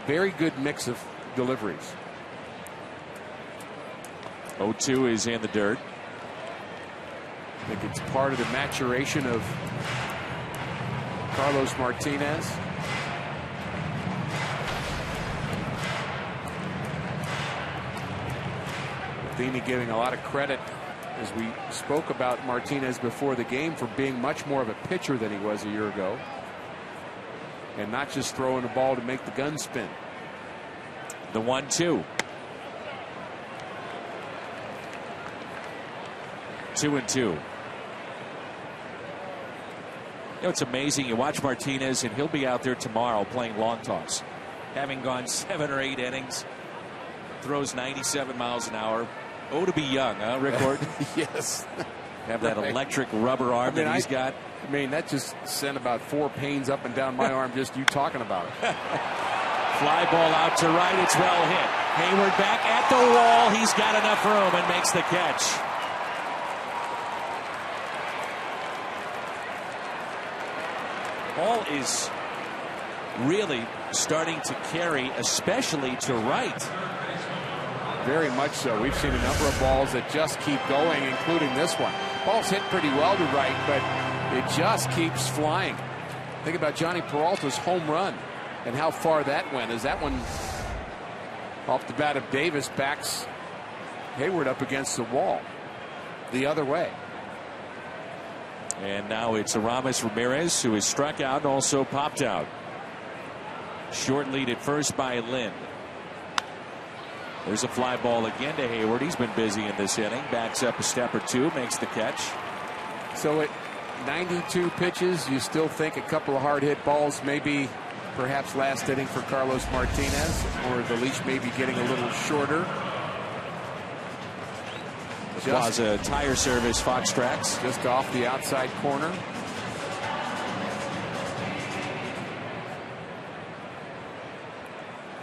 Very good mix of deliveries.
0-2 is in the dirt.
I think it's part of the maturation of Carlos Martinez. Matheny giving a lot of credit, as we spoke about Martinez before the game, for being much more of a pitcher than he was a year ago, and not just throwing the ball to make the gun spin.
The 1-2. 2-2. You know, it's amazing. You watch Martinez, and he'll be out there tomorrow playing long toss. Having gone 7 or 8 innings, throws 97 miles an hour. Oh, to be young, huh, Rick Horton?
Yes.
Have that electric rubber arm that he's got.
I mean, that just sent about 4 pains up and down my arm just you talking about it.
Fly ball out to right. It's well hit. Hayward back at the wall. He's got enough room and makes the catch. Ball is really starting to carry, especially to right.
Very much so. We've seen a number of balls that just keep going, including this one. Ball's hit pretty well to right, but it just keeps flying. Think about Johnny Peralta's home run and how far that went, as that one off the bat of Davis backs Hayward up against the wall the other way.
And now it's Aramis Ramirez, who is struck out and also popped out. Short lead at first by Lind. There's a fly ball again to Hayward. He's been busy in this inning. Backs up a step or 2, makes the catch.
So at 92 pitches, you still think a couple of hard hit balls, maybe perhaps last inning for Carlos Martinez, or the leash may be getting a little shorter.
Plaza Tire Service, Fox Tracks.
Just off the outside corner.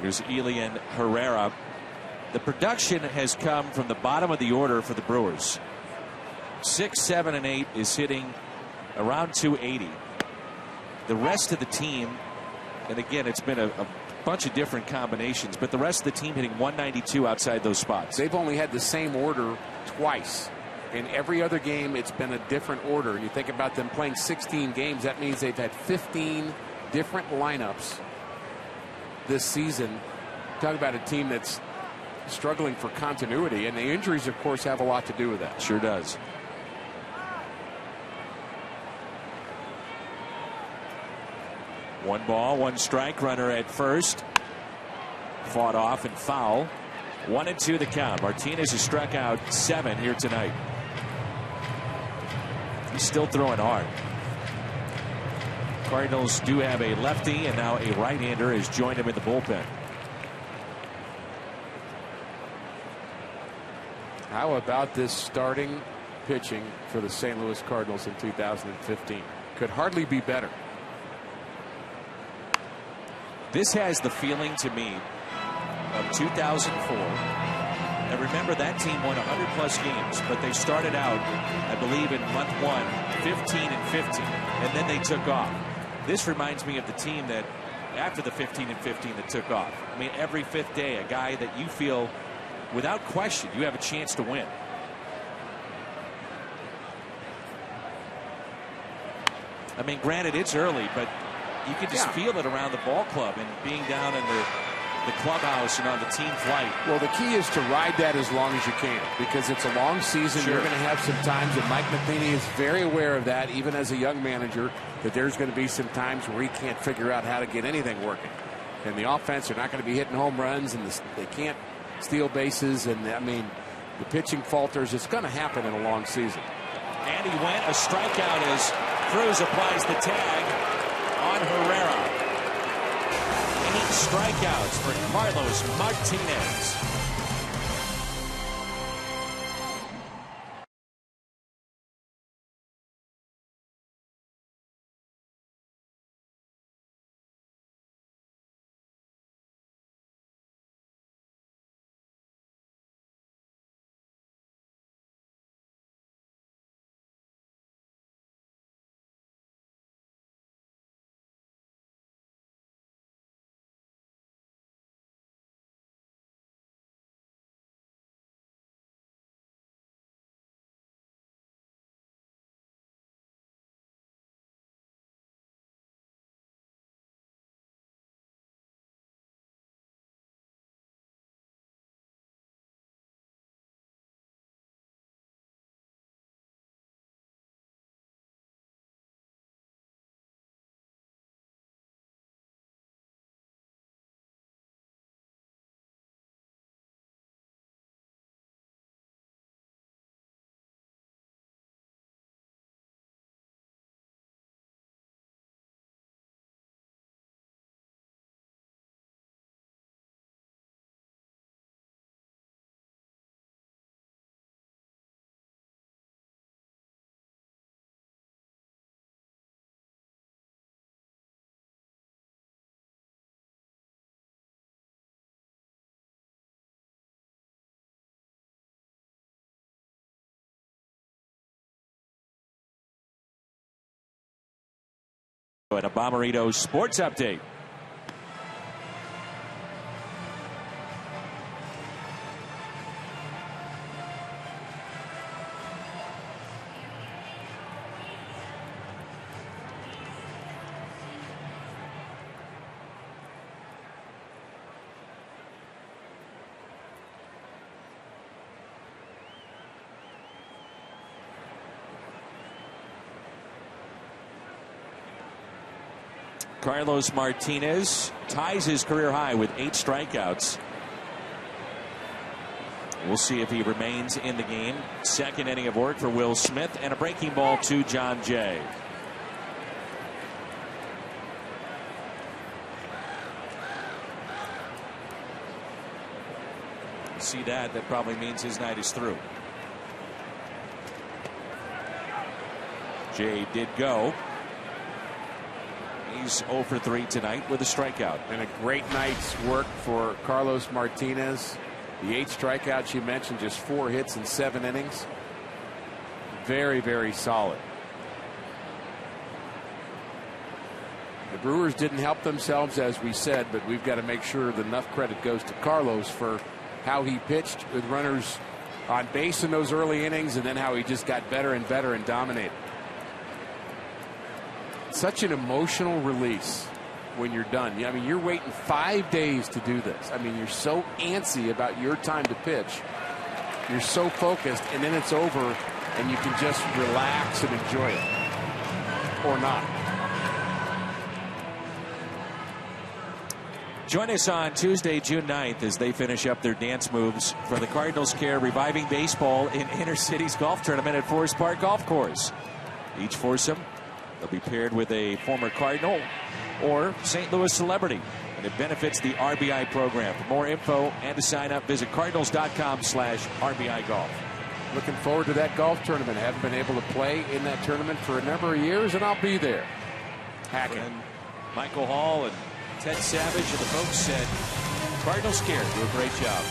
Here's Elian Herrera. The production has come from the bottom of the order for the Brewers. 6, 7, and 8 is hitting around 280. The rest of the team, and again, it's been a bunch of different combinations, but the rest of the team hitting 192 outside those spots.
They've only had the same order twice In every other game, it's been a different order. And you think about them playing 16 games, that means they've had 15 different lineups this season. Talk about a team that's struggling for continuity, and the injuries, of course, have a lot to do with that.
Sure does. One ball, one strike, runner at first. Fought off and foul. 1-2 the count. Martinez has struck out 7 here tonight. He's still throwing hard. Cardinals do have a lefty, and now a right-hander has joined him in the bullpen.
How about this starting pitching for the St. Louis Cardinals in 2015? Could hardly be better.
This has the feeling to me of 2004. And remember, that team won 100-plus games, but they started out, I believe, in month 1, 15-15, and then they took off. This reminds me of the team that, after the 15-15, that took off. I mean, every 5th day, a guy that you feel, without question, you have a chance to win. I mean, granted, it's early, but you can just feel it around the ball club and being down in the clubhouse and on the team flight.
Well, the key is to ride that as long as you can, because it's a long season.
Sure.
You're going to have some times, and Mike Matheny is very aware of that, even as a young manager, that there's going to be some times where he can't figure out how to get anything working. And the offense are not going to be hitting home runs, and they can't steal bases, and I mean, the pitching falters. It's going to happen in a long season.
And he went a strikeout as Cruz applies the tag on Herrera. 8 strikeouts for Carlos Martinez. And a Bomberito Sports Update. Carlos Martinez ties his career high with 8 strikeouts. We'll see if he remains in the game. Second inning of work for Will Smith, and a breaking ball to John Jay. See that? That probably means his night is through. Jay did go. He's 0 for 3 tonight with a strikeout.
And a great night's work for Carlos Martinez. The 8 strikeouts you mentioned, just 4 hits in 7 innings. Very, very solid. The Brewers didn't help themselves, as we said, but we've got to make sure that enough credit goes to Carlos for how he pitched with runners on base in those early innings, and then how he just got better and better and dominated. Such an emotional release when you're done. I mean, you're waiting 5 days to do this. I mean, you're so antsy about your time to pitch. You're so focused, and then it's over, and you can just relax and enjoy it. Or not.
Join us on Tuesday, June 9th, as they finish up their dance moves for the Cardinals Care Reviving Baseball in Inner Cities Golf Tournament at Forest Park Golf Course. Each foursome will be paired with a former Cardinal or St. Louis celebrity, and it benefits the RBI program. For more info and to sign up, visit cardinals.com/RBI Golf.
Looking forward to that golf tournament. I haven't been able to play in that tournament for a number of years, and I'll be there. Hacking.
Michael Hall and Ted Savage and the folks said Cardinals Care do a great job.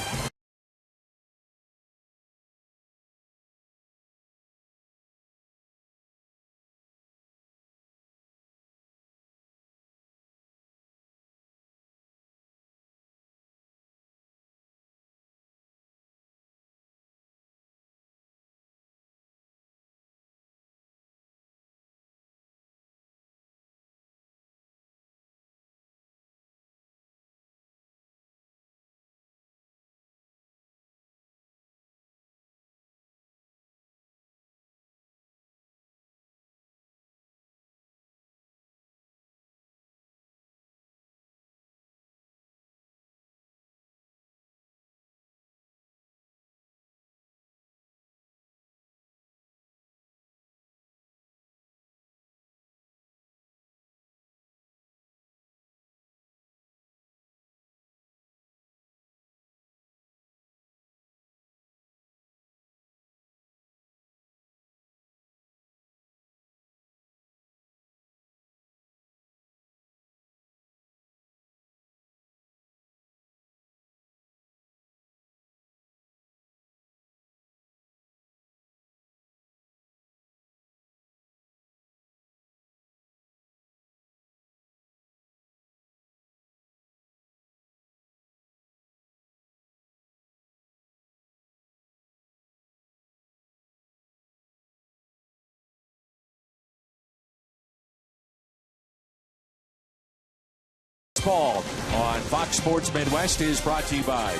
Ball on Fox Sports Midwest is brought to you by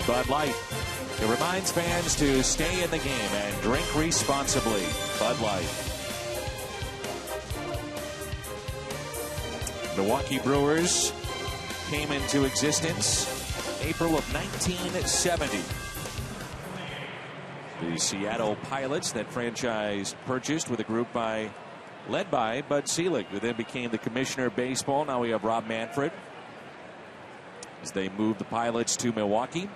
Bud Light. It reminds fans to stay in the game and drink responsibly. Bud Light. Milwaukee Brewers came into existence April of 1970. The Seattle Pilots, that franchise purchased with a group led by Bud Selig, who then became the commissioner of baseball. Now we have Rob Manfred. As they move the Pilots to Milwaukee,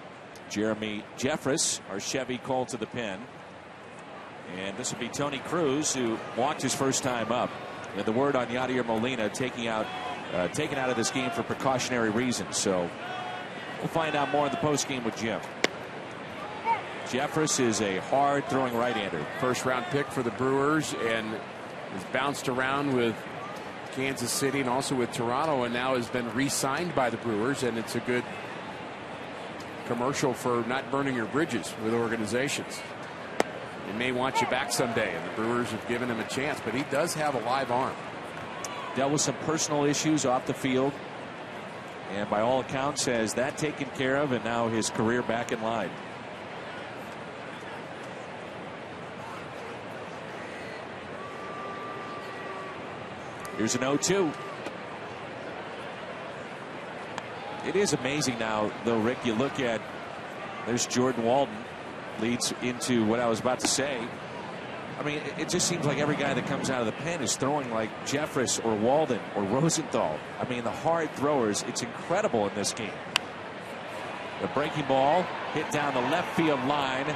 Jeremy Jeffress, our Chevy, called to the pen. And this will be Tony Cruz, who walked his first time up. And the word on Yadier Molina taken out of this game for precautionary reasons. So we'll find out more in the postgame with Jim. Jeffress is a hard-throwing right-hander.
First-round pick for the Brewers, and has bounced around with Kansas City and also with Toronto, and now has been re-signed by the Brewers, and it's a good commercial for not burning your bridges with organizations. They may want you back someday, and the Brewers have given him a chance, but he does have a live arm.
Dealt with some personal issues off the field, and by all accounts has that taken care of, and now his career back in line. Here's an 0-2. It is amazing now, though, Rick. You look at, there's Jordan Walden, leads into what I was about to say. I mean, it just seems like every guy that comes out of the pen is throwing like Jeffress or Walden or Rosenthal. I mean, the hard throwers, it's incredible in this game. The breaking ball hit down the left field line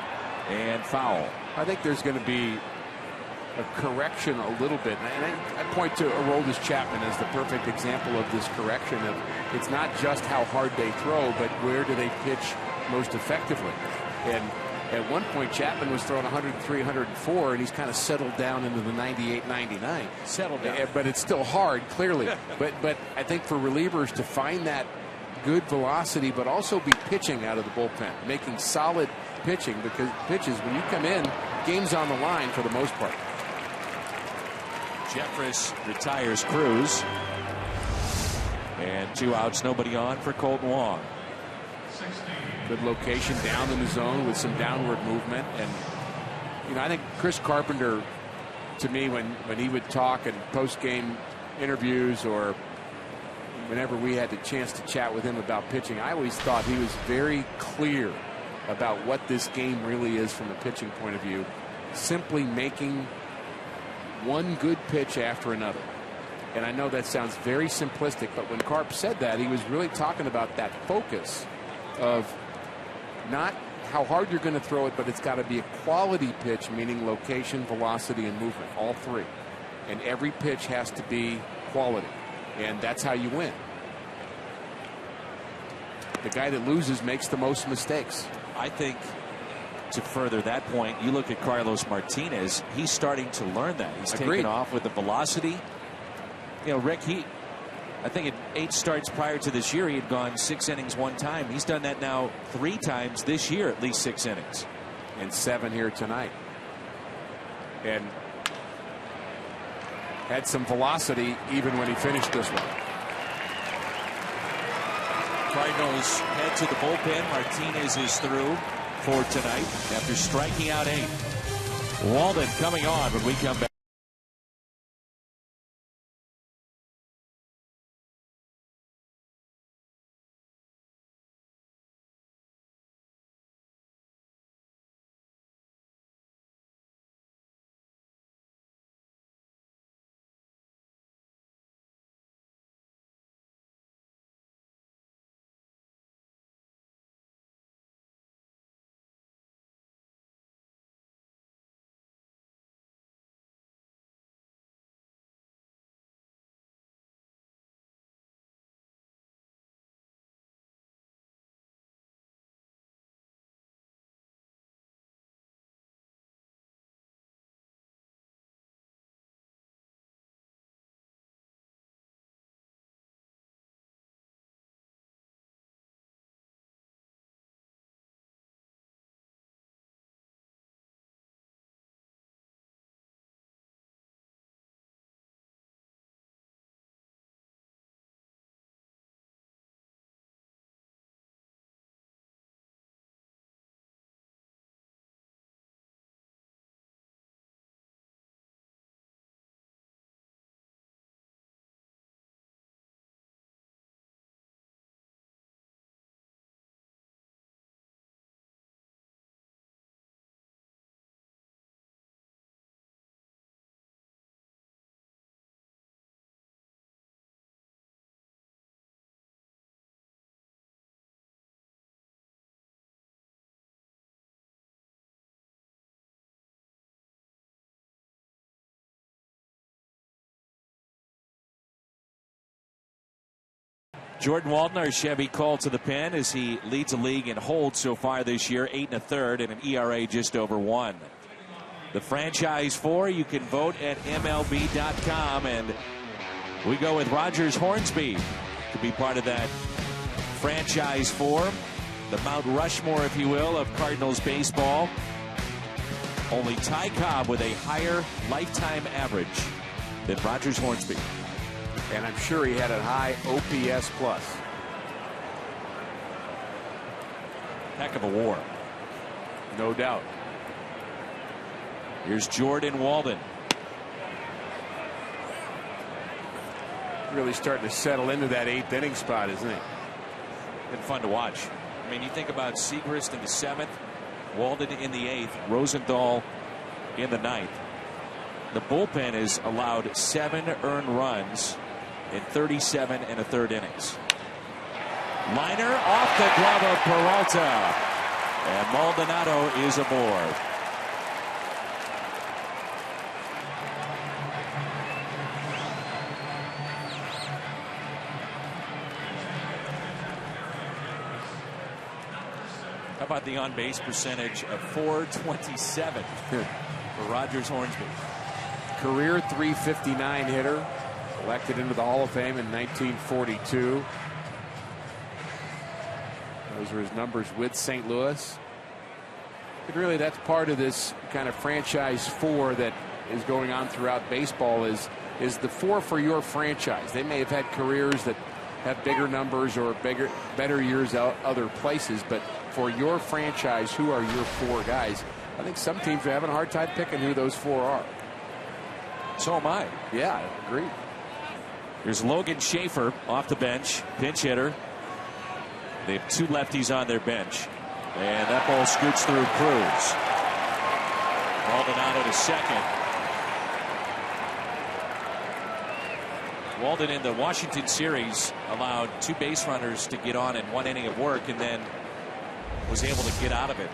and foul.
I think there's going to be a correction a little bit, and I point to Aroldis Chapman as the perfect example of this correction. Of it's not just how hard they throw, but where do they pitch most effectively. And at one point, Chapman was throwing 103, 104, and he's kind of settled down into the 98, 99.
Settled down.
But it's still hard, clearly. but I think for relievers to find that good velocity, but also be pitching out of the bullpen, making solid pitching, because pitches, when you come in, game's on the line for the most part.
Jeffress retires Cruz. And 2 outs, nobody on for Colton Wong.
Good location down in the zone with some downward movement. And, you know, I think Chris Carpenter, to me, when he would talk in post-game interviews or whenever we had the chance to chat with him about pitching, I always thought he was very clear about what this game really is from a pitching point of view. Simply making one good pitch after another. And I know that sounds very simplistic, but when Carp said that, he was really talking about that focus of not how hard you're going to throw it, but it's got to be a quality pitch, meaning location, velocity, and movement, all three. And every pitch has to be quality, and that's how you win. The guy that loses makes the most mistakes.
I think, to further that point, you look at Carlos Martinez, he's starting to learn that. He's taking off with the velocity. You know, Rick, I think in 8 starts prior to this year, he had gone 6 innings 1 time. He's done that now 3 times this year, at least 6 innings.
And 7 here tonight. And had some velocity even when he finished this one.
Cardinals head to the bullpen. Martinez is through for tonight after striking out 8. Walden coming on when we come back. Jordan Walden, our Chevy call to the pen as he leads the league in holds so far this year, 8 1/3 and an ERA just over 1. The franchise 4, you can vote at MLB.com, and we go with Rogers Hornsby to be part of that franchise 4, the Mount Rushmore, if you will, of Cardinals baseball. Only Ty Cobb with a higher lifetime average than Rogers Hornsby.
And I'm sure he had a high OPS plus.
Heck of a war.
No doubt.
Here's Jordan Walden.
Really starting to settle into that 8th inning spot, isn't it?
Been fun to watch. I mean, you think about Segrist in the 7th, Walden in the 8th, Rosenthal in the 9th. The bullpen has allowed 7 earned runs in 37 1/3 innings. Liner off the glove of Peralta, and Maldonado is aboard. How about the on-base percentage of .427 for Rogers Hornsby?
Career .359 hitter. Elected into the Hall of Fame in 1942. Those are his numbers with St. Louis. But really, that's part of this kind of franchise 4 that is going on throughout baseball is the 4 for your franchise. They may have had careers that have bigger numbers or better years out other places, but for your franchise, who are your 4 guys? I think some teams are having a hard time picking who those 4 are.
So am I.
Yeah, I agree.
Here's Logan Schaefer off the bench, pinch hitter. They have 2 lefties on their bench. And that ball scoots through Cruz. Maldonado to second. Walden in the Washington series allowed 2 base runners to get on in 1 inning of work and then was able to get out of it.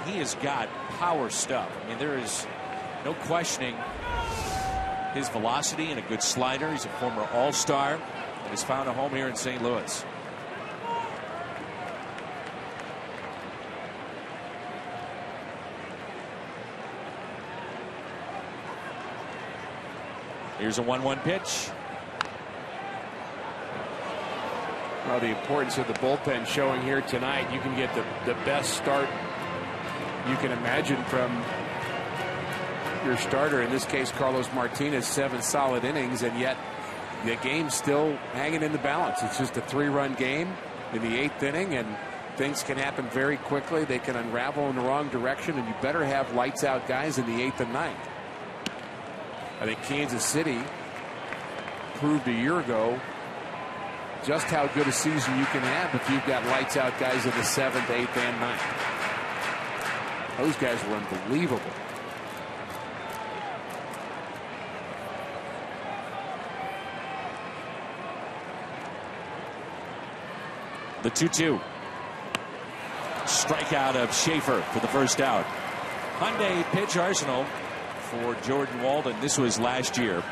He has got power stuff. I mean, there is no questioning his velocity and a good slider. He's a former All-Star and has found a home here in St. Louis. Here's a 1-1 pitch.
Well, the importance of the bullpen showing here tonight. You can get the best start you can imagine from your starter. In this case, Carlos Martinez, 7 solid innings, and yet the game's still hanging in the balance. It's just a 3-run game in the 8th inning, and things can happen very quickly. They can unravel in the wrong direction, and you better have lights out guys in the 8th and 9th. I think Kansas City proved a year ago just how good a season you can have if you've got lights out guys in the 7th, 8th, and 9th. Those guys were unbelievable.
The 2-2. Strikeout of Schaefer for the first out. Hyundai pitch arsenal for Jordan Walden. This was last year.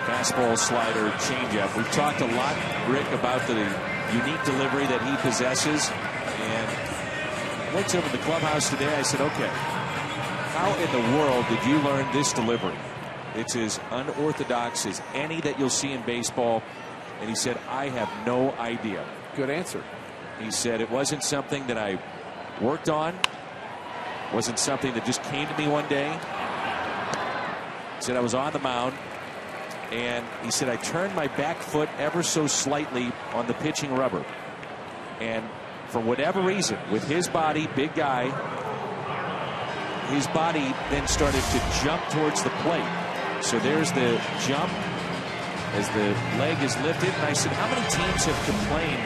Fastball, slider, changeup. We've talked a lot, Rick, about the unique delivery that he possesses. And I went to him in the clubhouse today. I said, okay, how in the world did you learn this delivery? It's as unorthodox as any that you'll see in baseball. And he said, I have no idea.
Good answer.
He said, it wasn't something that I worked on. Wasn't something that just came to me one day. He said, I was on the mound. And he said, I turned my back foot ever so slightly on the pitching rubber. And for whatever reason, with his body, big guy, his body then started to jump towards the plate. So there's the jump as the leg is lifted. And I said, how many teams have complained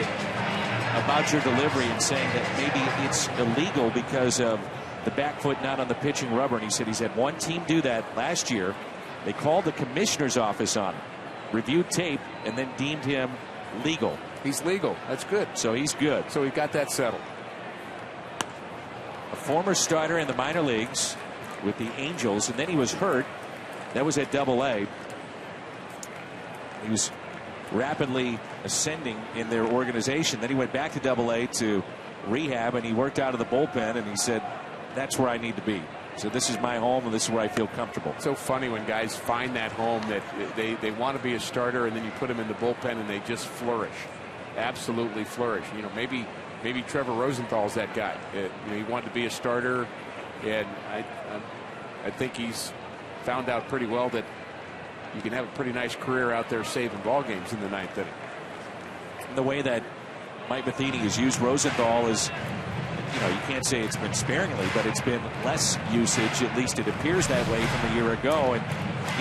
about your delivery and saying that maybe it's illegal because of the back foot not on the pitching rubber? And he said he's had one team do that last year. They called the commissioner's office on him, reviewed tape, and then deemed him legal.
He's legal. That's good.
So he's good.
So we got that settled.
A former starter in the minor leagues with the Angels, and then he was hurt. That was at Double-A. He was rapidly ascending in their organization. Then he went back to Double-A to rehab, and he worked out of the bullpen, and he said, that's where I need to be. So this is my home, and this is where I feel comfortable.
So funny when guys find that home that they want to be a starter, and then you put them in the bullpen, and they just flourish. Absolutely flourish. You know, maybe Trevor Rosenthal's that guy. He wanted to be a starter, and I think he's found out pretty well that you can have a pretty nice career out there saving ball games in the 9th inning.
And the way that Mike Matheny has used Rosenthal is, you know, you can't say it's been sparingly, but it's been less usage. At least it appears that way from a year ago. And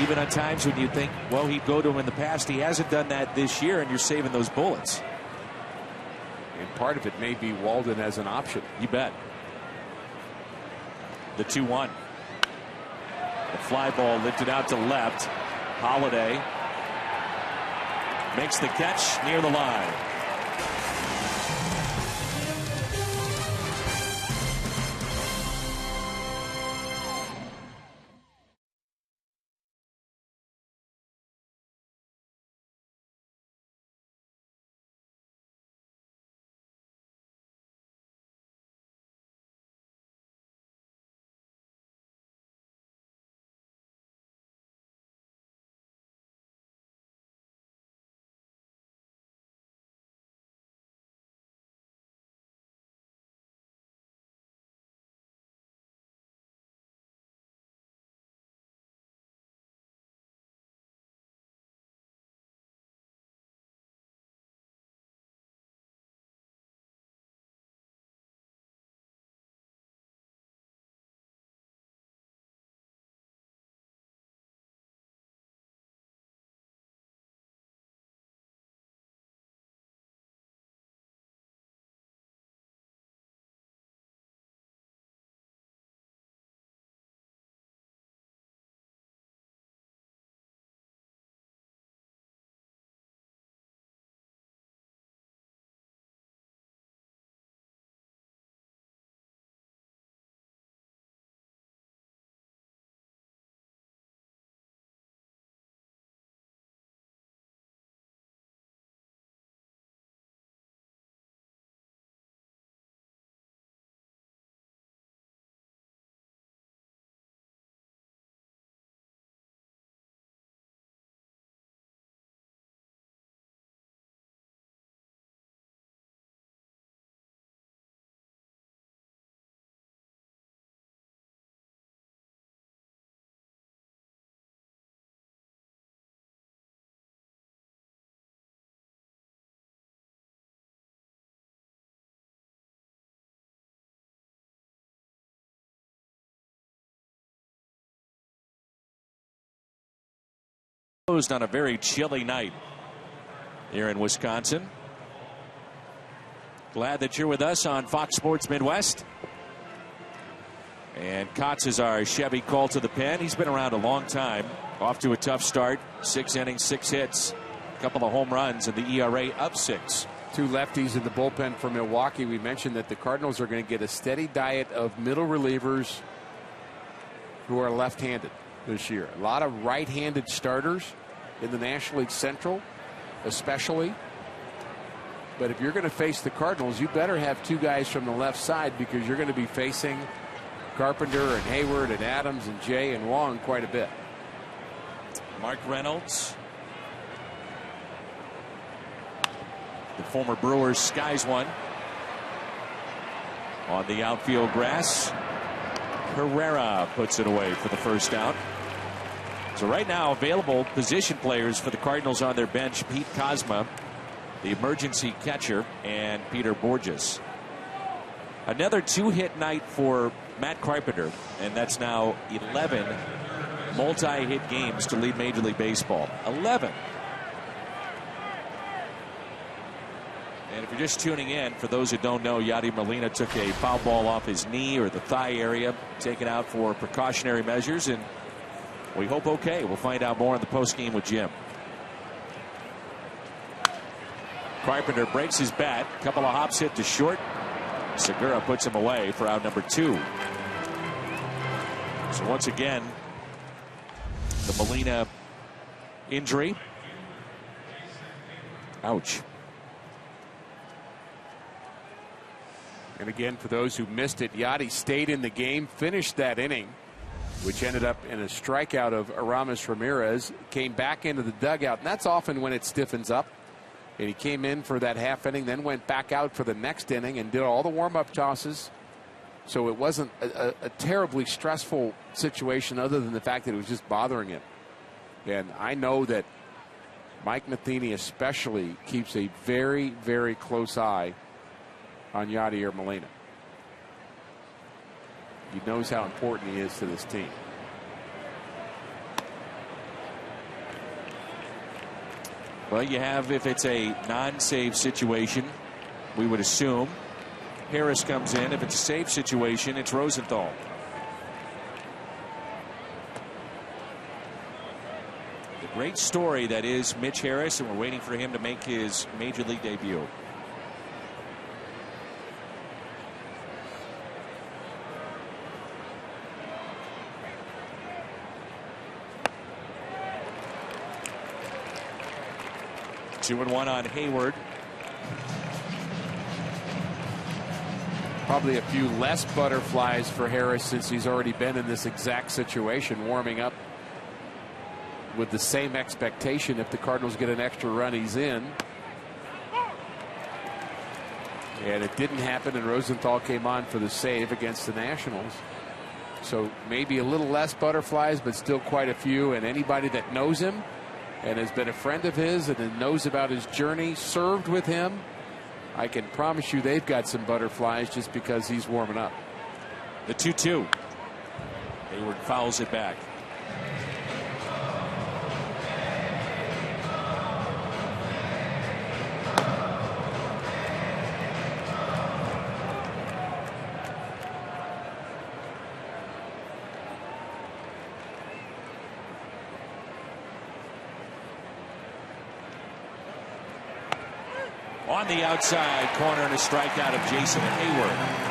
even on times when you think, well, he'd go to him in the past, he hasn't done that this year, and you're saving those bullets.
And part of it may be Walden as an option.
You bet. The 2-1. The fly ball lifted out to left. Holiday makes the catch near the line. Closed on a very chilly night here in Wisconsin. Glad that you're with us on Fox Sports Midwest. And Kotz is our Chevy call to the pen. He's been around a long time. Off to a tough start. 6 innings, 6 hits, a couple of home runs, and the ERA up 6.
2 lefties in the bullpen for Milwaukee. We mentioned that the Cardinals are going to get a steady diet of middle relievers who are left-handed this year. A lot of right-handed starters in the National League Central, especially. But if you're going to face the Cardinals, you better have 2 guys from the left side, because you're going to be facing Carpenter and Hayward and Adams and Jay and Wong quite a bit.
Mark Reynolds, the former Brewers, skies one on the outfield grass. Herrera puts it away for the first out. So right now, available position players for the Cardinals on their bench: Pete Kozma, the emergency catcher, and Peter Borges. Another 2-hit night for Matt Carpenter, and that's now 11 multi-hit games to lead Major League Baseball. 11. And if you're just tuning in, for those who don't know, Yadi Molina took a foul ball off his knee or the thigh area, taken out for precautionary measures, and we hope okay. We'll find out more in the postgame with Jim. Carpenter breaks his bat. A couple of hops hit to short. Segura puts him away for out number 2. So once again, the Molina injury. Ouch.
And again, for those who missed it, Yadi stayed in the game, finished that inning, which ended up in a strikeout of Aramis Ramirez, came back into the dugout, and that's often when it stiffens up. And he came in for that half inning, then went back out for the next inning and did all the warm-up tosses. So it wasn't a terribly stressful situation, other than the fact that it was just bothering him. And I know that Mike Matheny especially keeps a very, very close eye on Yadier Molina. He knows how important he is to this team.
Well, you have, if it's a non-save situation, we would assume Harris comes in. If it's a save situation, it's Rosenthal. The great story that is Mitch Harris, and we're waiting for him to make his Major League debut. Two and one on Hayward.
Probably a few less butterflies for Harris, since he's already been in this exact situation, warming up with the same expectation. If the Cardinals get an extra run, he's in. And it didn't happen, and Rosenthal came on for the save against the Nationals. So maybe a little less butterflies, but still quite a few. And anybody that knows him and has been a friend of his and knows about his journey, served with him, I can promise you they've got some butterflies just because he's warming up.
The 2-2. Hayward fouls it back. On the outside corner, and a strikeout of Jason Hayward.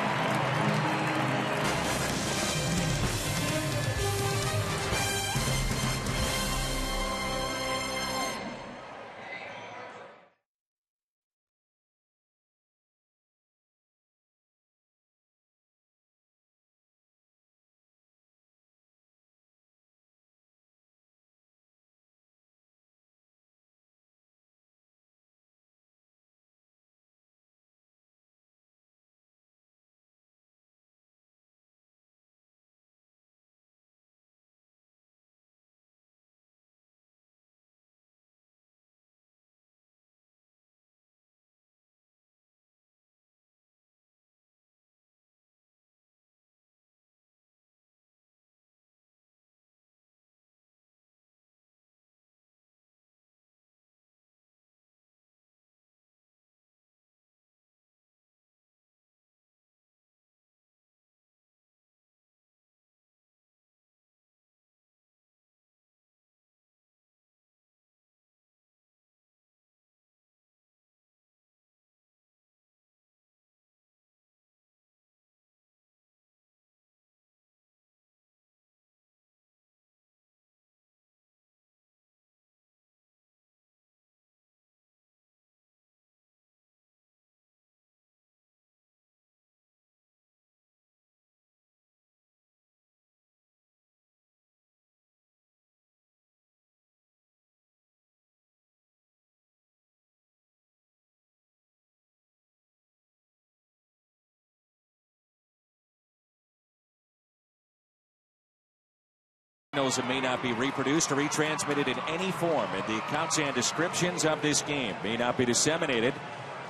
It may not be reproduced or retransmitted in any form, and the accounts and descriptions of this game may not be disseminated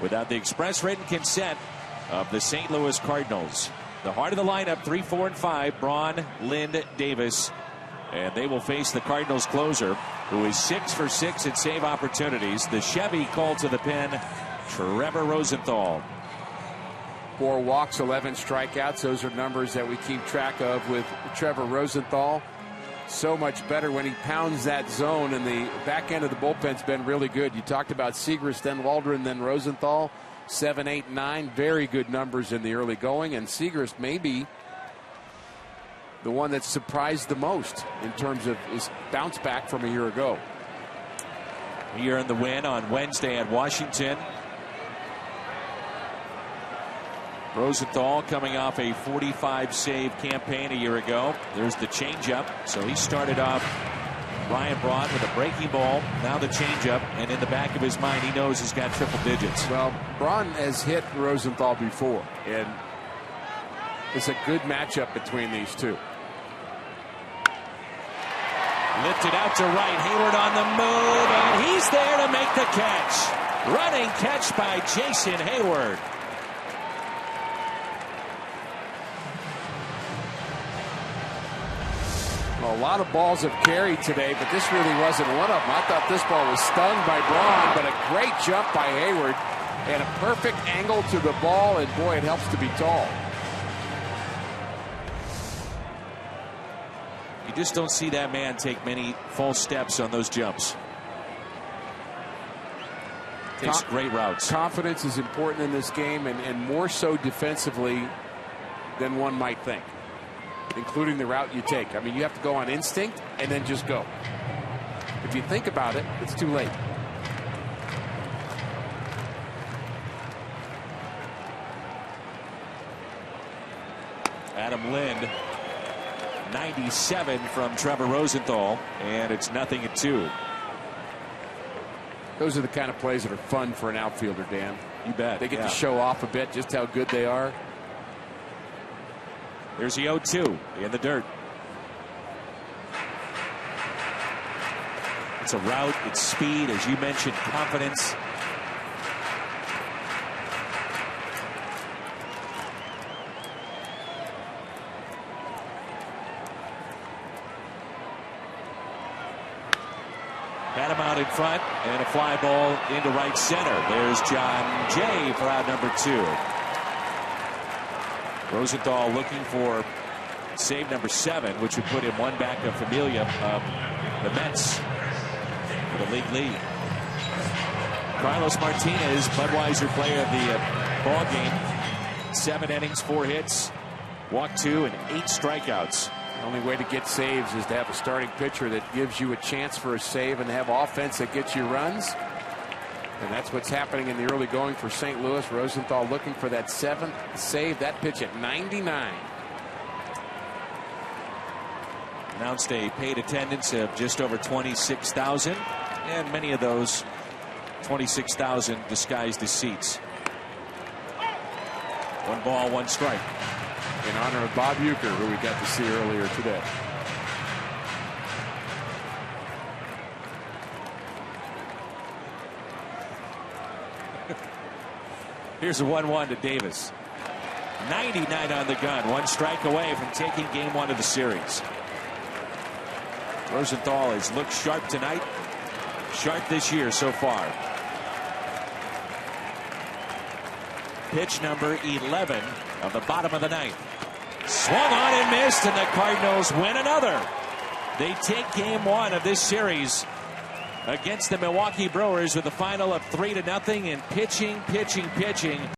without the express written consent of the St. Louis Cardinals. The heart of the lineup, 3, 4, and 5, Braun, Lind, Davis, and they will face the Cardinals closer, who is 6 for 6 in save opportunities. The Chevy called to the pen, Trevor Rosenthal.
4 walks, 11 strikeouts. Those are numbers that we keep track of with Trevor Rosenthal. So much better when he pounds that zone, and the back end of the bullpen's been really good. You talked about Segrist, then Waldron, then Rosenthal. 7, 8, 9, very good numbers in the early going, and Segrist may be the one that surprised the most in terms of his bounce back from a year ago.
He earned the win on Wednesday at Washington. Rosenthal coming off a 45 save campaign a year ago. There's the changeup. So he started off Ryan Braun with a breaking ball, now the changeup, and in the back of his mind he knows he's got triple digits.
Well, Braun has hit Rosenthal before, and it's a good matchup between these two.
Lifted out to right, Hayward on the move, and he's there to make the catch. Running catch by Jason Hayward.
Well, a lot of balls have carried today, but this really wasn't one of them. I thought this ball was stung by Braun, but a great jump by Hayward and a perfect angle to the ball, and boy, it helps to be tall.
You just don't see that man take many false steps on those jumps. Takes great routes.
Confidence is important in this game, and more so defensively than one might think, including the route you take. I mean, you have to go on instinct and then just go. If you think about it, it's too late.
Adam Lind, 97 from Trevor Rosenthal, and it's 0-2.
Those are the kind of plays that are fun for an outfielder, Dan.
You bet.
They get to show off a bit just how good they are.
There's the 0-2 in the dirt. It's a route, it's speed, as you mentioned, confidence. Had him out in front, and a fly ball into right center. There's John Jay for out number 2. Rosenthal looking for save number 7, which would put him one back of Familia of the Mets for the league lead. Carlos Martinez, Budweiser player of the ball game. 7 innings, 4 hits, walked 2, and 8 strikeouts.
The only way to get saves is to have a starting pitcher that gives you a chance for a save and have offense that gets you runs. And that's what's happening in the early going for St. Louis. Rosenthal looking for that 7th save. That pitch at 99.
Announced a paid attendance of just over 26,000, and many of those 26,000 disguised as seats. 1 ball, 1 strike.
In honor of Bob Uecker, who we got to see earlier today.
Here's a 1-1 to Davis. 99 on the gun. 1 strike away from taking game 1 of the series. Rosenthal has looked sharp tonight. Sharp this year so far. Pitch number 11 of the bottom of the 9th. Swung on and missed, and the Cardinals win another. They take game 1 of this series against the Milwaukee Brewers with a final of 3-0, and pitching.